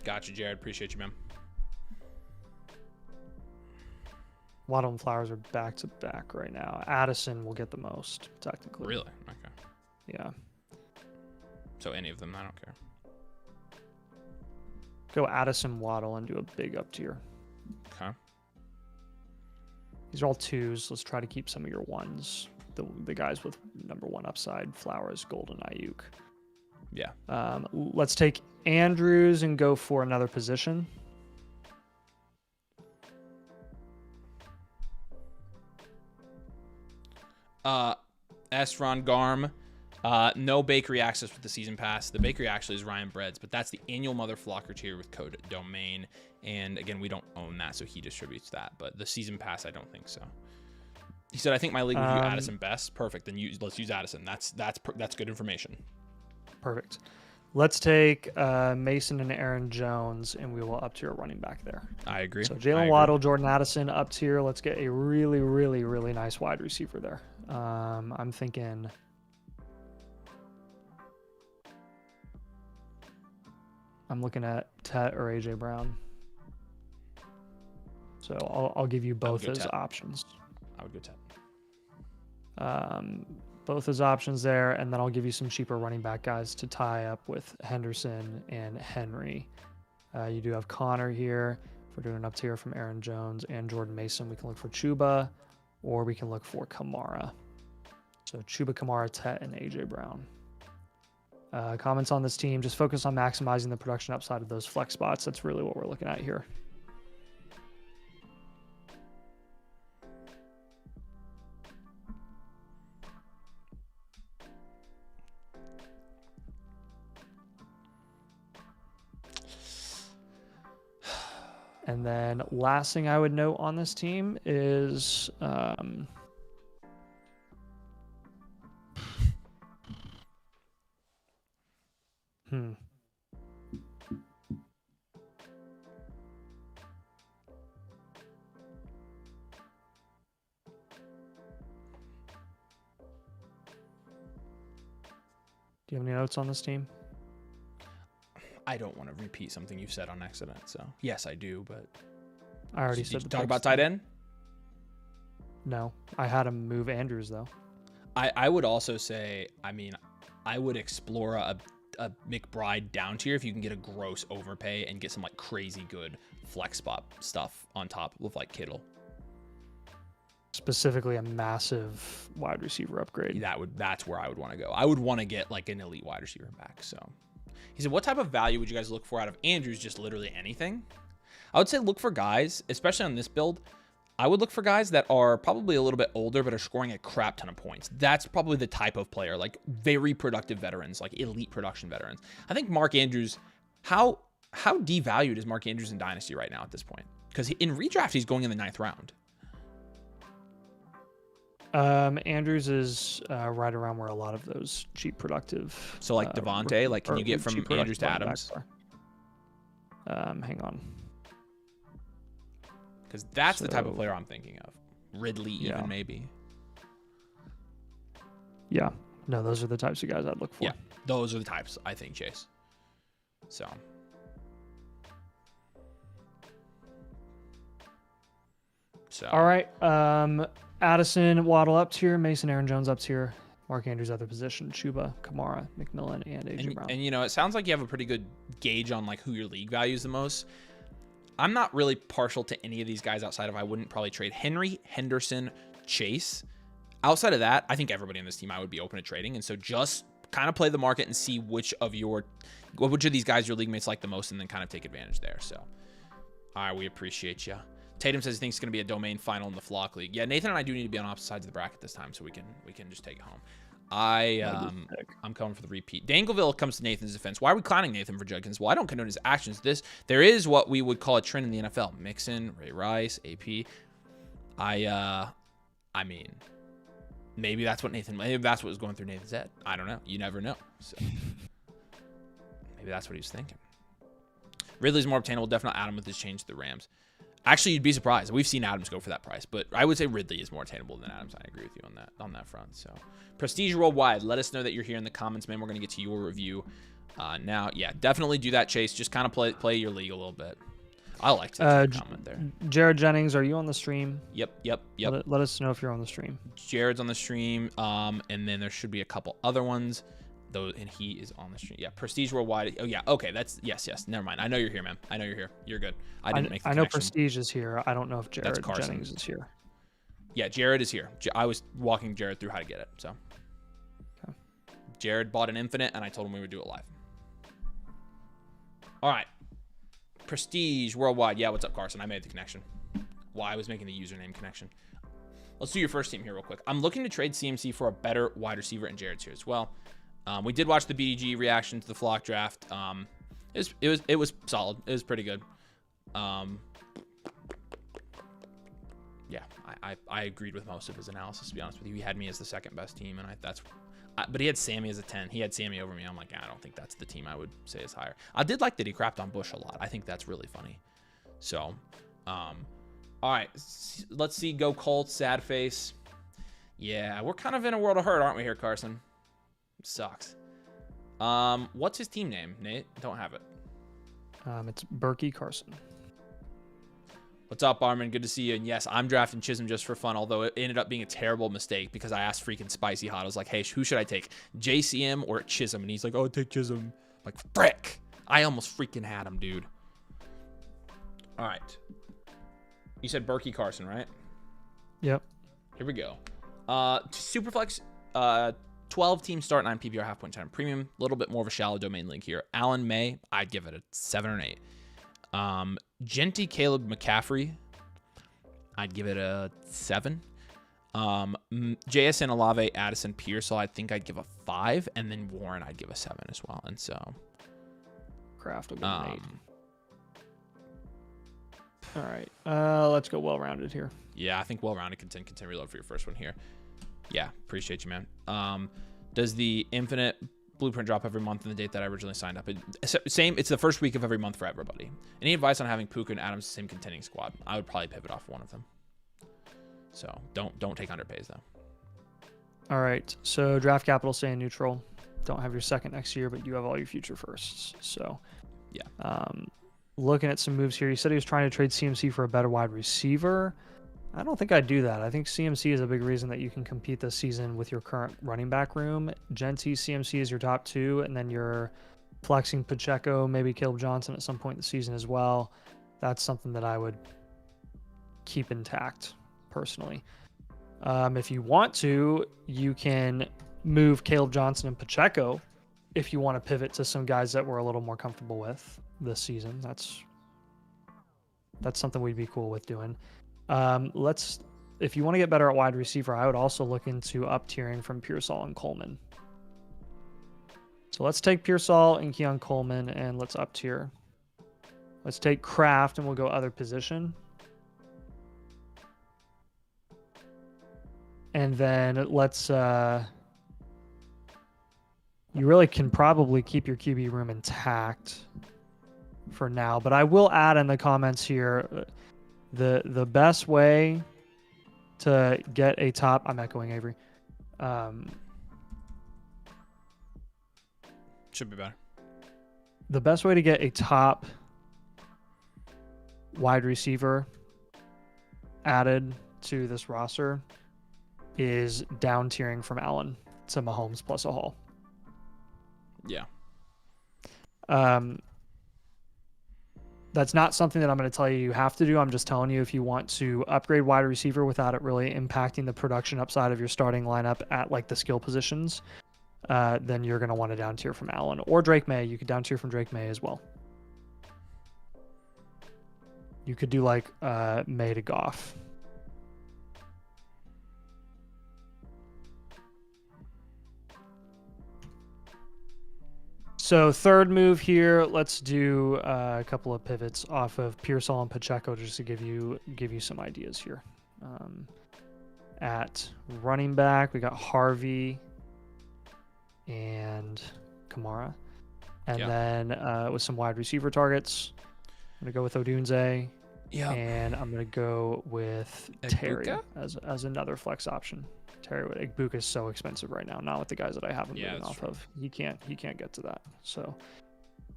Gotcha, Jared. Appreciate you, man. Waddle and Flowers are back to back right now. Addison will get the most, technically. Really? Okay. Yeah. So any of them, I don't care. Go Addison, Waddle, and do a big up tier. Okay. These are all 2s. Let's try to keep some of your 1s. The guys with number 1 upside, Flowers, Golden, Ayuk. Yeah. Let's take Andrews and go for another position. Ron Garm. No bakery access with the season pass. The bakery actually is Ryan Bread's, but that's the annual Mother Flocker tier with code domain. And again, we don't own that, so he distributes that. But the season pass, I don't think so. He said, "I think my league would view Addison best." Perfect. Then let's use Addison. That's good information. Perfect. Let's take Mason and Aaron Jones, and we will up tier running back there. I agree. So Jalen Waddle, Jordan Addison up tier. Let's get a really, really, really nice wide receiver there. I'm thinking. I'm looking at Tet or AJ Brown. So I'll give you both as options. I would go Tet. Both as options there, and then I'll give you some cheaper running back guys to tie up with Henderson and Henry. You do have Connor here. If we're doing an up tier from Aaron Jones and Jordan Mason, we can look for Chuba, or we can look for Kamara. So Chuba, Kamara, Tet, and AJ Brown. Comments on this team, just focus on maximizing the production upside of those flex spots. That's really what we're looking at here. And then last thing I would note on this team is Do you have any notes on this team? I don't want to repeat something you said on accident. So yes, I do, but I already said. Did you talk about tight end? No, I had him move Andrews though. I would also say, I would explore a McBride down tier if you can get a gross overpay and get some like crazy good flex spot stuff on top with like Kittle. Specifically a massive wide receiver upgrade. That's where I would want to go. I would want to get like an elite wide receiver back. So he said, what type of value would you guys look for out of Andrews? Just literally anything. I would say look for guys, especially on this build. I would look for guys that are probably a little bit older, but are scoring a crap ton of points. That's probably the type of player, like very productive veterans, like elite production veterans. I think Mark Andrews, how devalued is Mark Andrews in Dynasty right now at this point? Because in redraft, he's going in the 9th round. Andrews is right around where a lot of those cheap productive. So like Devontae, like can you get from cheap Andrews productive to running Adams? backs are. Hang on. Because that's the type of So- player I'm thinking of. Ridley, Yeah. even maybe. Yeah. No, those are the types of guys I'd look for. Yeah, those are the types I think, Chase. So. All right. Addison, Waddle up tier. Mason, Aaron Jones up tier. Mark Andrews other position. Chuba, Kamara, McMillan, and AJ Brown. And you know, it sounds like you have a pretty good gauge on like who your league values the most. I'm not really partial to any of these guys outside of I wouldn't probably trade Henry, Henderson, Chase. Outside of that, I think everybody on this team I would be open to trading. And so just kind of play the market and see which of these guys your league mates like the most and then kind of take advantage there. So, all right, we appreciate you. Tatum says he thinks it's going to be a domain final in the Flock League. Yeah, Nathan and I do need to be on opposite sides of the bracket this time so we can just take it home. I'm coming for the repeat. Dangleville comes to Nathan's defense. Why are we clowning Nathan for Judkins? Well, I don't condone his actions. There is what we would call a trend in the NFL. Mixon, Ray Rice, AP. I mean, maybe that's what was going through Nathan's head. I don't know. You never know. So maybe that's what he was thinking. Ridley's more obtainable. Definitely Adam with his change to the Rams. Actually, you'd be surprised. We've seen Adams go for that price, but I would say Ridley is more attainable than Adams. I agree with you on that front. So, Prestige Worldwide, let us know that you're here in the comments, man. We're gonna get to your review now. Yeah, definitely do that, Chase. Just kind of play your league a little bit. I like to comment there. Jared Jennings, are you on the stream? Yep. Let us know if you're on the stream. Jared's on the stream, and then there should be a couple other ones. Though, and he is on the stream. Yeah, Prestige Worldwide. Oh yeah, okay. That's yes. Never mind. I know you're here, man. I know you're here. You're good. I didn't make the connection. I know Prestige is here. I don't know if Jared Jennings is here. Yeah, Jared is here. I was walking Jared through how to get it. So, okay. Jared bought an Infinite, and I told him we would do it live. All right, Prestige Worldwide. Yeah, what's up, Carson? I made the connection. I was making the username connection. Let's do your first team here real quick. I'm looking to trade CMC for a better wide receiver, and Jared's here as well. We did watch the BDG reaction to the Flock draft. It was solid. It was pretty good. Yeah, I agreed with most of his analysis. To be honest with you, he had me as the second best team, and but he had Sammy as a 10. He had Sammy over me. I'm like, I don't think that's the team I would say is higher. I did like that he crapped on Bush a lot. I think that's really funny. So, all right, let's see. Go Colts. Sad face. Yeah, we're kind of in a world of hurt, aren't we here, Carson? Sucks. What's his team name, Nate? Don't have it. It's Berkey Carson. What's up, Armin? Good to see you. And yes, I'm drafting Chisholm just for fun, although it ended up being a terrible mistake because I asked freaking Spicy Hot. I was like, hey, who should I take? JCM or Chisholm? And he's like, oh, take Chisholm. I'm like, frick. I almost freaking had him, dude. All right. You said Berkey Carson, right? Yep. Here we go. Superflex, 12 team start, 9 PPR, half point time premium. A little bit more of a shallow domain league here. Alan May, I'd give it a 7 or an 8. Genty Caleb McCaffrey, I'd give it a 7. JSN Olave, Addison Pearsall, I think I'd give a 5. And then Warren, I'd give a 7 as well. And so Kraft will be an 8. All right. Let's go well-rounded here. Yeah, I think well-rounded continue reload for your first one here. Yeah, appreciate you, man. Does the Infinite Blueprint drop every month in the date that I originally signed up? It's the first week of every month for everybody. Any advice on having Puka and Adams the same contending squad? I would probably pivot off one of them. So don't take underpays though. All right. So draft capital staying neutral. Don't have your second next year, but you have all your future firsts. So yeah. Looking at some moves here. He said he was trying to trade CMC for a better wide receiver. I don't think I'd do that. I think CMC is a big reason that you can compete this season with your current running back room. Genty, CMC is your top 2, and then you're flexing Pacheco, maybe Caleb Johnson at some point in the season as well. That's something that I would keep intact, personally. If you want to, you can move Caleb Johnson and Pacheco if you want to pivot to some guys that we're a little more comfortable with this season. That's something we'd be cool with doing. If you want to get better at wide receiver, I would also look into up tiering from Pearsall and Coleman. So let's take Pearsall and Keon Coleman and let's up tier. Let's take Kraft and we'll go other position. And then let's you really can probably keep your QB room intact for now, but I will add in the comments here the best way to get a top. I'm echoing Avery. Should be better. The best way to get a top wide receiver added to this roster is down tiering from Allen to Mahomes plus a Hall. Yeah. That's not something that I'm going to tell you you have to do. I'm just telling you if you want to upgrade wide receiver without it really impacting the production upside of your starting lineup at like the skill positions, then you're going to want to down tier from Allen or Drake May. You could down tier from Drake May as well. You could do like May to Goff. So third move here, let's do a couple of pivots off of Pearsall and Pacheco just to give you some ideas here. At running back, we got Harvey and Kamara. And then with some wide receiver targets, I'm going to go with Odunze. Yeah. And I'm going to go with Terry as another flex option. Terry Igbuka is so expensive right now. Not with the guys that I have him moving off of. He can't get to that. So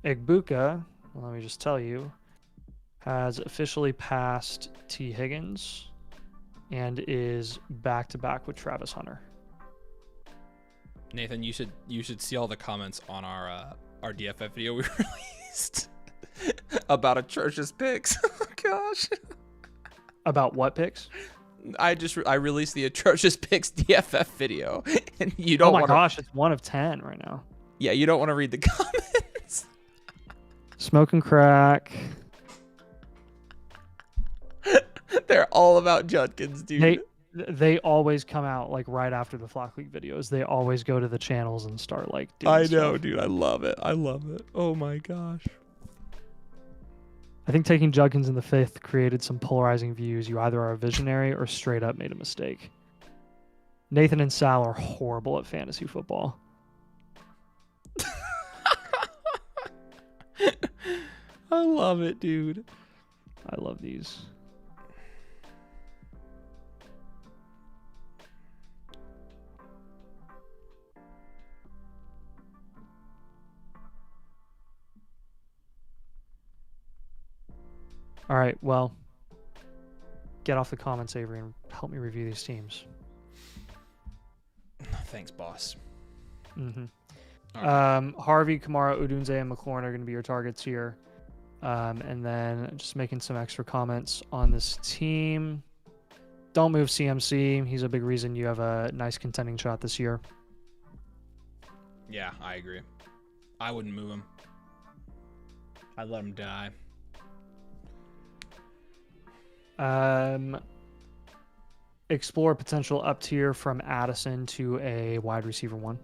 Igbuka, well, let me just tell you, has officially passed T. Higgins and is back to back with Travis Hunter. Nathan, you should see all the comments on our DFF video we released about atrocious picks. Oh gosh. About what picks? I released the atrocious picks DFF video, and you don't. Oh my gosh, it's 1 of 10 right now. Yeah, you don't want to read the comments. Smoking crack. They're all about Judkins, dude. They always come out like right after the Flock League videos. They always go to the channels and start like doing I know, stuff. dude. I love it. Oh my gosh. I think taking Judkins in the 5th created some polarizing views. You either are a visionary or straight up made a mistake. Nathan and Sal are horrible at fantasy football. I love it, dude. I love these. All right, well, get off the comments, Avery, and help me review these teams. Thanks, boss. Mm-hmm. Right. Harvey, Kamara, Odunze, and McLaurin are going to be your targets here. And then just making some extra comments on this team. Don't move CMC. He's a big reason you have a nice contending shot this year. Yeah, I agree. I wouldn't move him. I'd let him die. Explore potential up tier from Addison to a wide receiver 1.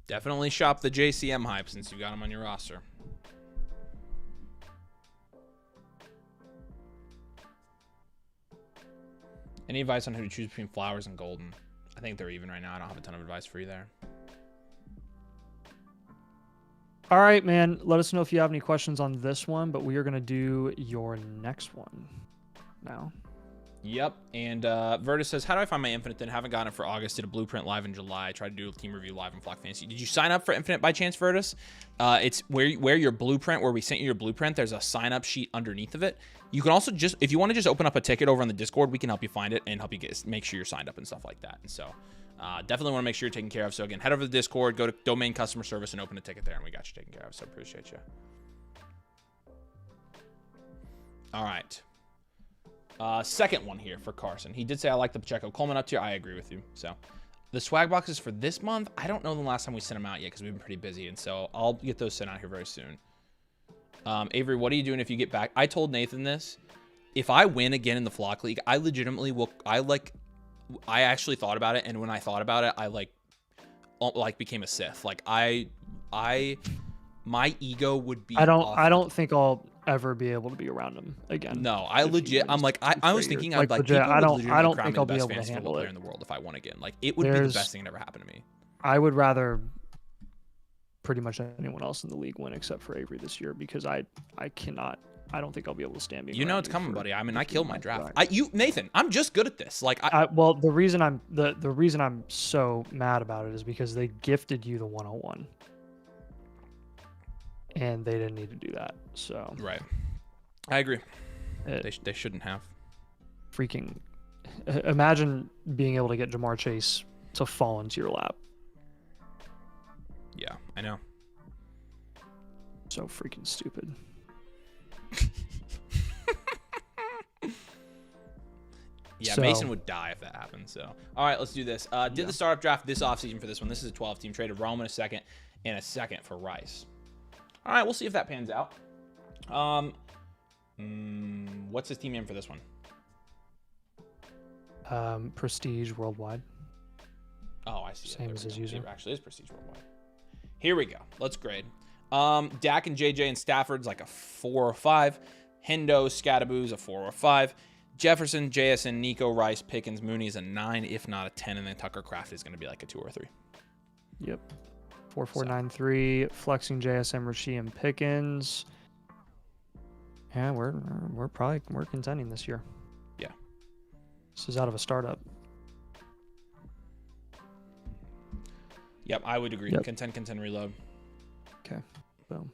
Definitely shop the JCM hype since you got him on your roster. Any advice on who to choose between Flowers and Golden? I think they're even right now. I don't have a ton of advice for you there. All right, man. Let us know if you have any questions on this one, but we are going to do your next one now. Yep. And Vertus says, how do I find my Infinite then? Haven't gotten it for August. Did a blueprint live in July. Tried to do a team review live in Flock Fantasy. Did you sign up for Infinite by chance, Vertus? It's where your blueprint, where we sent you your blueprint, there's a sign up sheet underneath of it. You can also just, if you want to just open up a ticket over on the Discord, we can help you find it and help you make sure you're signed up and stuff like that. And so definitely want to make sure you're taken care of. So again, head over to the Discord, go to domain customer service and open a ticket there, and we got you taken care of. So appreciate you. All right. Second one here for Carson. He did say, I like the Pacheco Coleman up tier. I agree with you. So the swag boxes for this month, I don't know the last time we sent them out yet because we've been pretty busy. And so I'll get those sent out here very soon. Avery, what are you doing if you get back? I told Nathan this. If I win again in the Flock League, I legitimately will. I actually thought about it. And when I thought about it, I became a Sith. Like my ego would be I off. don't think I'll ever be able to be around him again. No, I legit. I'm like, I was thinking, I'd like legit, people would I legitimately don't crown think me I'll the be best able to fantasy football handle player it. in the world if I won again. Like, it would be the best thing that ever happened to me. I would rather pretty much anyone else in the league win except for Avery this year, because I cannot. I don't think I'll be able to stand being. You know it's coming, buddy. I mean, I killed my draft. Nathan, I'm just good at this. Like, well, the reason I'm so mad about it is because they gifted you the 101, and they didn't need to do that. So right, I agree. They shouldn't have. Freaking imagine being able to get Jamar Chase to fall into your lap. Yeah, I know. So freaking stupid. Yeah, so, Mason would die if that happened. So, all right, let's do this. Did the startup draft this offseason for this one. This is a 12-team. Traded Rome in a second and a second for Rice. All right, we'll see if that pans out. What's his team name for this one? Prestige Worldwide. Oh, I see. Same as his user. It actually is Prestige Worldwide. Here we go. Let's grade. Dak and JJ and Stafford's like a 4 or 5. Hendo, Scattaboo's a 4 or 5. Jefferson, JSN, Nico, Rice, Pickens, Mooney is a 9, if not a 10, and then Tucker Kraft is going to be like a 2 or 3. Yep. 4-4-9-3, flexing JSN, Rasheed, and Pickens. Yeah, we're contending this year. Yeah. This is out of a startup. Yep, I would agree. Yep. Contend, reload. Okay. Boom.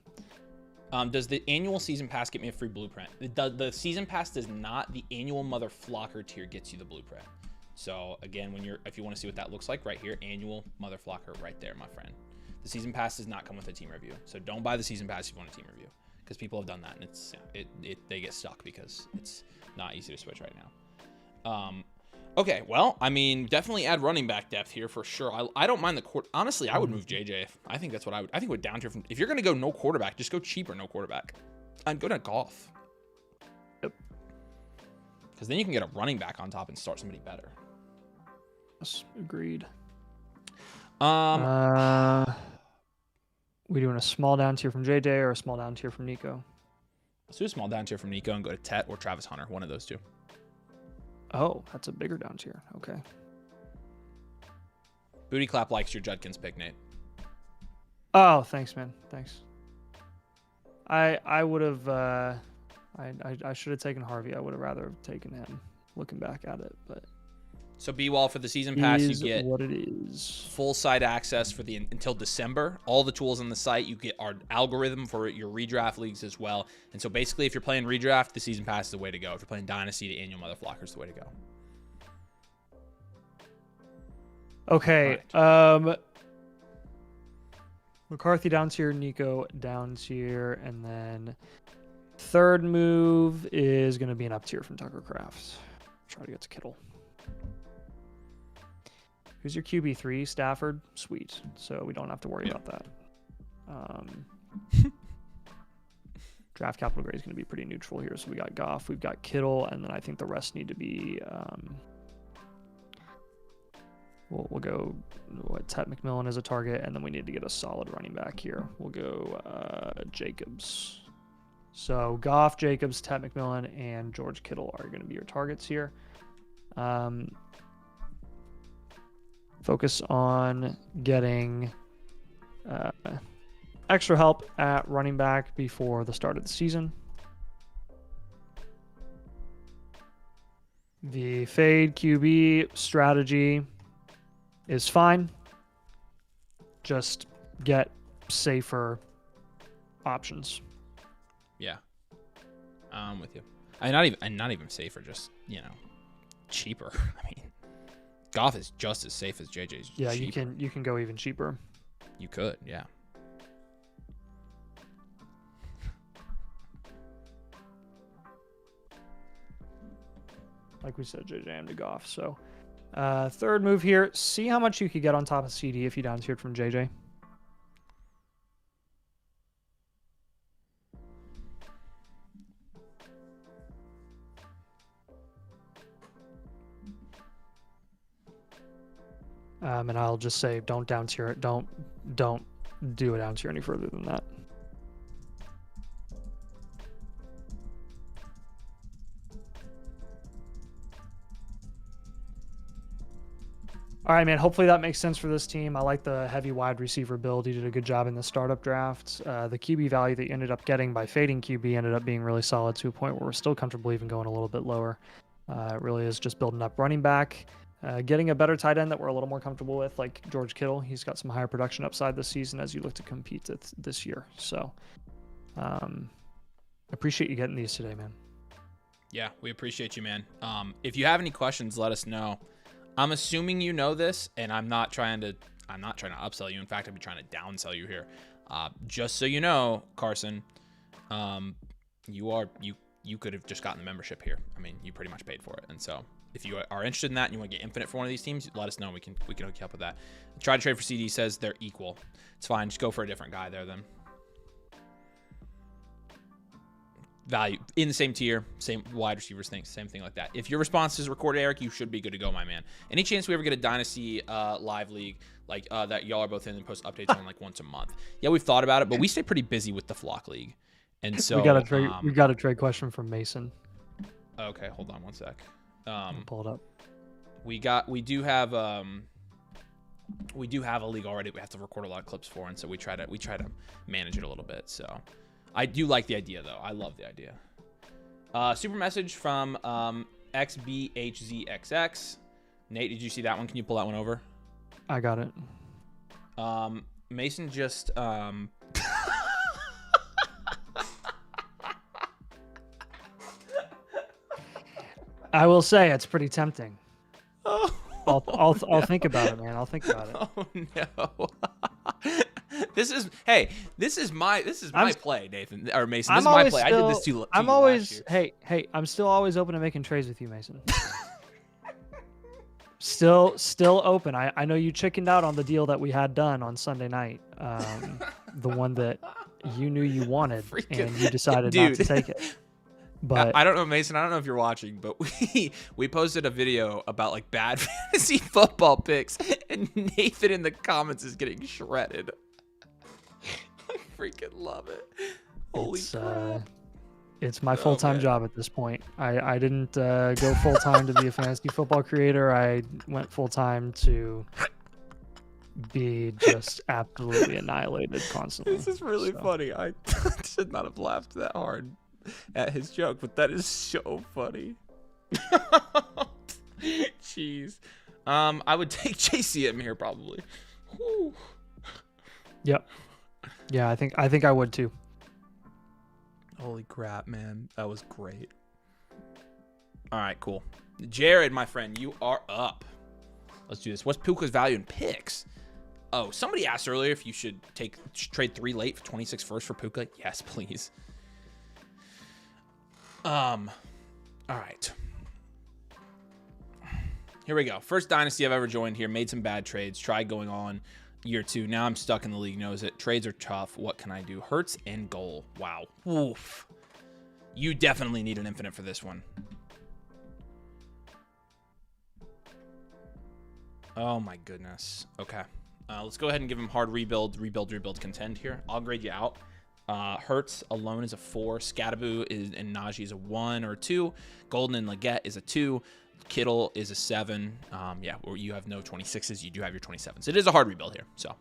Does the annual season pass get me a free blueprint? The season pass does not. The annual mother flocker tier gets you the blueprint. So again, if you want to see what that looks like, right here, annual mother flocker right there, my friend. The season pass does not come with a team review. So don't buy the season pass if you want a team review, because people have done that and they get stuck because it's not easy to switch right now. Okay, well, I mean, definitely add running back depth here for sure. I don't mind the court. Honestly, I would move JJ. I think that's what I would. I think with down tier from, if you're gonna go no quarterback, just go cheaper no quarterback, and go to golf. Yep. Because then you can get a running back on top and start somebody better. Yes, agreed. We doing a small down tier from JJ or a small down tier from Nico? Let's do a small down tier from Nico and go to Tet or Travis Hunter, one of those two. Oh, that's a bigger down tier. Okay. Booty Clap likes your Judkins pick, Nate. Oh, thanks, man. Thanks. I would have. I should have taken Harvey. I would have rather have taken him. Looking back at it, but. So B-Wall for the season pass, you get what it is. Full site access for until December. All the tools on the site. You get our algorithm for your redraft leagues as well. And so basically, if you're playing redraft, the season pass is the way to go. If you're playing Dynasty, the annual mother flocker is the way to go. Okay. Right. McCarthy down tier, Nico down tier, and then third move is going to be an up tier from Tucker Kraft. Try to get to Kittle. Who's your QB3? Stafford? Sweet. So we don't have to worry about that. Draft capital grade is going to be pretty neutral here. So we got Goff, we've got Kittle, and then I think the rest need to be... We'll go Tet McMillan as a target, and then we need to get a solid running back here. We'll go Jacobs. So Goff, Jacobs, Tet McMillan, and George Kittle are going to be your targets here. Focus on getting extra help at running back before the start of the season. The fade QB strategy is fine. Just get safer options. Yeah, I'm with you. Not even safer, just cheaper. I mean, Goff is just as safe as JJ's. Yeah, cheaper. you can go even cheaper. You could, yeah. Like we said, JJ and to Goff. So third move here. See how much you could get on top of CD if you down tiered from JJ. Mm-hmm. And I'll just say don't down tier it. Don't do a down tier any further than that. All right, man. Hopefully that makes sense for this team. I like the heavy wide receiver build. He did a good job in the startup draft. The QB value that you ended up getting by fading QB ended up being really solid to a point where we're still comfortable even going a little bit lower. It really is just building up running back, getting a better tight end that we're a little more comfortable with, like George Kittle. He's got some higher production upside this season as you look to compete this year. So appreciate you getting these today, man. Yeah, we appreciate you, man. If you have any questions, let us know. I'm assuming you know this, and I'm not trying to upsell you. In fact, I'd be trying to downsell you here. Just so you know, Carson, you could have just gotten the membership here. I mean, you pretty much paid for it. And so if you are interested in that and you want to get infinite for one of these teams, let us know. We can hook you up with that. Try to trade for CD says they're equal. It's fine. Just go for a different guy there then. Value in the same tier, same wide receivers thing, same thing like that. If your response is recorded, Eric, you should be good to go, my man. Any chance we ever get a Dynasty live league like that y'all are both in and post updates on like once a month? Yeah, we've thought about it, but we stay pretty busy with the Flock League. And so we got a trade question from Mason. Okay, hold on one sec. Pull it up. We do have a league already. We have to record a lot of clips for, and so we try to manage it a little bit. So I do like the idea though. I love the idea. Super message from XBHZXX. Nate, did you see that one? Can you pull that one over? I got it. Mason just I will say it's pretty tempting. Oh, I'll think about it, man. I'll think about it. Oh no. This is my play, Nathan or Mason. This is my play. I did this to you last year. Hey, I'm still always open to making trades with you, Mason. Still open. I know you chickened out on the deal that we had done on Sunday night. The one that you knew you wanted and you decided not to take it. But I don't know, Mason. I don't know if you're watching, but we posted a video about like bad fantasy football picks, and Nathan in the comments is getting shredded. I freaking love it. Holy crap. It's my full-time job at this point. I didn't go full-time to be a fantasy football creator. I went full-time to be just absolutely annihilated constantly. This is really funny. I should not have laughed that hard at his joke, but that is so funny. Jeez. I would take JCM here probably. Whew. Yep. Yeah, I think I would too. Holy crap, man. That was great. All right, cool. Jared, my friend, you are up. Let's do this. What's Puka's value in picks? Oh, somebody asked earlier if you should trade 3 late for 26 first for Puka. Yes, please. All right. Here we go. First Dynasty I've ever joined here. Made some bad trades. Tried going on year 2. Now I'm stuck in the league. Knows it. Trades are tough. What can I do? Hurts and goal. Wow. Oof. You definitely need an infinite for this one. Oh my goodness. Okay. Let's go ahead and give him hard rebuild, contend here. I'll grade you out. Hurts alone is a 4. Scattaboo and Najee is a 1 or 2. Golden and Leggett is a 2. Kittle is a 7. Yeah, or you have no 26s. You do have your 27s. It is a hard rebuild here. So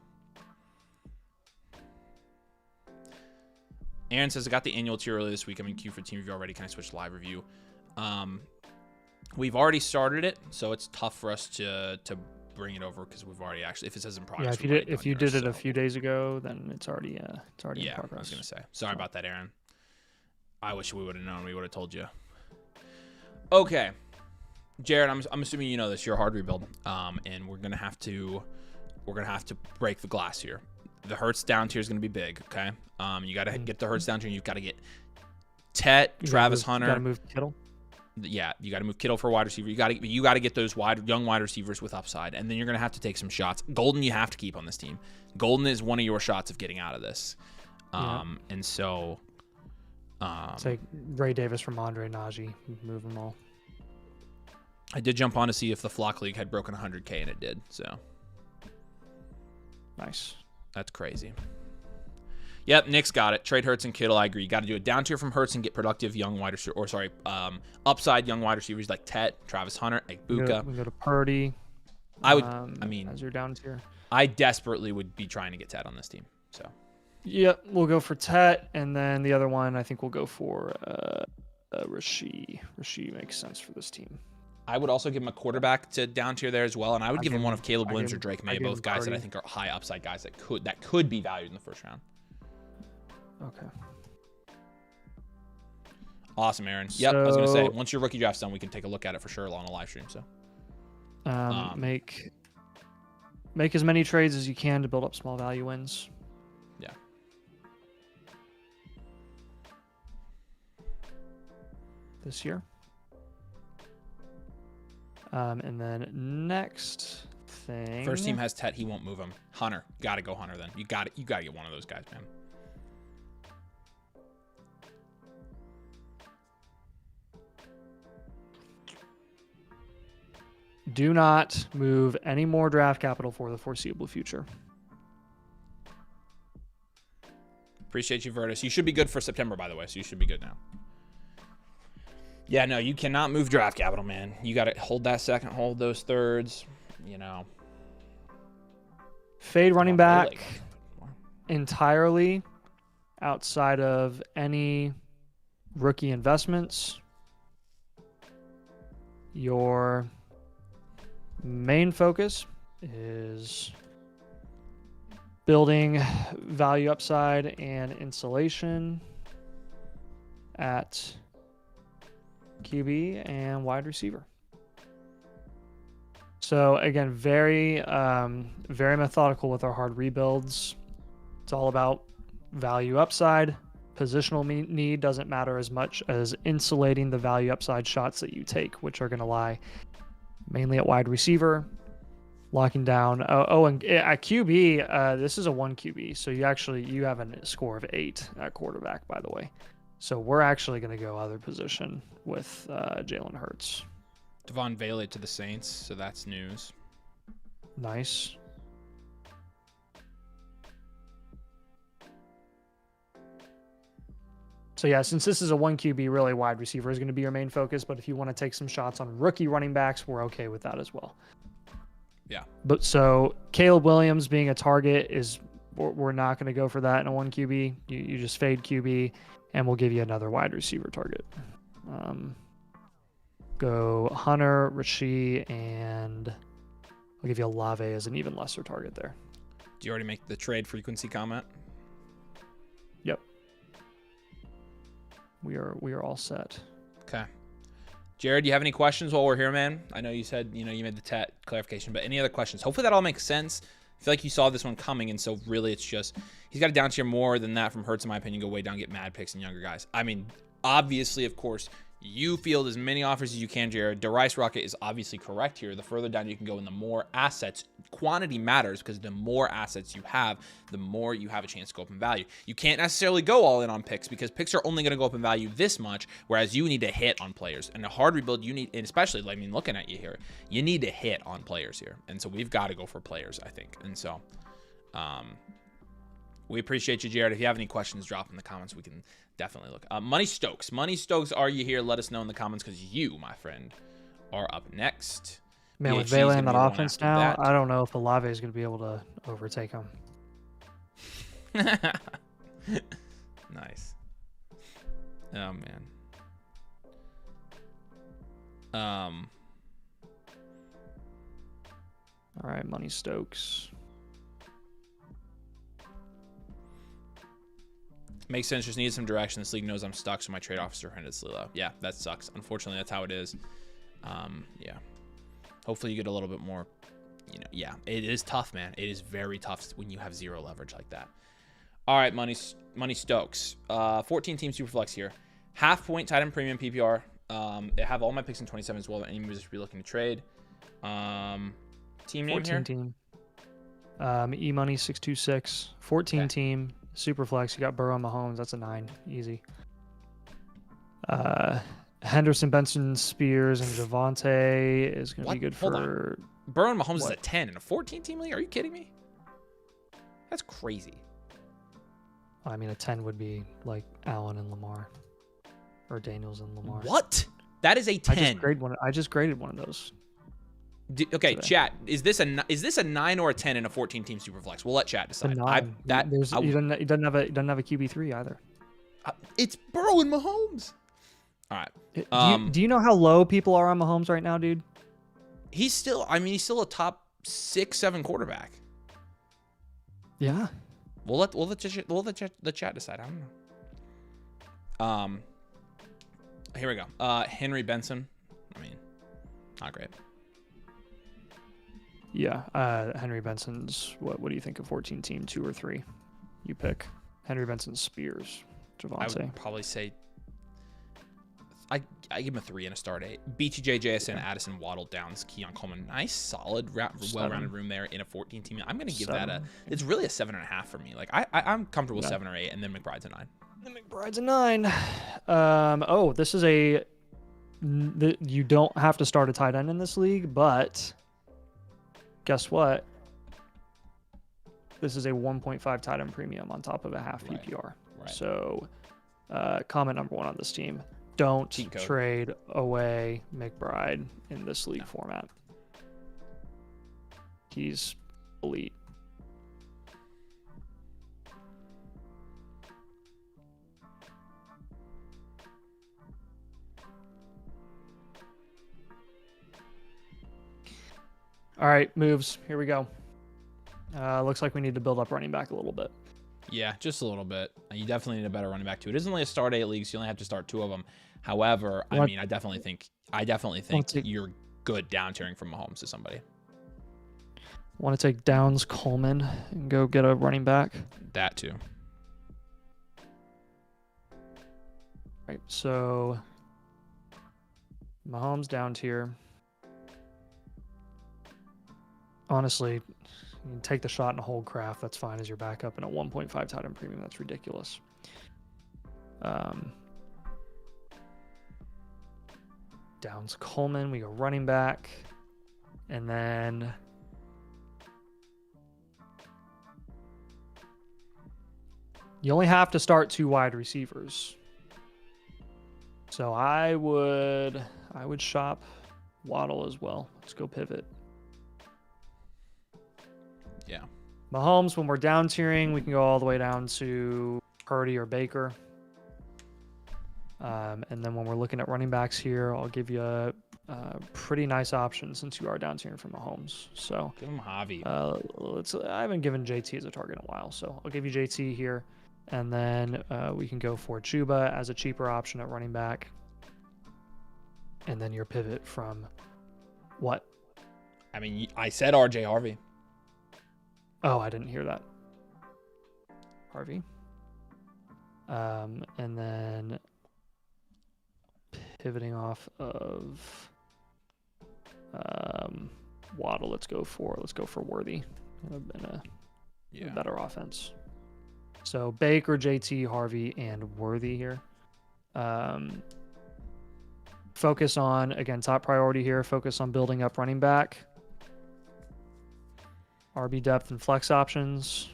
Aaron says, I got the annual tier earlier this week. I'm in queue for team review already. Can I switch to live review? We've already started it, so it's tough for us to bring it over because we've already actually, if it says in progress. Yeah, if you did it a few days ago, then it's already in progress. I was gonna say. Sorry about that, Aaron. I wish we would have known. We would have told you. Okay, Jared, I'm assuming you know this. You're a hard rebuild, and we're gonna have to break the glass here. The Hurts down tier is gonna be big. Okay, you gotta get the Hurts down tier. And you've got to get Travis Hunter. You gotta move Kittle. Yeah, you got to move Kittle for wide receiver. You got to get those young wide receivers with upside, and then you're gonna have to take some shots. Golden, you have to keep on this team. Golden is one of your shots of getting out of this. And so, take Ray Davis from Andre Najee, move them all. I did jump on to see if the Flock League had broken 100K, and it did. So, nice. That's crazy. Yep, Nick's got it. Trade Hurts and Kittle. I agree. You got to do it down tier from Hurts and get productive young wide receiver, upside young wide receivers like Travis Hunter, Egbuka. We go to Purdy. I would. I mean, as your down tier. I desperately would be trying to get Ted on this team. So. Yep, we'll go for Tet, and then the other one I think we'll go for Rasheed. Rasheed makes sense for this team. I would also give him a quarterback to down tier there as well, and I would give him one of Caleb Williams or Drake May, both guys that I think are high upside guys that could be valued in the first round. Okay. Awesome, Aaron. Yep, I was gonna say once your rookie draft's done, we can take a look at it for sure on a live stream. So, make as many trades as you can to build up small value wins. Yeah. This year. And then next thing. First team has Tet. He won't move him. Hunter, you gotta go Hunter. Then you got to get one of those guys, man. Do not move any more draft capital for the foreseeable future. Appreciate you, Virtus. You should be good for September, by the way, so you should be good now. Yeah, no, you cannot move draft capital, man. You got to hold that second, hold those thirds, you know. Fade running back entirely outside of any rookie investments. Your main focus is building value upside and insulation at QB and wide receiver. So again, very methodical with our hard rebuilds. It's all about value upside. Positional need doesn't matter as much as insulating the value upside shots that you take, which are going to lie mainly at wide receiver, locking down. And at QB, this is a 1 QB, so you have a score of 8 at quarterback, by the way. So we're actually going to go other position with Jalen Hurts. Devon Vele to the Saints, so that's news. Nice. So yeah, since this is a 1 QB, really wide receiver is going to be your main focus. But if you want to take some shots on rookie running backs, we're okay with that as well. Yeah. But so Caleb Williams being a target we're not going to go for that in a 1 QB. You just fade QB, and we'll give you another wide receiver target. Go Hunter, Rasheed, and I'll give you Olave as an even lesser target there. Do you already make the trade frequency comment? Yep. We are all set. Okay. Jared, do you have any questions while we're here, man? I know you said, you made the Tet clarification, but any other questions? Hopefully that all makes sense. I feel like you saw this one coming, and so really it's just, he's got to down tier more than that from Hurts, in my opinion, go way down, get mad picks and younger guys. I mean, obviously, of course, you field as many offers as you can, Jared. DeRice Rocket is obviously correct here. The further down you can go and the more assets, quantity matters, because the more assets you have, the more you have a chance to go up in value. You can't necessarily go all in on picks because picks are only going to go up in value this much, whereas you need to hit on players. And a hard rebuild, you need, and especially, looking at you here, you need to hit on players here. And so we've got to go for players, I think. And so we appreciate you, Jared. If you have any questions, drop in the comments. We can definitely look. Money Stokes, are you here? Let us know in the comments, because you, my friend, are up next. Man, with Vele in that offense now, I don't know if Olave is going to be able to overtake him. Nice. Oh, man. All right, Money Stokes. Makes sense. Just needed some direction. This league knows I'm stuck, so my trade officer horrendously low. Yeah, that sucks. Unfortunately, that's how it is. Yeah. Hopefully you get a little bit more, yeah, it is tough, man. It is very tough when you have zero leverage like that. All right, Money Stokes. 14 team Superflex here. Half point tight end premium PPR. I have all my picks in 27 as well. Any users be looking to trade. Team name 14 here? Team. E-Money 626. 14 Okay. team. Superflex. You got Burrow and Mahomes. That's a 9. Easy. Henderson, Benson, Spears, and Javonte is going to be good for... Burrow and Mahomes is a 10 in a 14 team league? Are you kidding me? That's crazy. I mean, a 10 would be like Allen and Lamar. Or Daniels and Lamar. What? That is a 10. I just graded one of those. Okay, today. chat. Is this a 9 or a 10 in a 14-team superflex? We'll let chat It's a decide. 9. He doesn't have a QB3 either. It's Burrow and Mahomes. All right. Do you know how low people are on Mahomes right now, dude? He's still a top 6-7 quarterback. Yeah. We'll let the chat decide. I don't know. Here we go. Henry Benson. I mean, not great. Yeah. Henry Benson's what do you think of 14 team 2 or 3? You pick. Henry Benson, Spears, Javonte. I would probably say I give him a 3 and a start 8. BTJ, JSN, Addison, Waddle, Downs, Keon Coleman. Nice, solid, well-rounded room there in a 14 team. I'm gonna give that it's really a 7.5 for me. Like I'm comfortable with 7 or 8, and then McBride's a 9. Then McBride's a 9. This is you don't have to start a tight end in this league, but guess what? This is a 1.5 tight end premium on top of a half PPR. Right. So, comment number 1 on this team. Don't trade away McBride in this league format. He's elite. All right, moves. Here we go. Looks like we need to build up running back a little bit. Yeah, just a little bit. You definitely need a better running back too. It is only a start 8 league, so you only have to start 2 of them. However, I mean, I definitely think you're good down tiering from Mahomes to somebody. Want to take Downs, Coleman, and go get a running back? That too. Right, so Mahomes down tier. Honestly, you can take the shot and hold Kraft. That's fine as your backup. And a 1.5 tight end premium, that's ridiculous. Downs, Coleman. We go running back. And then you only have to start 2 wide receivers. So I would shop Waddle as well. Let's go pivot. Yeah. Mahomes, when we're down tiering, we can go all the way down to Purdy or Baker. And then when we're looking at running backs here, I'll give you a pretty nice option since you are down tiering from Mahomes. So give him Javi. I haven't given JT as a target in a while, so I'll give you JT here. And then we can go for Chuba as a cheaper option at running back. And then your pivot from what? I mean, I said RJ Harvey. Oh, I didn't hear that. Harvey. And then pivoting off of Waddle, let's go for Worthy in a better offense. So Baker, JT, Harvey, and Worthy here. Focus on, again, top priority here. Focus on building up running back. RB depth and flex options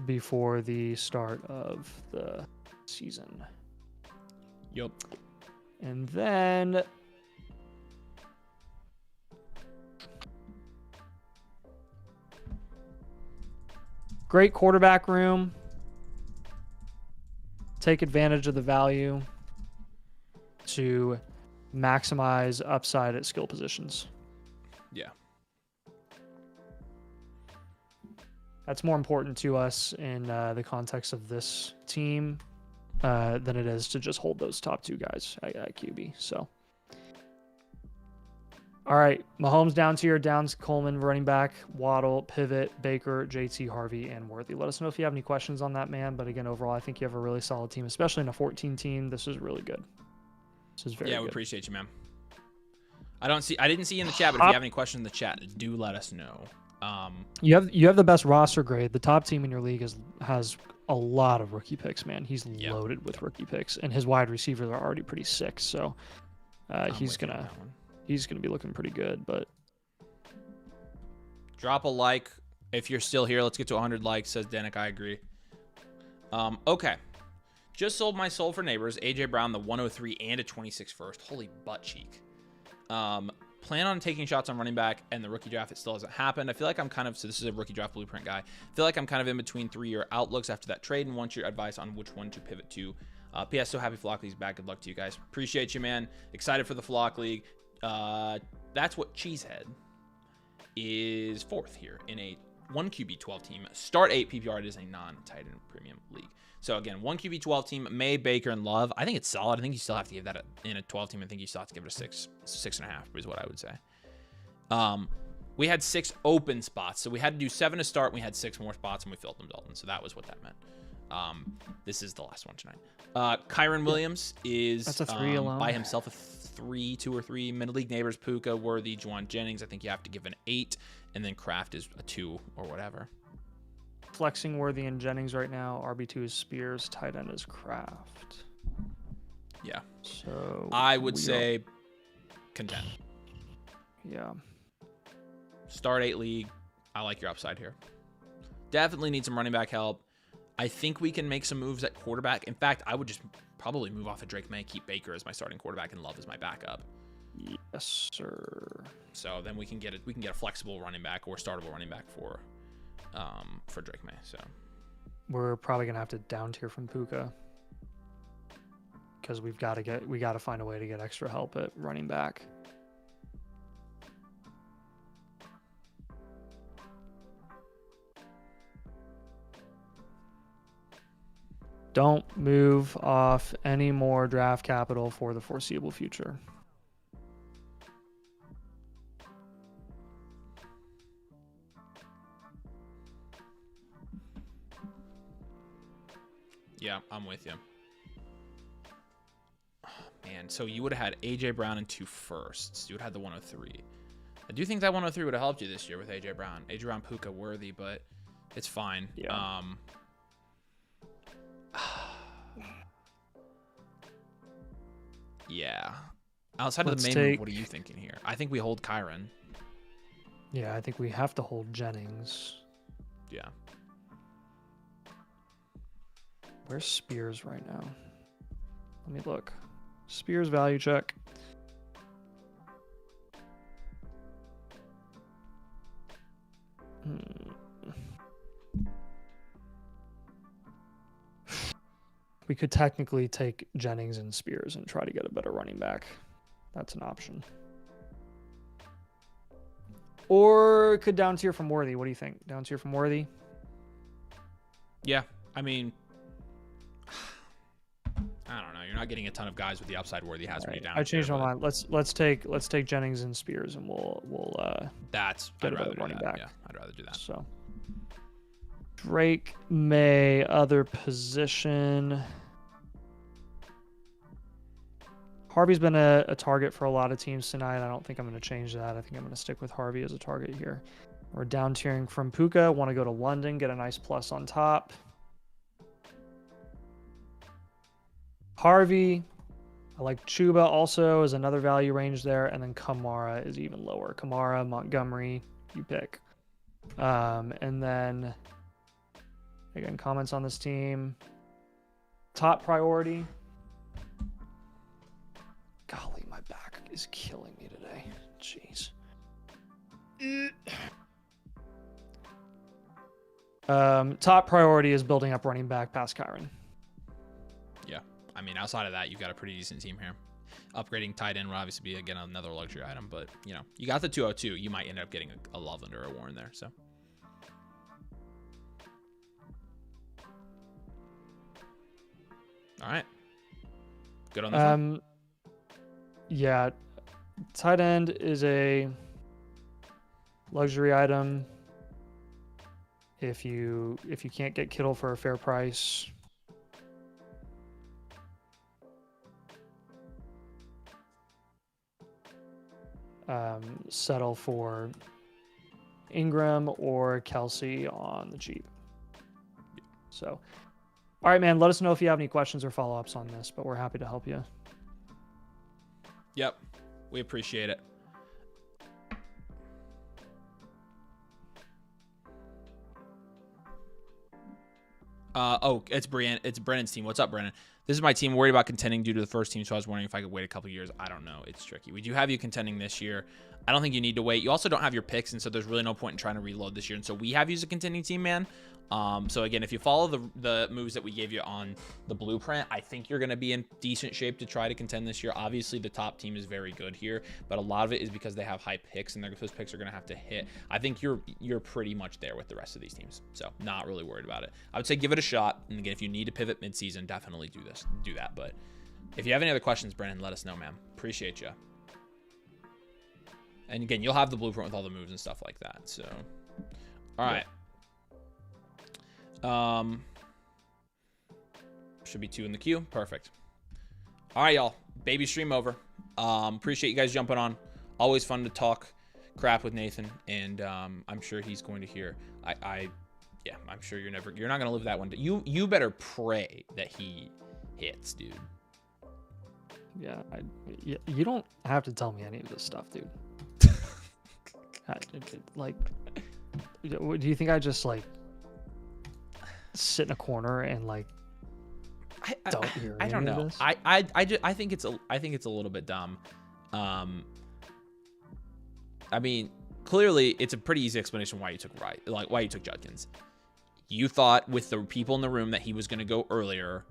before the start of the season. Yep. And then great quarterback room. Take advantage of the value to maximize upside at skill positions. Yeah. That's more important to us in the context of this team than it is to just hold those top 2 guys at QB. So, all right, Mahomes down tier, Downs, Coleman, running back, Waddle, pivot, Baker, JT, Harvey, and Worthy. Let us know if you have any questions on that, man. But again, overall, I think you have a really solid team, especially in a 14 team. This is really good. This is very good. Yeah, we appreciate you, man. I didn't see you in the chat, but if you have any questions in the chat, do let us know. You have the best roster grade. The top team in your league has a lot of rookie picks, man. He's loaded with rookie picks, and his wide receivers are already pretty sick. So he's gonna be looking pretty good. But drop a like if you're still here. Let's get to 100 likes, says Danik. I agree. Okay. Just sold my soul for neighbors. AJ Brown, the 103 and a 26 first. Holy butt cheek. Plan on taking shots on running back, and the rookie draft, it still hasn't happened. I feel like I'm kind of, so this is a rookie draft blueprint guy. I feel like I'm kind of in between 3-year outlooks after that trade and want your advice on which one to pivot to. P.S. So happy Flock League's back. Good luck to you guys. Appreciate you, man. Excited for the Flock League. That's what Cheesehead is 4th here in a 1 QB 12 team. Start 8 PPR. It is a non-tight end premium league. So again, 1 QB 12 team, May, Baker, and Love. I think it's solid. I think you still have to give that in a 12 team. I think you still have to give it a 6.5 is what I would say. We had 6 open spots, so we had to do 7 to start. And we had 6 more spots, and we filled them, Dalton. So that was what that meant. This is the last one tonight. Kyron Williams is That's a 3 alone. By himself a 3, 2 or 3. Middle league neighbors, Puka, Worthy, Juwan Jennings. I think you have to give an 8, and then Kraft is a 2 or whatever. Flexing Worthy and Jennings right now. RB2 is Spears. Tight end is Kraft. Yeah. So I would say content. Yeah. Start 8 league. I like your upside here. Definitely need some running back help. I think we can make some moves at quarterback. In fact, I would just probably move off of Drake May, keep Baker as my starting quarterback, and Love as my backup. Yes, sir. So then we can get a flexible running back or startable running back for Drake May. So we're probably gonna have to down tier from Puka because we got to find a way to get extra help at running back. Don't move off any more draft capital for the foreseeable future. yeah, I'm with you. Oh, man, so you would have had AJ Brown and 2 firsts. You would have had the 103. I do think that 103 would have helped you this year with AJ Brown. AJ Brown, Puka, Worthy, but it's fine. Yeah. Yeah. Outside of the main move, what are you thinking here? I think we hold Kyron. Yeah, I think we have to hold Jennings. Yeah. Where's Spears right now? Let me look. Spears value check. We could technically take Jennings and Spears and try to get a better running back. That's an option. Or could down tier from Worthy. What do you think? Down tier from Worthy? Yeah. I mean, I don't know. You're not getting a ton of guys with the upside Worthy has when you down. I changed my mind. Let's take Jennings and Spears, and we'll get a better running back. Yeah, I'd rather do that. So Drake May, other position. Harvey's been a target for a lot of teams tonight. I don't think I'm going to change that. I think I'm going to stick with Harvey as a target here. We're down tiering from Puka. Want to go to London, get a nice plus on top. Harvey, I like Chuba also as another value range there. And then Kamara is even lower. Kamara, Montgomery, you pick. And then, again, comments on this team. Top priority. Golly, my back is killing me today. Jeez. Top priority is building up running back past Kyron. Yeah. I mean, outside of that, you've got a pretty decent team here. Upgrading tight end will obviously be, again, another luxury item. But, you know, you got the 202. You might end up getting a Loveland or a Warren there. So. All right. Good on this one? Yeah, tight end is a luxury item. If you can't get Kittle for a fair price, settle for Ingram or Kelsey on the cheap. So, all right, man. Let us know if you have any questions or follow-ups on this, but we're happy to help you. Yep. We appreciate it. Oh, it's Brennan's team. What's up, Brennan? This is my team. Worried about contending due to the first team, so I was wondering if I could wait a couple years. I don't know. It's tricky. We do have you contending this year. I don't think you need to wait. You also don't have your picks, and so there's really no point in trying to reload this year. And so we have you as a contending team, man. So again, if you follow the moves that we gave you on the blueprint, I think you're going to be in decent shape to try to contend this year. Obviously, the top team is very good here, but a lot of it is because they have high picks, and those picks are going to have to hit. I think you're pretty much there with the rest of these teams, so not really worried about it. I would say give it a shot, and again, if you need to pivot midseason, definitely do that. But if you have any other questions, Brennan, let us know, man. Appreciate you. And again, you'll have the blueprint with all the moves and stuff like that. So, all right. Should be 2 in the queue. Perfect. All right, y'all. Baby stream over. Appreciate you guys jumping on. Always fun to talk crap with Nathan, and I'm sure he's going to hear. Yeah, I'm sure you're not gonna live that one day. You better pray that he hits, dude. Yeah, you don't have to tell me any of this stuff, dude. Like, do you think I just like sit in a corner and like don't hear I don't know. This? I think it's a little bit dumb. I mean, clearly it's a pretty easy explanation why you took Judkins. You thought with the people in the room that he was going to go earlier.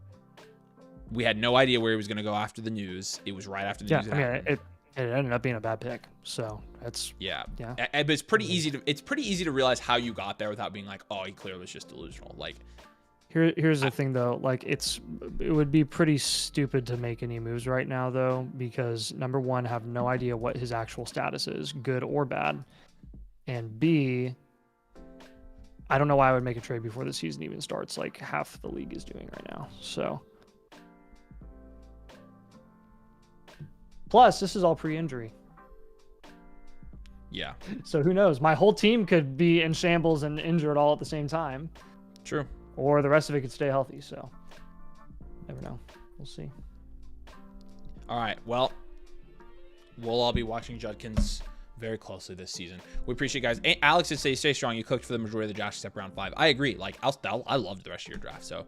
We had no idea where he was going to go after the news. It was right after the news. Yeah, I mean, it ended up being a bad pick. So that's yeah. But it's pretty easy to realize how you got there without being like, oh, he clearly was just delusional. Like, here's the thing though, like it would be pretty stupid to make any moves right now though, because number one, have no idea what his actual status is, good or bad, and B, I don't know why I would make a trade before the season even starts, like half the league is doing right now. So. Plus, this is all pre-injury. Yeah. So who knows? My whole team could be in shambles and injured all at the same time. True. Or the rest of it could stay healthy. So never know. We'll see. All right. Well, we'll all be watching Judkins very closely this season. We appreciate you guys. Alex says, stay strong. You cooked for the majority of the draft except round 5. I agree. Like, I loved the rest of your draft. So,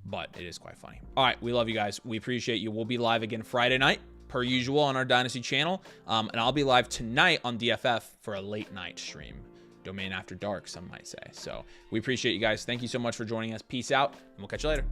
but it is quite funny. All right, we love you guys. We appreciate you. We'll be live again Friday night, per usual, on our Dynasty channel. And I'll be live tonight on DFF for a late night stream. Domain after dark, some might say. So we appreciate you guys. Thank you so much for joining us. Peace out, and we'll catch you later.